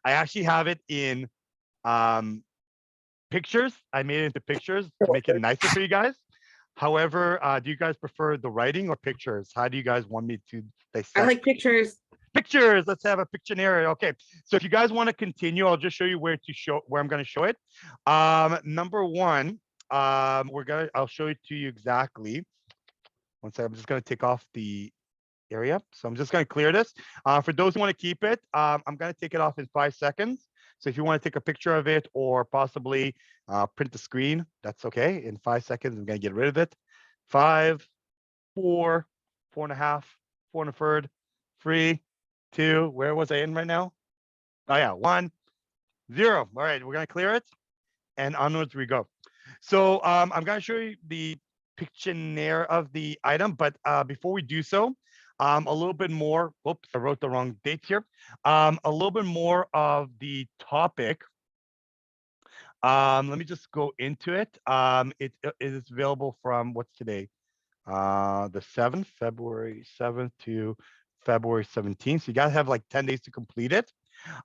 I actually have it in pictures. I made it into pictures to make it nicer for you guys. However, do you guys prefer the writing or pictures? How do you guys want me to dissect? I like pictures. Pictures. Let's have a pictionary. Okay. So if you guys want to continue, I'll just show you where I'm going to show it. Number one, I'll show it to you exactly. One second. I'm just going to take off the area. So I'm just going to clear this. For those who want to keep it, I'm going to take it off in 5 seconds. So if you want to take a picture of it or possibly print the screen, that's okay. In 5 seconds, I'm going to get rid of it. 5, 4, 4.5, 4 1/3, 3, 2. Where was I in right now? Oh yeah, 1, 0. All right, we're going to clear it and onwards we go. So I'm going to show you the Pictionary of the item, but before we do so, a little bit more. Oops, I wrote the wrong dates here. A little bit more of the topic. Let me just go into it. It is available from what's today? The 7th, February 7th to February 17th. So you gotta have like 10 days to complete it.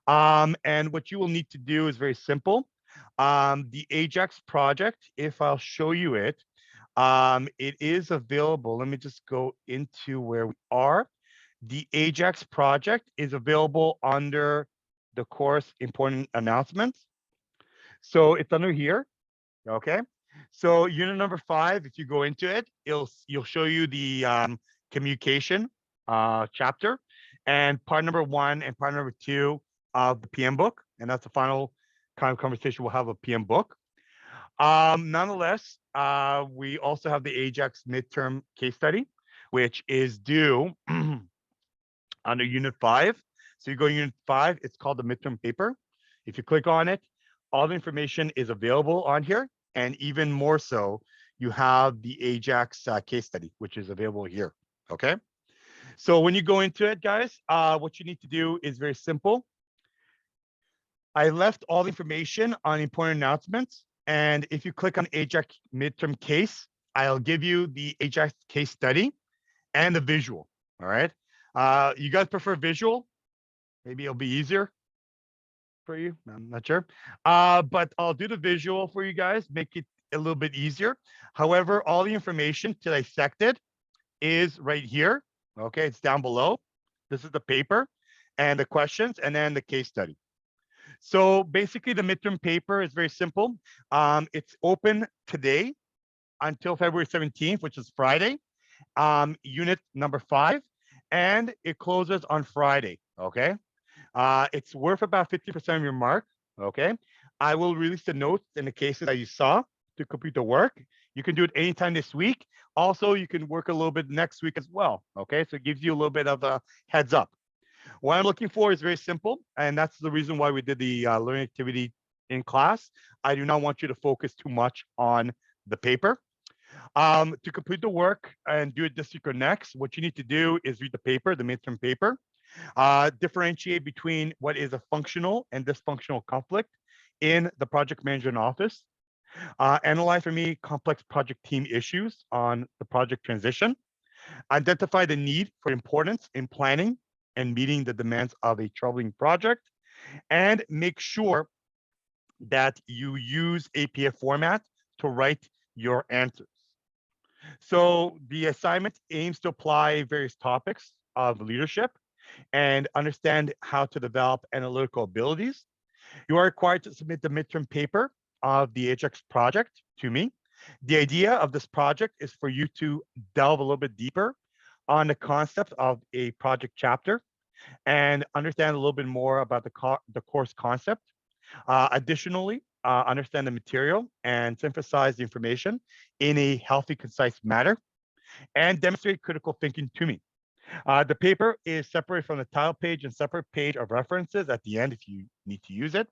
And what you will need to do is very simple. The Ajax project, if I'll show you it, it is available. Let me just go into where we are. The Ajax project is available under the course important announcements. So it's under here. Okay. So unit number 5, if you go into it, you'll show you the communication chapter and part number 1 and part number 2 of the PM book. And that's the final kind of conversation we'll have a PM book. Nonetheless, we also have the Ajax midterm case study, which is due under unit 5. So you go to unit 5, it's called the midterm paper. If you click on it, all the information is available on here. And even more so, you have the Ajax case study, which is available here. Okay. So when you go into it, guys, what you need to do is very simple. I left all the information on important announcements. And if you click on Ajax midterm case, I'll give you the Ajax case study and the visual. All right. You guys prefer visual? Maybe it'll be easier for you. I'm not sure. But I'll do the visual for you guys, make it a little bit easier. However, all the information to dissect it is right here. Okay, it's down below. This is the paper and the questions and then the case study. So basically the midterm paper is very simple. It's open today until February 17th, which is Friday, unit number 5, and it closes on Friday, okay? It's worth about 50% of your mark, okay? I will release the notes in the cases that you saw to complete the work. You can do it anytime this week. Also, you can work a little bit next week as well, okay? So it gives you a little bit of a heads up. What I'm looking for is very simple, and that's the reason why we did the learning activity in class. I do not want you to focus too much on the paper. To complete the work and do it this week or next, what you need to do is read the paper, the midterm paper, differentiate between what is a functional and dysfunctional conflict in the project management office, analyze for me complex project team issues on the project transition, identify the need for importance in planning and meeting the demands of a troubling project, and make sure that you use APF format to write your answers. So the assignment aims to apply various topics of leadership and understand how to develop analytical abilities. You are required to submit the midterm paper of the HX project to me. The idea of this project is for you to delve a little bit deeper on the concept of a project chapter and understand a little bit more about the course concept. Additionally, understand the material and synthesize the information in a healthy, concise manner and demonstrate critical thinking to me. The paper is separated from the title page and separate page of references at the end if you need to use it.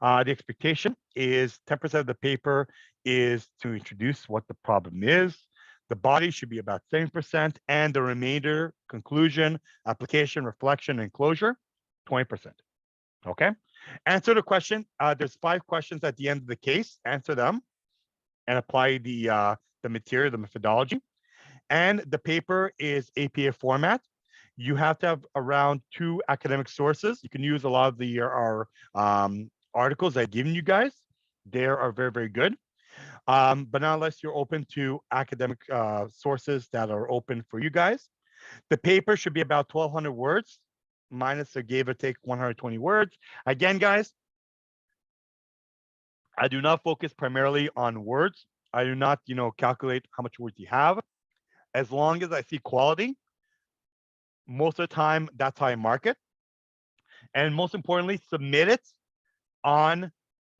The expectation is 10% of the paper is to introduce what the problem is. The body should be about 7% and the remainder, conclusion, application, reflection, and closure, 20%. Okay. Answer the question. There's 5 questions at the end of the case. Answer them and apply the material, the methodology. And the paper is APA format. You have to have around 2 academic sources. You can use a lot of the our articles I've given you guys. They are very, very good. But not unless you're open to academic sources that are open for you guys. The paper should be about 1,200 words, minus a give or take 120 words. Again, guys, I do not focus primarily on words. I do not, calculate how much words you have. As long as I see quality, most of the time, that's how I mark it. And most importantly, submit it on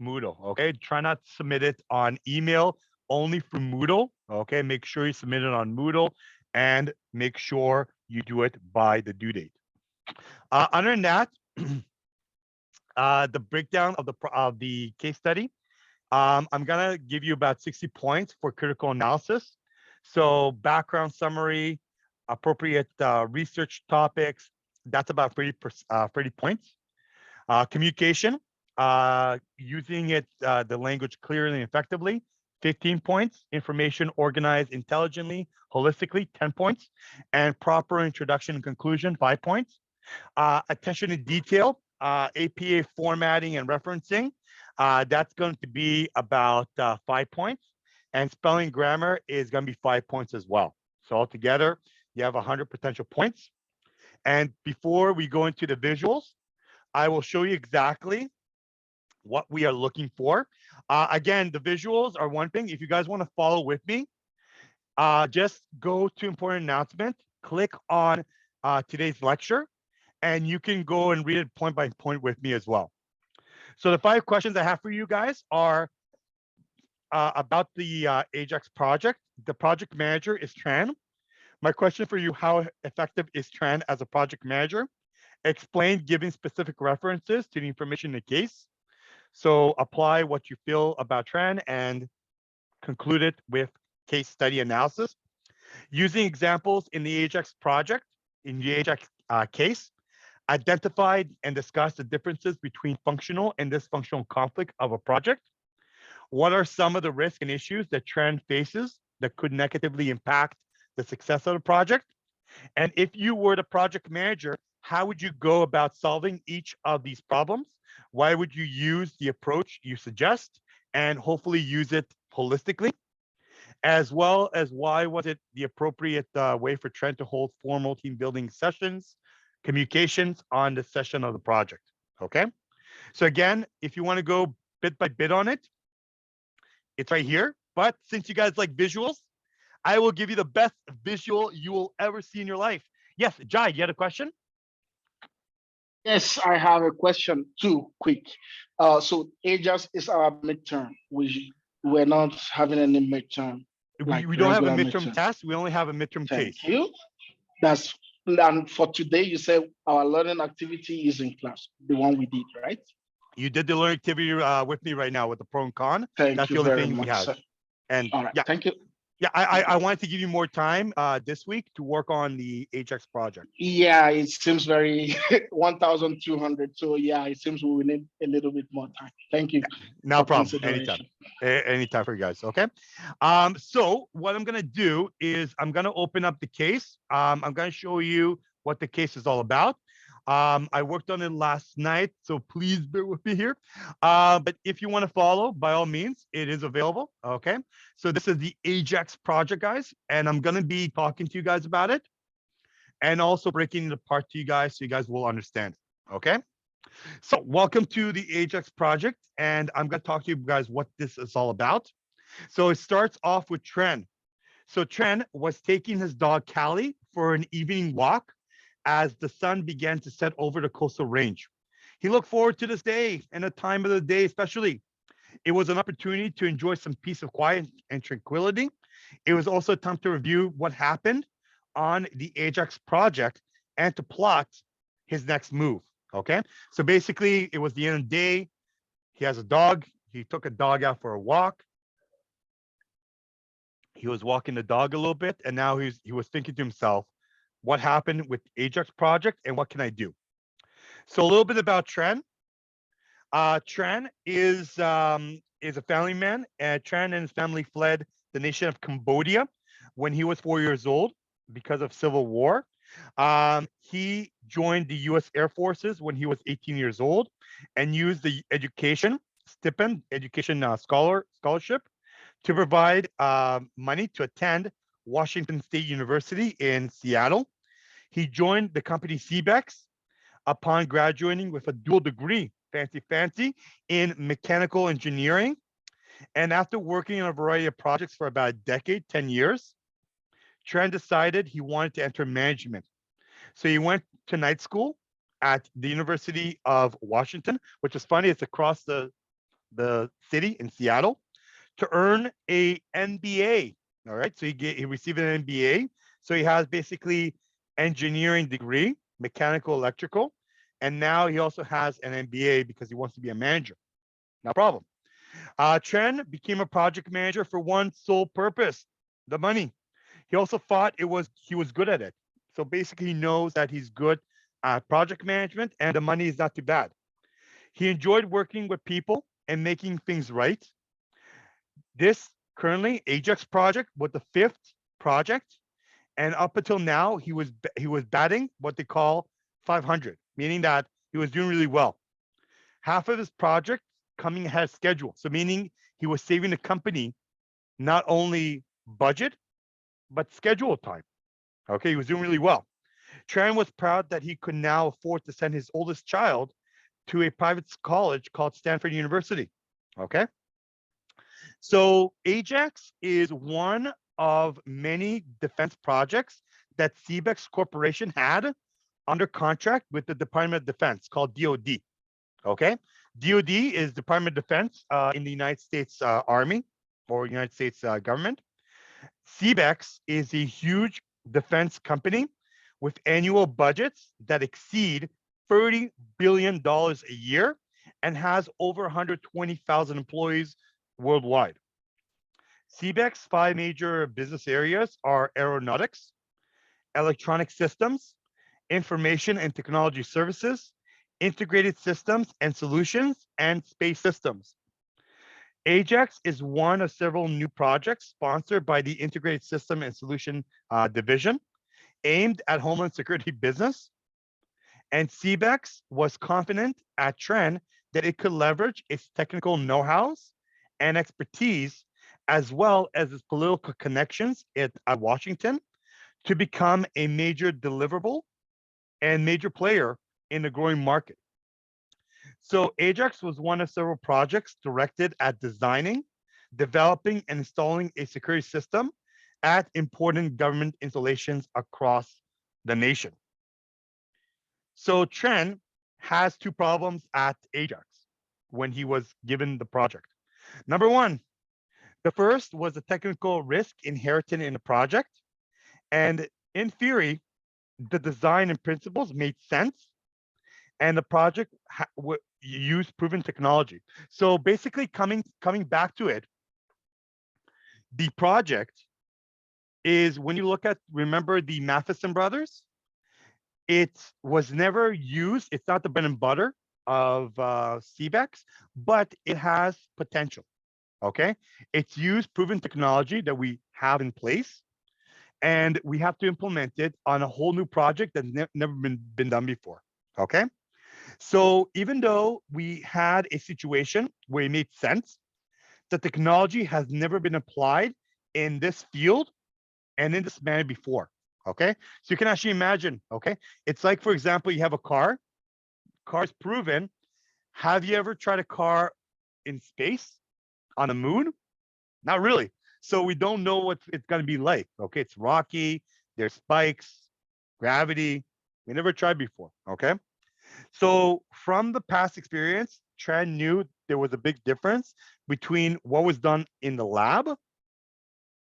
Moodle, okay? Try not to submit it on email, only through Moodle, okay? Make sure you submit it on Moodle and make sure you do it by the due date. Other than that, the breakdown of the case study, I'm gonna give you about 60 points for critical analysis. So background summary, appropriate research topics, that's about 30 points. Communication, using the language clearly and effectively, 15 points. Information organized intelligently, holistically, 10 points. And proper introduction and conclusion, 5 points. Attention to detail, APA formatting and referencing, that's going to be about 5 points. And spelling grammar is going to be 5 points as well. So altogether, you have 100 potential points. And before we go into the visuals, I will show you exactly what we are looking for. Again, the visuals are one thing. If you guys want to follow with me, just go to important announcement, click on today's lecture, and you can go and read it point by point with me as well. So the 5 questions I have for you guys are about the Ajax project. The project manager is Tran. My question for you, how effective is Tran as a project manager? Explain giving specific references to the information in the case. So apply what you feel about Tran and conclude it with case study analysis. Using examples in the Ajax project, in the Ajax case, identified and discuss the differences between functional and dysfunctional conflict of a project. What are some of the risks and issues that Tran faces that could negatively impact the success of the project? And if you were the project manager, how would you go about solving each of these problems? Why would you use the approach you suggest and hopefully use it holistically? As well as why was it the appropriate way for Tran to hold formal team building sessions, communications on the session of the project, okay? So again, if you wanna go bit by bit on it, it's right here. But since you guys like visuals, I will give you the best visual you will ever see in your life. Yes, Jai, you had a question? Yes, I have a question too, quick. So Ajax is our midterm. We're not having any midterm. We don't have a midterm test. We only have a midterm case. Thank you. That's and for today. You said our learning activity is in class, the one we did, right? You did the learning activity with me right now with the pro and con. Thank That's you the only very thing we much, have. sir. And All right, yeah, thank you. yeah, I wanted to give you more time this week to work on the Ajax project. Yeah, it seems very 1,200. So yeah, it seems we will need a little bit more time. Thank you. No for problem. consideration. Anytime for you guys. Okay. So what I'm gonna do is I'm gonna open up the case. I'm gonna show you what the case is all about. I worked on it last night, so please bear with me here. But if you want to follow, by all means, it is available. Okay. So this is the Ajax project, guys, and I'm gonna be talking to you guys about it, and also breaking it apart to you guys so you guys will understand. Okay. So welcome to the Ajax project, and I'm going to talk to you guys what this is all about. So it starts off with Tren. So Tren was taking his dog Callie for an evening walk as the sun began to set over the coastal range. He looked forward to this day and the time of the day especially. It was an opportunity to enjoy some peace of quiet and tranquility. It was also a time to review what happened on the Ajax project and to plot his next move. Okay. So basically, it was the end of the day. He has a dog. He took a dog out for a walk. He was walking the dog a little bit, and now he was thinking to himself, what happened with Ajax project and what can I do? So a little bit about Tren. Tran is a family man. Tran and his family fled the nation of Cambodia when he was 4 years old because of civil war. He joined the U.S. Air Forces when he was 18 years old and used the education scholarship to provide money to attend Washington State University in Seattle. He joined the company CBEX upon graduating with a dual degree, fancy, in mechanical engineering. And after working on a variety of projects for about a decade, 10 years, Tran decided he wanted to enter management. So he went to night school at the University of Washington, which is funny, it's across the city in Seattle, to earn a MBA. All right, so he received an MBA. So he has basically engineering degree, mechanical, electrical, and now he also has an MBA because he wants to be a manager. No problem. Chen became a project manager for one sole purpose: the money. He also thought he was good at it. So basically, he knows that he's good at project management, and the money is not too bad. He enjoyed working with people and making things right. This currently Ajax project was the fifth project, and up until now he was batting what they call 500, meaning that he was doing really well. Half of his project coming ahead of schedule, so meaning he was saving the company not only budget but schedule time. Okay, he was doing really well. Tran was proud that he could now afford to send his oldest child to a private college called Stanford University. Okay. So Ajax is one of many defense projects that CBEX Corporation had under contract with the Department of Defense called DoD. Okay. DoD is Department of Defense in the United States Army or United States government. CBEX is a huge defense company with annual budgets that exceed $30 billion a year and has over 120,000 employees worldwide. CBEC's five major business areas are aeronautics, electronic systems, information and technology services, integrated systems and solutions, and space systems. Ajax is one of several new projects sponsored by the Integrated System and Solution Division aimed at Homeland Security business. And CBEX was confident at Trend that it could leverage its technical know-hows and expertise, as well as its political connections at Washington, to become a major deliverable and major player in the growing market. So Ajax was one of several projects directed at designing, developing, and installing a security system at important government installations across the nation. So Chen has two problems at Ajax when he was given the project. Number one, the first was the technical risk inherent in the project. And in theory, the design and principles made sense, and the project used proven technology. So basically, coming back to it, the project is, when you look at, remember the Matheson brothers, it was never used. It's not the bread and butter of CBEX, but it has potential. Okay, it's used proven technology that we have in place, and we have to implement it on a whole new project that's never been done before. Okay, so even though we had a situation where it made sense, the technology has never been applied in this field and in this manner before. Okay, so you can actually imagine. Okay, it's like, for example, you have a car. Car's proven. Have you ever tried a car in space, on the moon? Not really. So we don't know what it's going to be like. Okay, it's rocky. There's spikes, gravity. We never tried before. Okay, so from the past experience, Tran knew there was a big difference between what was done in the lab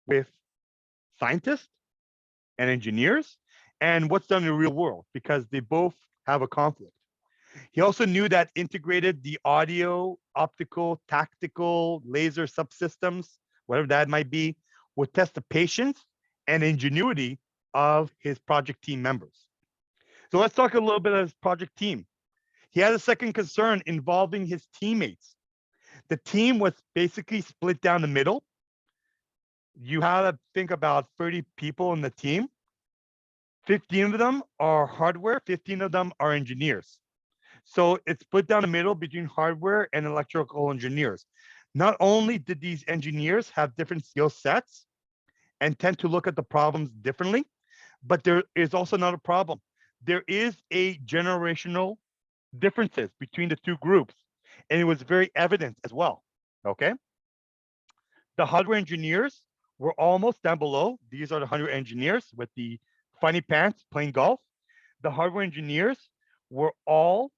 with scientists and engineers and what's done in the real world, because they both have a conflict. He also knew that integrated the audio, optical, tactical, laser subsystems, whatever that might be, would test the patience and ingenuity of his project team members. So let's talk a little bit of his project team. He had a second concern involving his teammates. The team was basically split down the middle. You have to think about 30 people in the team. 15 of them are hardware, 15 of them are engineers. So it's split down the middle between hardware and electrical engineers. Not only did these engineers have different skill sets and tend to look at the problems differently, but there is also another problem. There is a generational differences between the two groups, and it was very evident as well. Okay, the hardware engineers were almost down below. These are the hardware engineers with the funny pants playing golf. The hardware engineers were all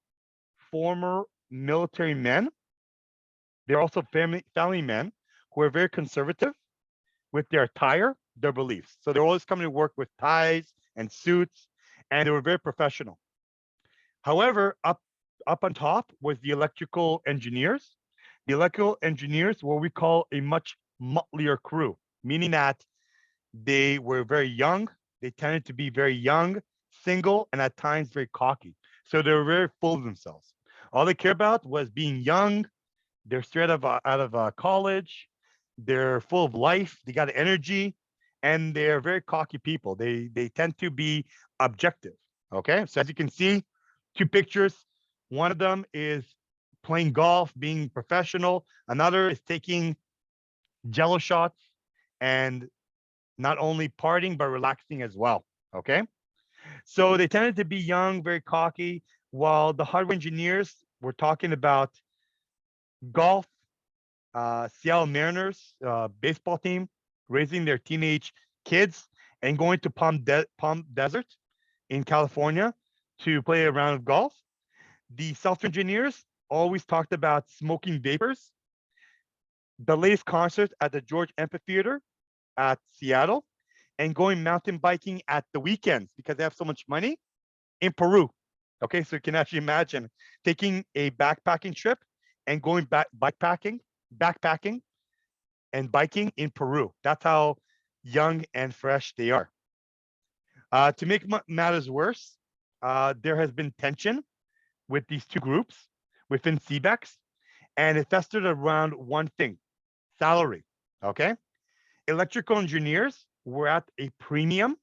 former military men. They're also family men who are very conservative with their attire, their beliefs. So they're always coming to work with ties and suits, and they were very professional. However, up on top was the electrical engineers. The electrical engineers, what we call a much mutlier crew, meaning that they were very young. They tended to be very young, single, and at times very cocky. So they were very full of themselves. All they care about was being young. They're straight out of college. They're full of life. They got energy, and they're very cocky people. They tend to be objective. Okay, so as you can see, two pictures. One of them is playing golf, being professional. Another is taking jello shots and not only partying but relaxing as well. Okay, so they tended to be young, very cocky, while the hardware engineers were talking about golf, Seattle Mariners baseball team raising their teenage kids and going to Palm Desert in California to play a round of golf. The software engineers always talked about smoking vapors, the latest concert at the George Amphitheater at Seattle, and going mountain biking at the weekends because they have so much money in Peru. Okay, so you can actually imagine taking a backpacking trip and going backpacking and biking in Peru. That's how young and fresh they are. To make matters worse, there has been tension with these two groups within CBEX, and it festered around one thing: salary. Okay, electrical engineers were at a premium,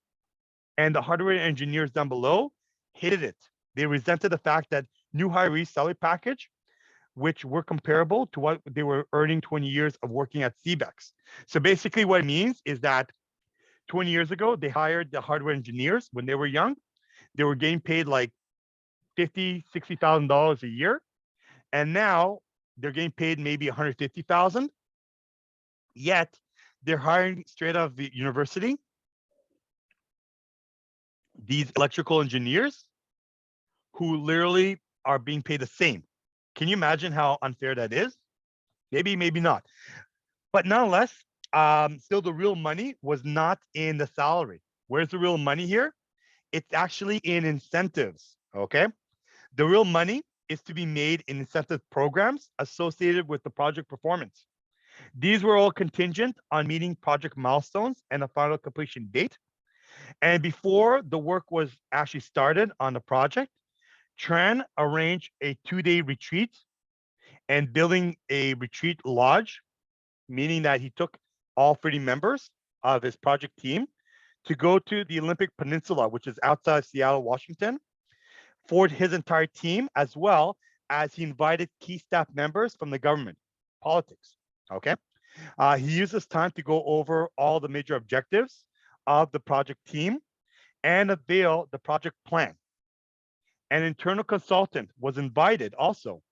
and the hardware engineers down below hated it. They resented the fact that new hirees' salary package, which were comparable to what they were earning 20 years of working at CBEX. So basically what it means is that 20 years ago, they hired the hardware engineers when they were young. They were getting paid like $50,000, $60,000 a year. And now they're getting paid maybe 150,000. Yet they're hiring straight out of the university these electrical engineers who literally are being paid the same. Can you imagine how unfair that is? Maybe, maybe not. But nonetheless, still the real money was not in the salary. Where's the real money here? It's actually in incentives, okay? The real money is to be made in incentive programs associated with the project performance. These were all contingent on meeting project milestones and a final completion date. And before the work was actually started on the project, Tran arranged a 2-day retreat and building a retreat lodge, meaning that he took all 30 members of his project team to go to the Olympic Peninsula, which is outside Seattle, Washington, for his entire team, as well as he invited key staff members from the government, politics, okay? He used this time to go over all the major objectives of the project team and unveil the project plan. An internal consultant was invited also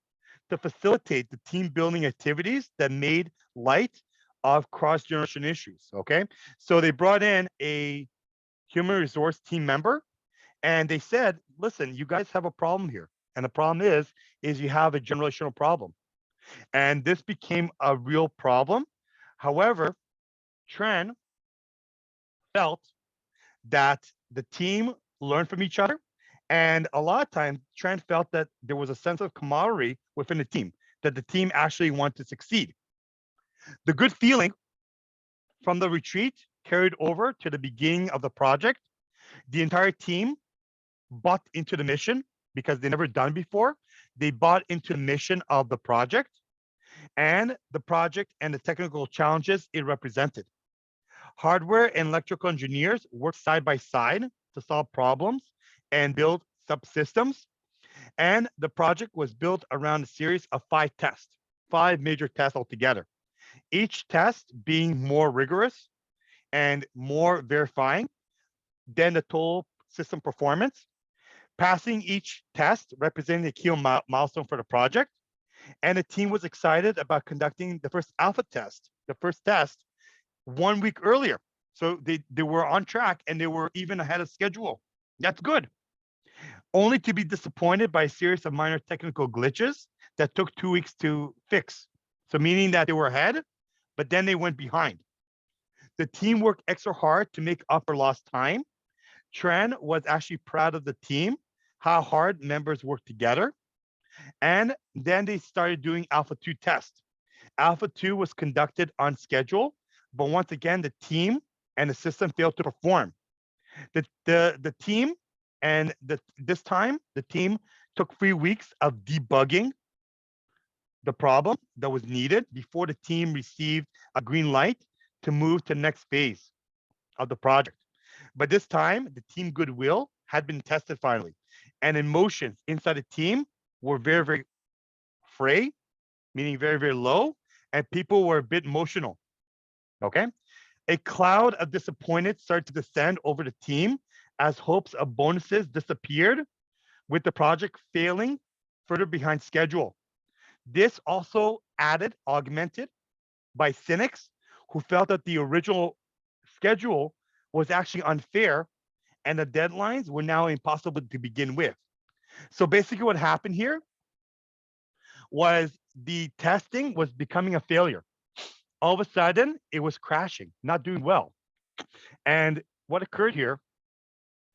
to facilitate the team building activities that made light of cross-generation issues, okay? So they brought in a human resource team member and they said, listen, you guys have a problem here. And the problem is you have a generational problem. And this became a real problem. However, Tran felt that the team learned from each other. And a lot of times, Tran felt that there was a sense of camaraderie within the team, that the team actually wanted to succeed. The good feeling from the retreat carried over to the beginning of the project. The entire team bought into the mission because they never done before. They bought into the mission of the project and the project and the technical challenges it represented. Hardware and electrical engineers worked side by side to solve problems and build subsystems. And the project was built around a series of 5 tests, 5 major tests altogether. Each test being more rigorous and more verifying than the total system performance. Passing each test representing a key milestone for the project. And the team was excited about conducting the first alpha test, the first test, 1 week earlier. So they were on track and they were even ahead of schedule. That's good. only to be disappointed by a series of minor technical glitches that took 2 weeks to fix. So meaning that they were ahead, but then they went behind. The team worked extra hard to make up for lost time. Tran was actually proud of the team, how hard members worked together. And then they started doing Alpha 2 test. Alpha 2 was conducted on schedule, but once again, the team and the system failed to perform. The team and this time, the team took 3 weeks of debugging the problem that was needed before the team received a green light to move to the next phase of the project. But this time, the team goodwill had been tested finally, and emotions inside the team were very, very fray, meaning very, very low, and people were a bit emotional. Okay. A cloud of disappointment started to descend over the team as hopes of bonuses disappeared, with the project failing further behind schedule. This also augmented by cynics who felt that the original schedule was actually unfair and the deadlines were now impossible to begin with. So basically what happened here was the testing was becoming a failure. All of a sudden, it was crashing, not doing well. And what occurred here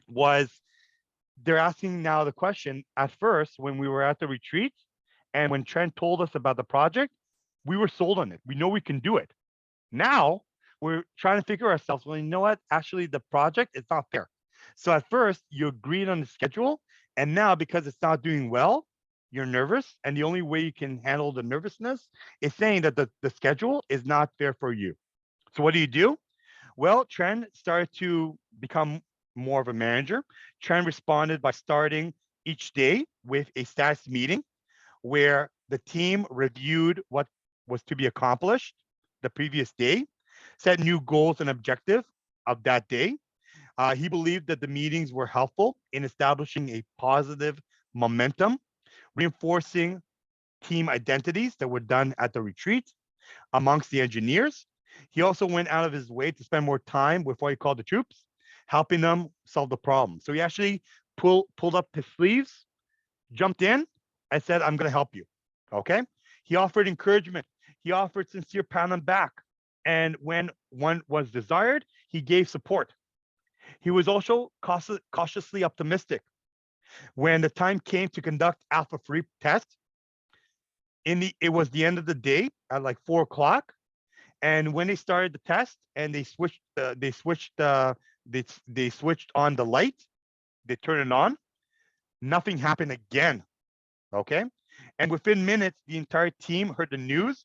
was they're asking now the question at first when we were at the retreat and when Trent told us about the project, we were sold on it. We know we can do it. Now we're trying to figure ourselves, well, you know what? Actually, the project is not fair. So at first, you agreed on the schedule. And now, because it's not doing well, you're nervous. And the only way you can handle the nervousness is saying that the schedule is not fair for you. So what do? Well, Trent started to become more of a manager. Trent responded by starting each day with a status meeting where the team reviewed what was to be accomplished the previous day, set new goals and objectives of that day. He believed that the meetings were helpful in establishing a positive momentum, reinforcing team identities that were done at the retreat amongst the engineers. He also went out of his way to spend more time with what he called the troops, helping them solve the problem. So he actually pulled up his sleeves, jumped in, and said, I'm going to help you. Okay. He offered encouragement. He offered sincere pat on back. And when one was desired, he gave support. He was also cautiously optimistic. When the time came to conduct Alpha 3 test, it was the end of the day at like 4 o'clock. And when they started the test and they switched on the light, they turned it on, nothing happened again. Okay. And within minutes, the entire team heard the news.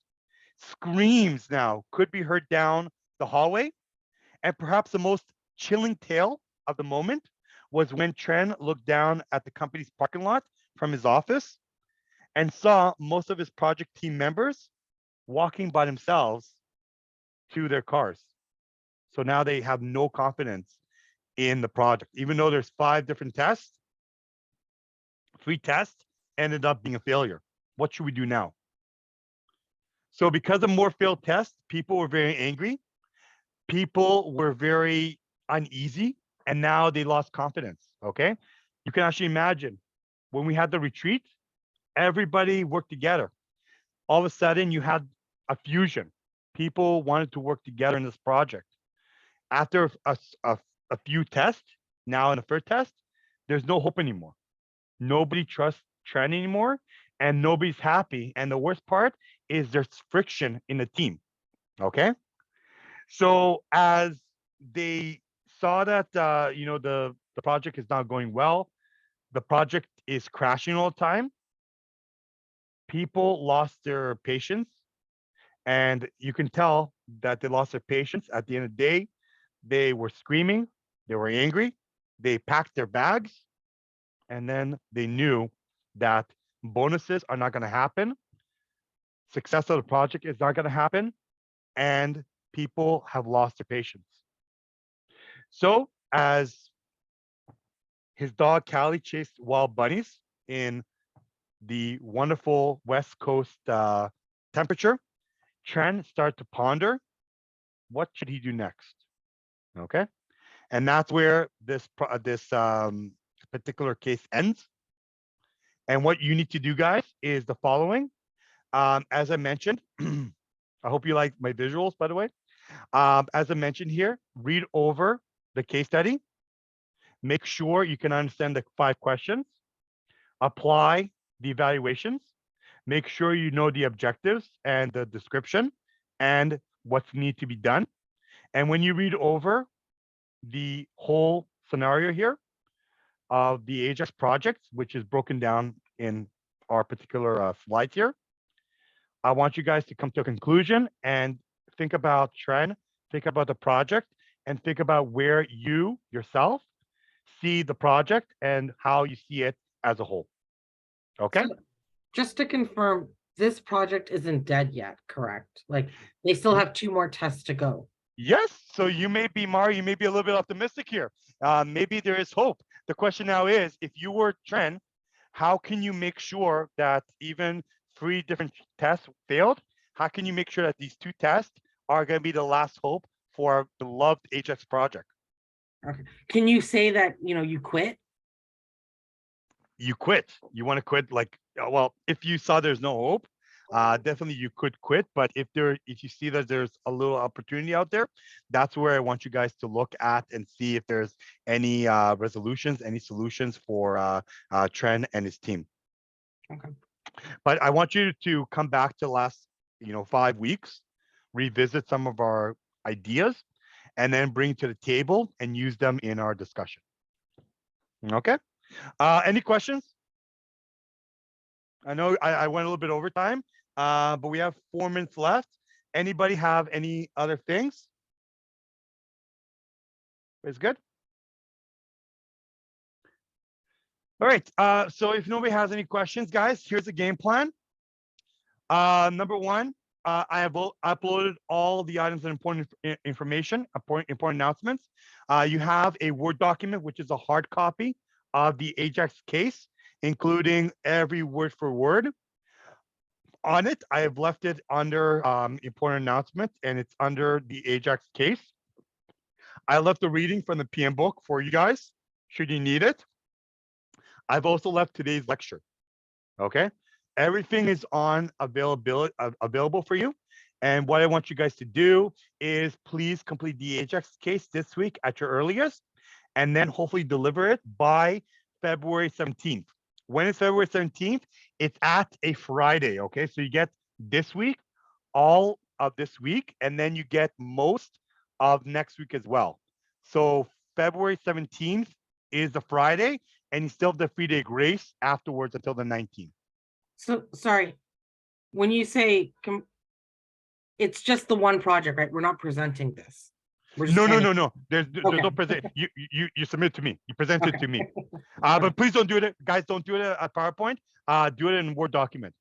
Screams now could be heard down the hallway. And perhaps the most chilling tale of the moment was when Tren looked down at the company's parking lot from his office and saw most of his project team members walking by themselves to their cars. So now they have no confidence in the project. Even though there's 5 different tests, 3 tests ended up being a failure. What should we do now? So because of more failed tests, people were very angry. People were very uneasy, and now they lost confidence. Okay. You can actually imagine when we had the retreat, everybody worked together. All of a sudden, you had a fusion. People wanted to work together in this project. After a few tests, now in the third test, there's no hope anymore. Nobody trusts Trent anymore, and nobody's happy. And the worst part is there's friction in the team. Okay. So as they saw that the project is not going well, the project is crashing all the time, people lost their patience, and you can tell that they lost their patience. At the end of the day, they were screaming, they were angry, they packed their bags, and then they knew that bonuses are not going to happen, success of the project is not going to happen, and people have lost their patience. So as his dog Callie chased wild bunnies in the wonderful West Coast temperature, Tren started to ponder, what should he do next? Okay. And that's where this particular case ends. And what you need to do, guys, is the following. As I mentioned, I hope you like my visuals, by the way. As I mentioned here, read over the case study. Make sure you can understand the 5 questions. Apply the evaluations. Make sure you know the objectives and the description and what's need to be done. And when you read over the whole scenario here of the Ajax project, which is broken down in our particular slides here, I want you guys to come to a conclusion and think about trend, think about the project, and think about where you yourself see the project and how you see it as a whole. Okay? So, just to confirm, this project isn't dead yet, correct? Like, they still have 2 more tests to go. Yes. So you may be, Mari, you may be a little bit optimistic here. Maybe there is hope. The question now is, if you were Trend, how can you make sure that even 3 different tests failed? How can you make sure that these 2 tests are going to be the last hope for our beloved HX project? Okay. Can you say that, you quit? You quit. You want to quit, like, well, if you saw there's no hope, definitely you could quit. But if you see that there's a little opportunity out there, that's where I want you guys to look at and see if there's any resolutions, any solutions for Trent and his team. Okay. But I want you to come back to the last 5 weeks, revisit some of our ideas, and then bring to the table and use them in our discussion. Okay. Any questions? I know I went a little bit over time, but we have 4 minutes left. Anybody have any other things? It's good. All right. So if nobody has any questions, guys, here's the game plan. Number 1, I have uploaded all the items and important information, important announcements. You have a Word document, which is a hard copy of the Ajax case, including every word for word. On it, I have left it under important announcements, and it's under the Ajax case. I left the reading from the PM book for you guys, should you need it. I've also left today's lecture. Okay, everything is available for you. And what I want you guys to do is please complete the Ajax case this week at your earliest, and then hopefully deliver it by February 17th. When is February 17th? It's at a Friday, okay? So you get this week, all of this week, and then you get most of next week as well. So February 17th is the Friday, and you still have the 3-day grace afterwards until the 19th. So, sorry, when you say, it's just the one project, right? We're not presenting this. No. There's no present. You submit to me. You present it to me. But please don't do it, guys. Don't do it at PowerPoint. Do it in Word document,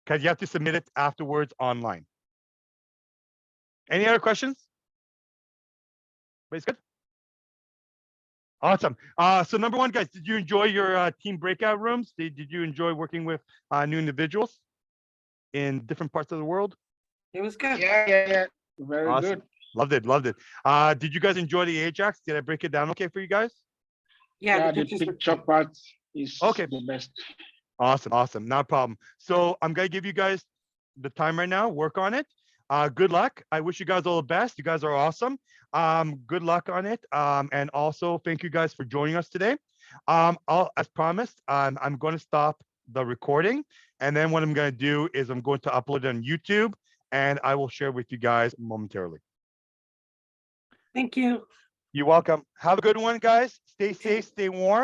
because you have to submit it afterwards online. Any other questions? Everybody's good? Awesome. So number 1, guys, did you enjoy your team breakout rooms? Did you enjoy working with new individuals in different parts of the world? It was good. Yeah. Very Awesome. good. Loved it. Did you guys enjoy the Ajax? Did I break it down okay for you guys? Yeah, the picture part is okay. The best. Awesome. Not a problem. So I'm gonna give you guys the time right now. Work on it. Good luck. I wish you guys all the best. You guys are awesome. Good luck on it. And also thank you guys for joining us today. As promised, I'm going to stop the recording, and then what I'm going to do is I'm going to upload it on YouTube, and I will share with you guys momentarily. Thank you. You're welcome. Have a good one, guys. Stay safe, stay warm.